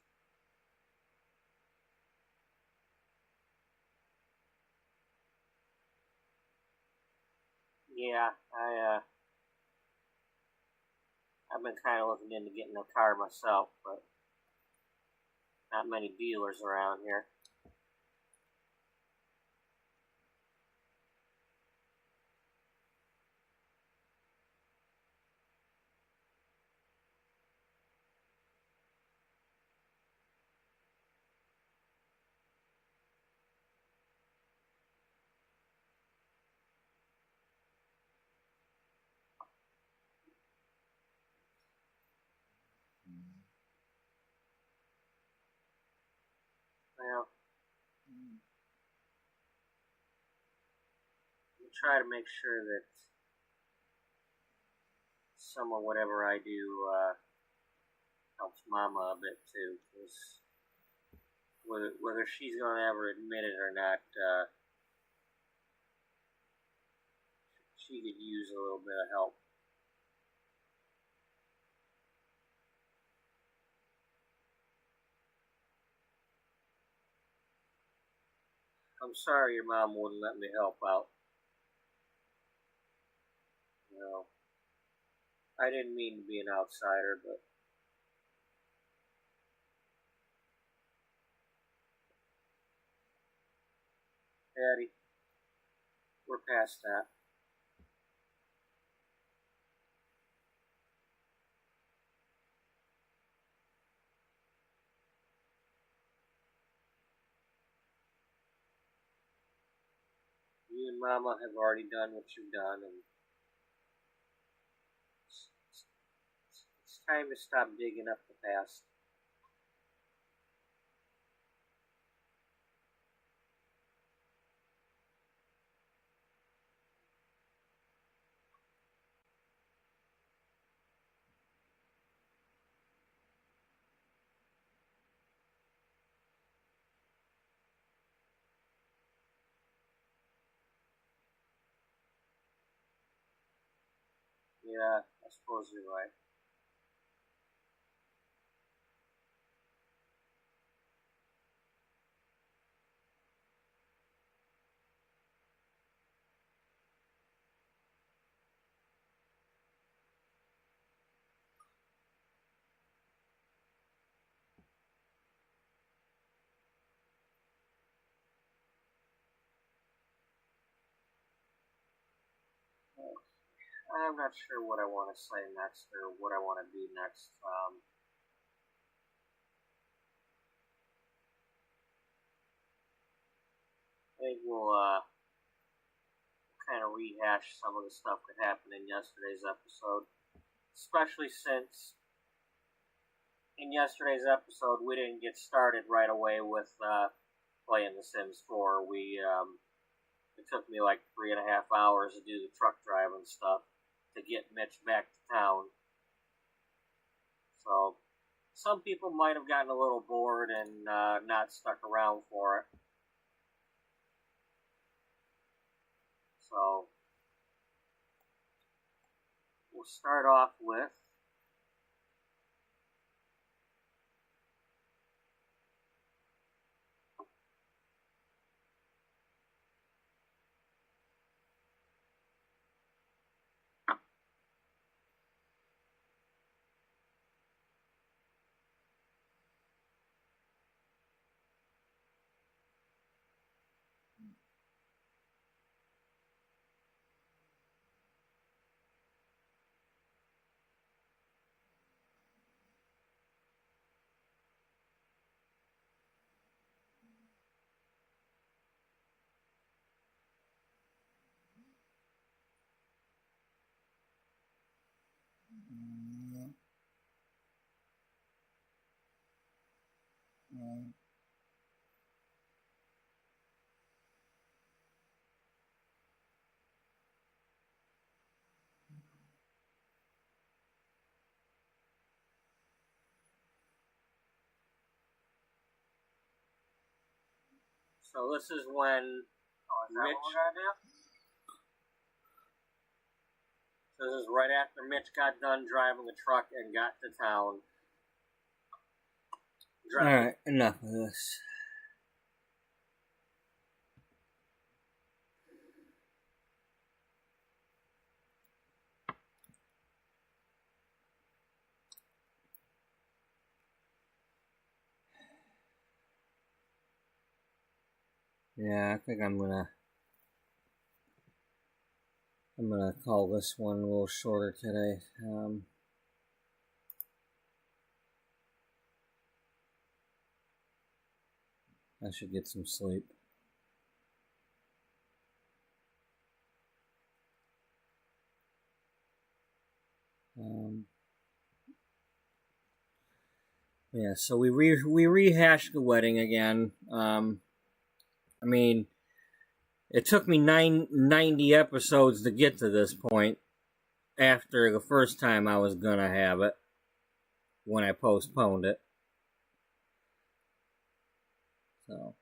Yeah, I've been kind of looking into getting a car myself, but not many dealers around here. Well, I try to make sure that some of whatever I do helps Mama a bit too, because whether she's going to ever admit it or not, she could use a little bit of help. I'm sorry your mom wouldn't let me help out. You know, I didn't mean to be an outsider, but Daddy, we're past that. You and Mama have already done what you've done, and it's time to stop digging up the past. Yeah, I suppose you're right. I'm not sure what I want to say next or what I want to do next. I think we'll kind of rehash some of the stuff that happened in yesterday's episode, especially since in yesterday's episode we didn't get started right away with playing The Sims 4. It took me like 3.5 hours to do the truck driving stuff to get Mitch back to town. So some people might have gotten a little bored and not stuck around for it. So we'll start off with So this is when Oh, is that Mitch. what we're gonna do? So this is right after Mitch got done driving the truck and got to town. Alright, enough of this. Yeah, I think I'm gonna call this one a little shorter today. I should get some sleep. Yeah, so we rehashed the wedding again. I mean, it took me 90 episodes to get to this point after the first time I was gonna have it when I postponed it. So.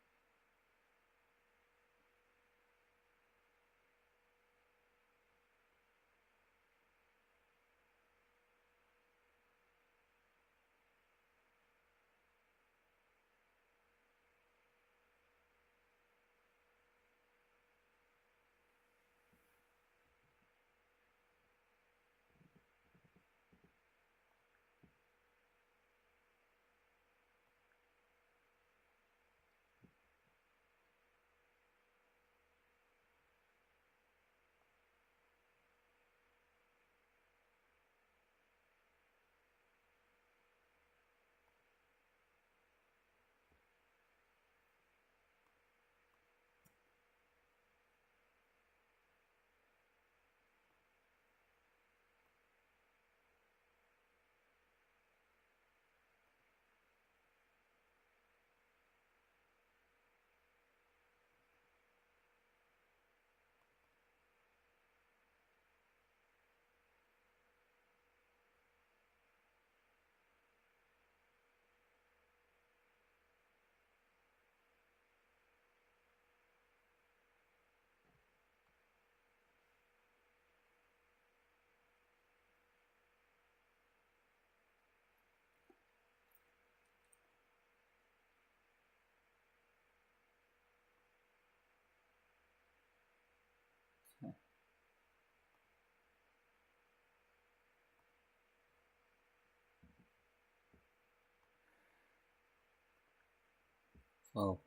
Oh.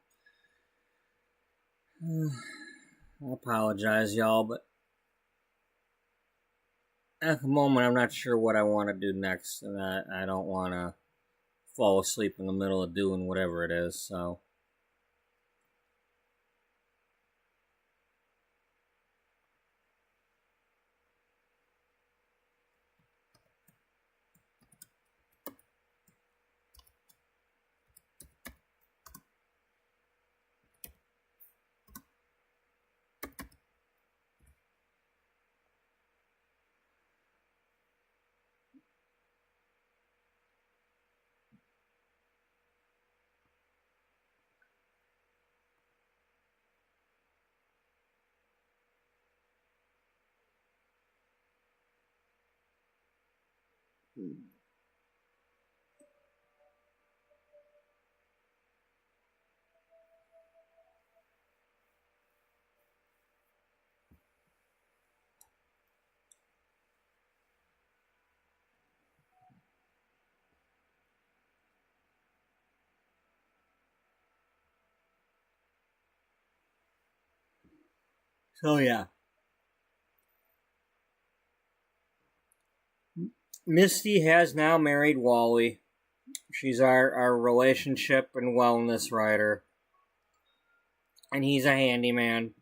I apologize, y'all, but at the moment I'm not sure what I want to do next, and I don't want to fall asleep in the middle of doing whatever it is, so. So, yeah. Misty has now married Wally. She's our relationship and wellness writer. And he's a handyman.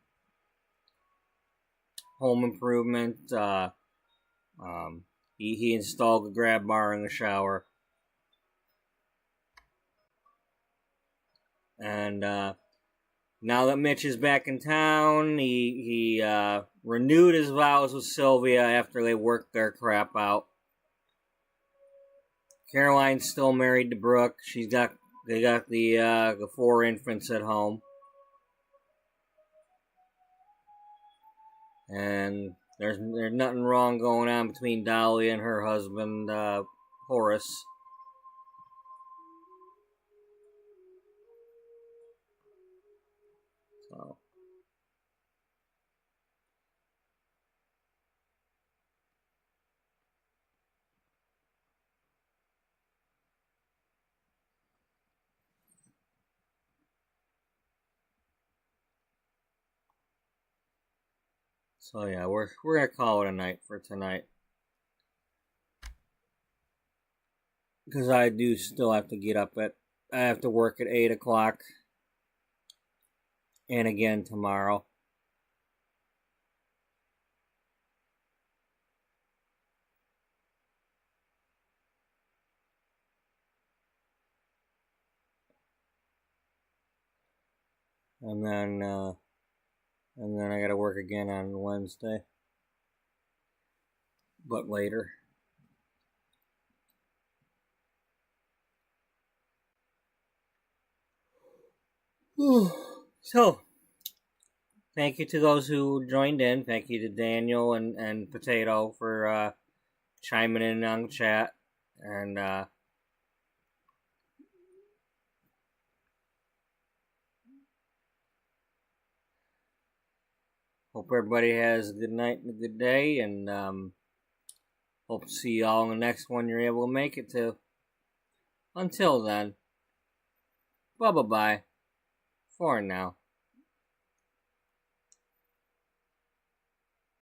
Home improvement. He installed a grab bar in the shower. And now that Mitch is back in town, he renewed his vows with Sylvia after they worked their crap out. Caroline's still married to Brooke. They got the 4 infants at home. And there's nothing wrong going on between Dolly and her husband, Horace. So. So yeah, we're gonna call it a night for tonight. Because I do still have to get up I have to work at 8 o'clock. And again tomorrow. And then I gotta work again on Wednesday. But later. So, thank you to those who joined in. Thank you to Daniel and Potato for chiming in on the chat. And hope everybody has a good night and a good day. And hope to see y'all in the next one you're able to make it to. Until then, bye-bye for now.